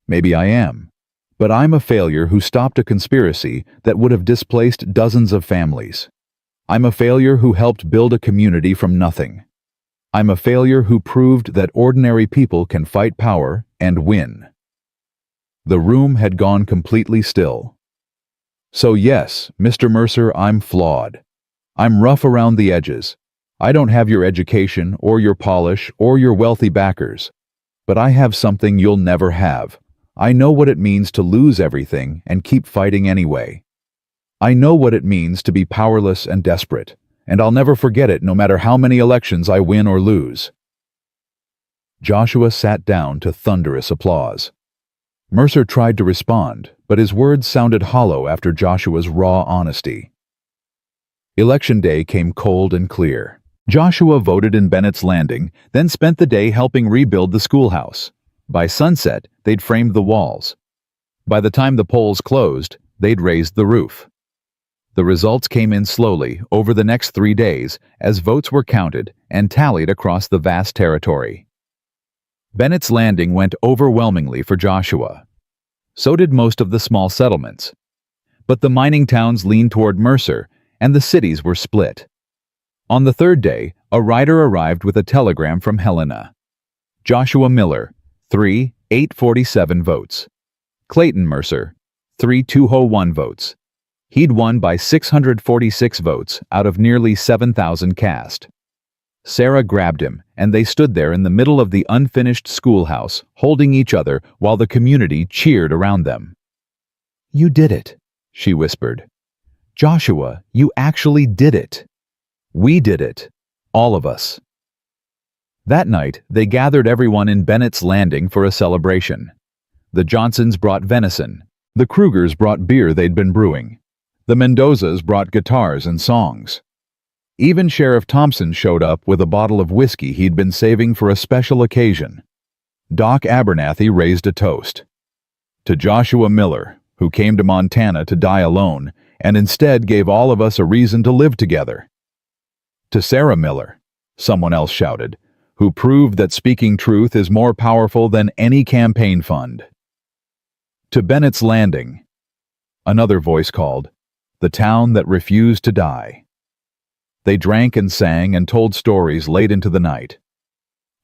Maybe I am. But I'm a failure who stopped a conspiracy that would have displaced dozens of families. I'm a failure who helped build a community from nothing. I'm a failure who proved that ordinary people can fight power and win." The room had gone completely still. "So yes, Mr. Mercer, I'm flawed. I'm rough around the edges. I don't have your education or your polish or your wealthy backers. But I have something you'll never have. I know what it means to lose everything and keep fighting anyway. I know what it means to be powerless and desperate, and I'll never forget it no matter how many elections I win or lose." Joshua sat down to thunderous applause. Mercer tried to respond, but his words sounded hollow after Joshua's raw honesty. Election day came cold and clear. Joshua voted in Bennett's Landing, then spent the day helping rebuild the schoolhouse. By sunset, they'd framed the walls. By the time the polls closed, they'd raised the roof. The results came in slowly over the next 3 days as votes were counted and tallied across the vast territory. Bennett's Landing went overwhelmingly for Joshua. So did most of the small settlements. But the mining towns leaned toward Mercer, and the cities were split. On the third day, a rider arrived with a telegram from Helena. Joshua Miller, 3,847 votes. Clayton Mercer, 3,201 votes. He'd won by 646 votes out of nearly 7,000 cast. Sarah grabbed him, and they stood there in the middle of the unfinished schoolhouse, holding each other while the community cheered around them. "You did it," she whispered. "Joshua, you actually did it. We did it. All of us." That night, they gathered everyone in Bennett's Landing for a celebration. The Johnsons brought venison. The Krugers brought beer they'd been brewing. The Mendozas brought guitars and songs. Even Sheriff Thompson showed up with a bottle of whiskey he'd been saving for a special occasion. Doc Abernathy raised a toast. To Joshua Miller, who came to Montana to die alone, and instead gave all of us a reason to live together. To Sarah Miller, someone else shouted, who proved that speaking truth is more powerful than any campaign fund. To Bennett's Landing, another voice called, the town that refused to die. They drank and sang and told stories late into the night.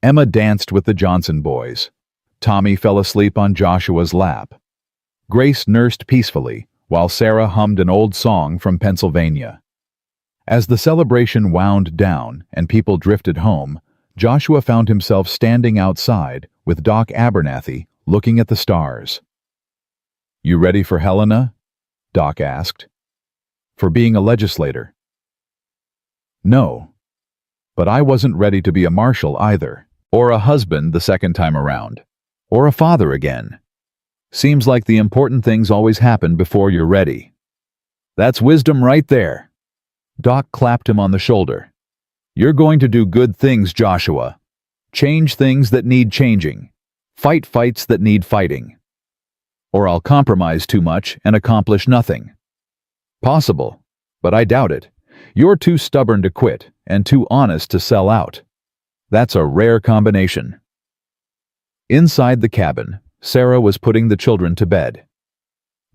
Emma danced with the Johnson boys. Tommy fell asleep on Joshua's lap. Grace nursed peacefully, while Sarah hummed an old song from Pennsylvania. As the celebration wound down and people drifted home, Joshua found himself standing outside with Doc Abernathy looking at the stars. "You ready for Helena?" Doc asked. "For being a legislator?" "No. But I wasn't ready to be a marshal either, or a husband the second time around, or a father again. Seems like the important things always happen before you're ready." "That's wisdom right there." Doc clapped him on the shoulder. "You're going to do good things, Joshua. Change things that need changing. Fight fights that need fighting. Or I'll compromise too much and accomplish nothing. Possible, but I doubt it. You're too stubborn to quit and too honest to sell out. That's a rare combination." Inside the cabin, Sarah was putting the children to bed.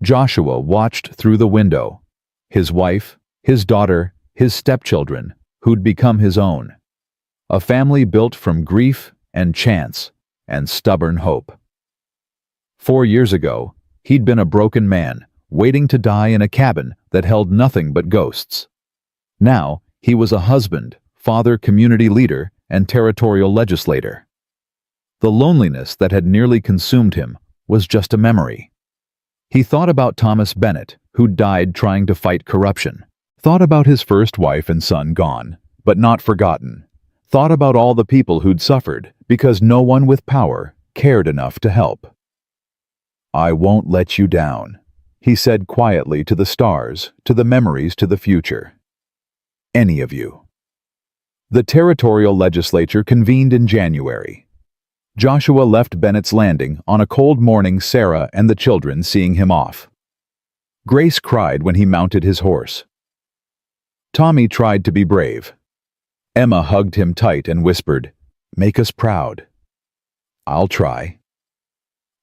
Joshua watched through the window. His wife, his daughter, his stepchildren, who'd become his own. A family built from grief and chance and stubborn hope. 4 years ago, he'd been a broken man, waiting to die in a cabin that held nothing but ghosts. Now, he was a husband, father, community leader, and territorial legislator. The loneliness that had nearly consumed him was just a memory. He thought about Thomas Bennett, who died trying to fight corruption. Thought about his first wife and son gone, but not forgotten. Thought about all the people who'd suffered because no one with power cared enough to help. "I won't let you down," he said quietly to the stars, to the memories, to the future. "Any of you." The territorial legislature convened in January. Joshua left Bennett's Landing on a cold morning, Sarah and the children seeing him off. Grace cried when he mounted his horse. Tommy tried to be brave. Emma hugged him tight and whispered, "Make us proud." "I'll try."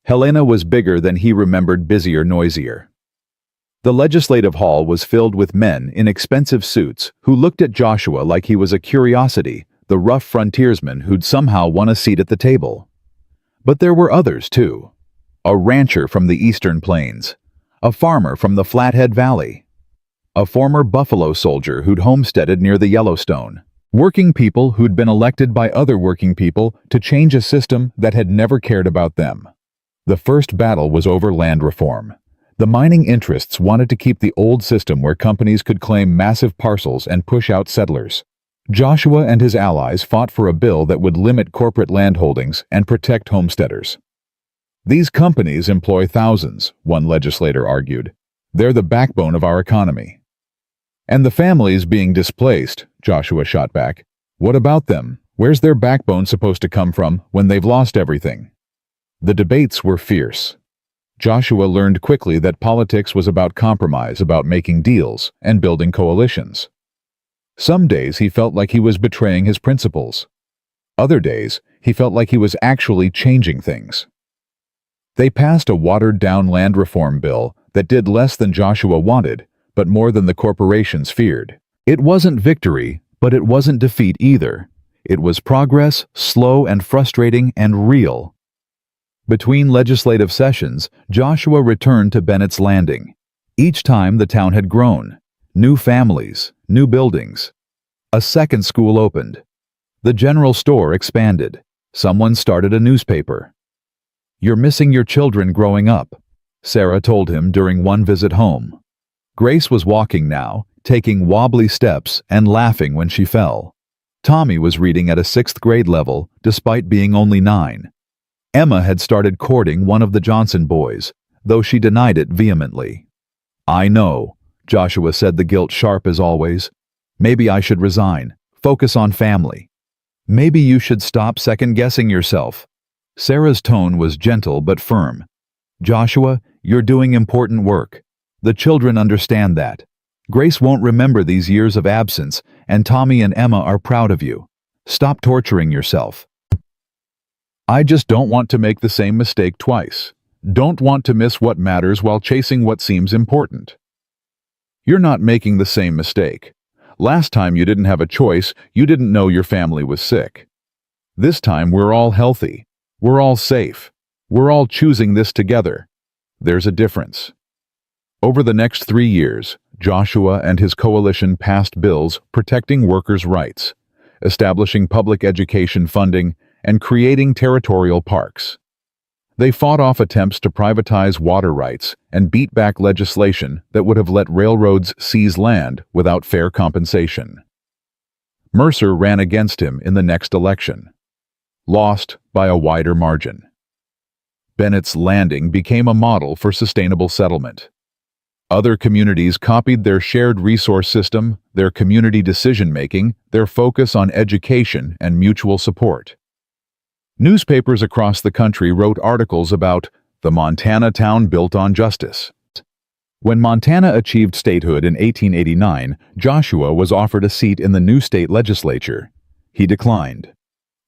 Helena was bigger than he remembered, busier, noisier. The legislative hall was filled with men in expensive suits who looked at Joshua like he was a curiosity, the rough frontiersman who'd somehow won a seat at the table. But there were others, too. A rancher from the Eastern Plains, a farmer from the Flathead Valley, a former Buffalo soldier who'd homesteaded near the Yellowstone, working people who'd been elected by other working people to change a system that had never cared about them. The first battle was over land reform. The mining interests wanted to keep the old system where companies could claim massive parcels and push out settlers. Joshua and his allies fought for a bill that would limit corporate landholdings and protect homesteaders. "These companies employ thousands," one legislator argued. "They're the backbone of our economy." "And the families being displaced," Joshua shot back. "What about them? Where's their backbone supposed to come from when they've lost everything?" The debates were fierce. Joshua learned quickly that politics was about compromise, about making deals and building coalitions. Some days he felt like he was betraying his principles. Other days, he felt like he was actually changing things. They passed a watered-down land reform bill that did less than Joshua wanted, but more than the corporations feared. It wasn't victory, but it wasn't defeat either. It was progress, slow and frustrating and real. Between legislative sessions, Joshua returned to Bennett's Landing. Each time the town had grown. New families, new buildings. A second school opened. The general store expanded. Someone started a newspaper. "You're missing your children growing up," Sarah told him during one visit home. Grace was walking now, taking wobbly steps and laughing when she fell. Tommy was reading at a 6th grade level, despite being only 9. Emma had started courting one of the Johnson boys, though she denied it vehemently. "I know," Joshua said, the guilt sharp as always. "Maybe I should resign, focus on family. Maybe you should stop second-guessing yourself." Sarah's tone was gentle but firm. "Joshua, you're doing important work. The children understand that. Grace won't remember these years of absence, and Tommy and Emma are proud of you. Stop torturing yourself." "I just don't want to make the same mistake twice. Don't want to miss what matters while chasing what seems important." "You're not making the same mistake. Last time you didn't have a choice, you didn't know your family was sick. This time we're all healthy. We're all safe. We're all choosing this together. There's a difference." Over the next 3 years, Joshua and his coalition passed bills protecting workers' rights, establishing public education funding, and creating territorial parks. They fought off attempts to privatize water rights and beat back legislation that would have let railroads seize land without fair compensation. Mercer ran against him in the next election. Lost by a wider margin. Bennett's Landing became a model for sustainable settlement. Other communities copied their shared resource system, their community decision-making, their focus on education and mutual support. Newspapers across the country wrote articles about the Montana town built on justice. When Montana achieved statehood in 1889, Joshua was offered a seat in the new state legislature. He declined.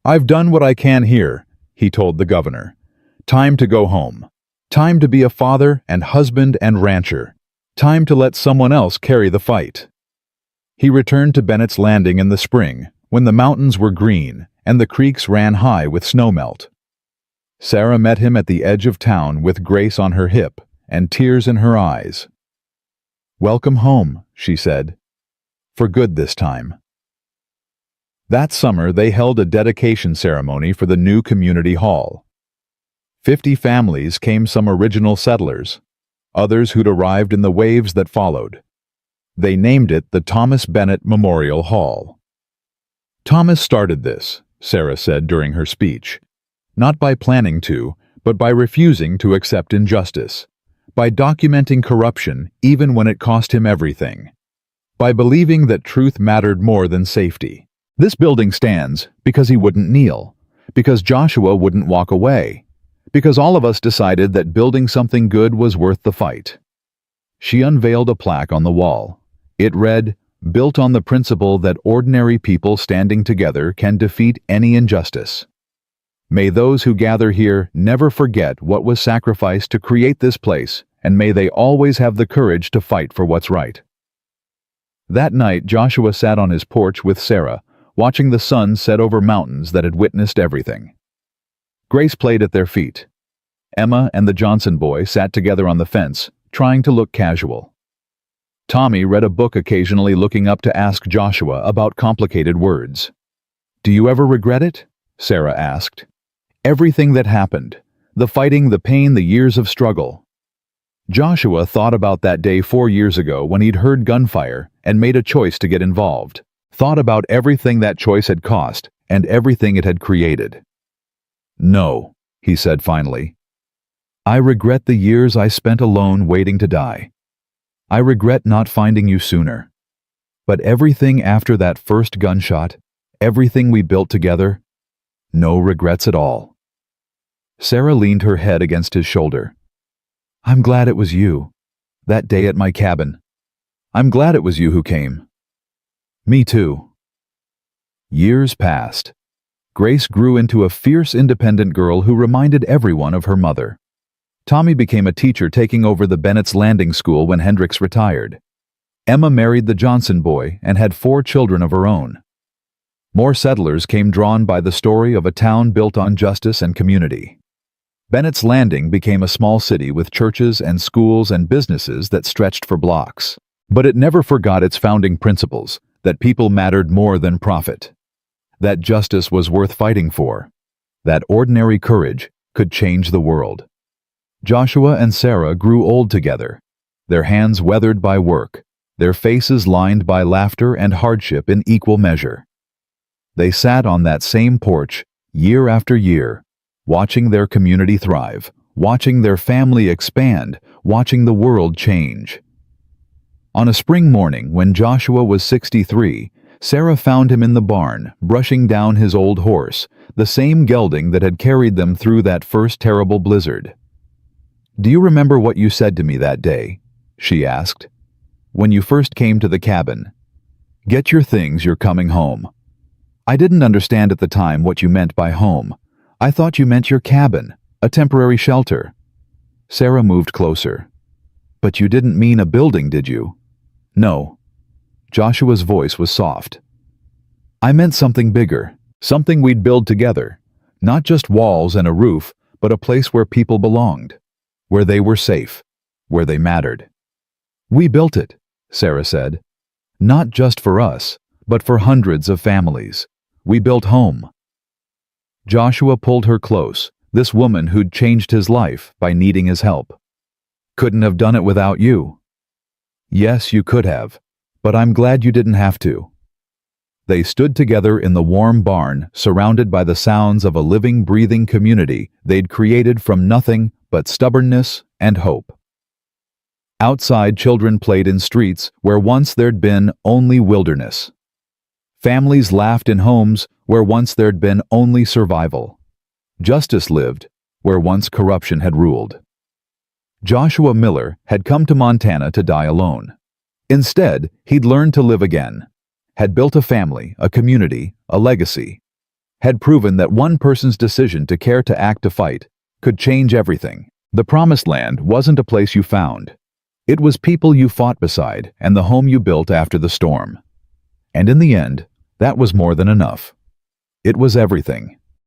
"I've done what I can here," he told the governor. "Time to go home. Time to be a father and husband and rancher. Time to let someone else carry the fight." He returned to Bennett's Landing in the spring, when the mountains were green and the creeks ran high with snowmelt. Sarah met him at the edge of town with Grace on her hip and tears in her eyes. "Welcome home," she said. "For good this time." That summer, they held a dedication ceremony for the new community hall. 50 families came, some original settlers, others who'd arrived in the waves that followed. They named it the Thomas Bennett Memorial Hall. Thomas started this, Sarah said during her speech, not by planning to, but by refusing to accept injustice, by documenting corruption even when it cost him everything, by believing that truth mattered more than safety. This building stands because he wouldn't kneel, because Joshua wouldn't walk away, because all of us decided that building something good was worth the fight. She unveiled a plaque on the wall. It read, "Built on the principle that ordinary people standing together can defeat any injustice. May those who gather here never forget what was sacrificed to create this place, and may they always have the courage to fight for what's right." That night, Joshua sat on his porch with Sarah, watching the sun set over mountains that had witnessed everything. Grace played at their feet. Emma and the Johnson boy sat together on the fence, trying to look casual. Tommy read a book occasionally, looking up to ask Joshua about complicated words. "Do you ever regret it?" Sarah asked. "Everything that happened, the fighting, the pain, the years of struggle." Joshua thought about that day 4 years ago when he'd heard gunfire and made a choice to get involved, thought about everything that choice had cost and everything it had created. "No," he said finally. "I regret the years I spent alone waiting to die. I regret not finding you sooner. But everything after that first gunshot, everything we built together, no regrets at all." Sarah leaned her head against his shoulder. "I'm glad it was you, that day at my cabin. I'm glad it was you who came." "Me too." Years passed. Grace grew into a fierce, independent girl who reminded everyone of her mother. Tommy became a teacher, taking over the Bennett's Landing School when Hendricks retired. Emma married the Johnson boy and had 4 children of her own. More settlers came, drawn by the story of a town built on justice and community. Bennett's Landing became a small city with churches and schools and businesses that stretched for blocks. But it never forgot its founding principles, that people mattered more than profit, that justice was worth fighting for, that ordinary courage could change the world. Joshua and Sarah grew old together, their hands weathered by work, their faces lined by laughter and hardship in equal measure. They sat on that same porch, year after year, watching their community thrive, watching their family expand, watching the world change. On a spring morning, when Joshua was 63, Sarah found him in the barn, brushing down his old horse, the same gelding that had carried them through that first terrible blizzard. "Do you remember what you said to me that day?" she asked. "When you first came to the cabin. Get your things, you're coming home." "I didn't understand at the time what you meant by home. I thought you meant your cabin, a temporary shelter." Sarah moved closer. "But you didn't mean a building, did you?" "No." Joshua's voice was soft. "I meant something bigger, something we'd build together. Not just walls and a roof, but a place where people belonged, where they were safe, where they mattered." "We built it," Sarah said. "Not just for us, but for hundreds of families. We built home." Joshua pulled her close, this woman who'd changed his life by needing his help. "Couldn't have done it without you." "Yes, you could have, but I'm glad you didn't have to." They stood together in the warm barn, surrounded by the sounds of a living, breathing community they'd created from nothing but stubbornness and hope. Outside, children played in streets where once there'd been only wilderness. Families laughed in homes where once there'd been only survival. Justice lived where once corruption had ruled. Joshua Miller had come to Montana to die alone. Instead, he'd learned to live again, had built a family, a community, a legacy, had proven that one person's decision to care, to act, to fight could change everything. The promised land wasn't a place you found. It was people you fought beside and the home you built after the storm. And in the end, that was more than enough. It was everything.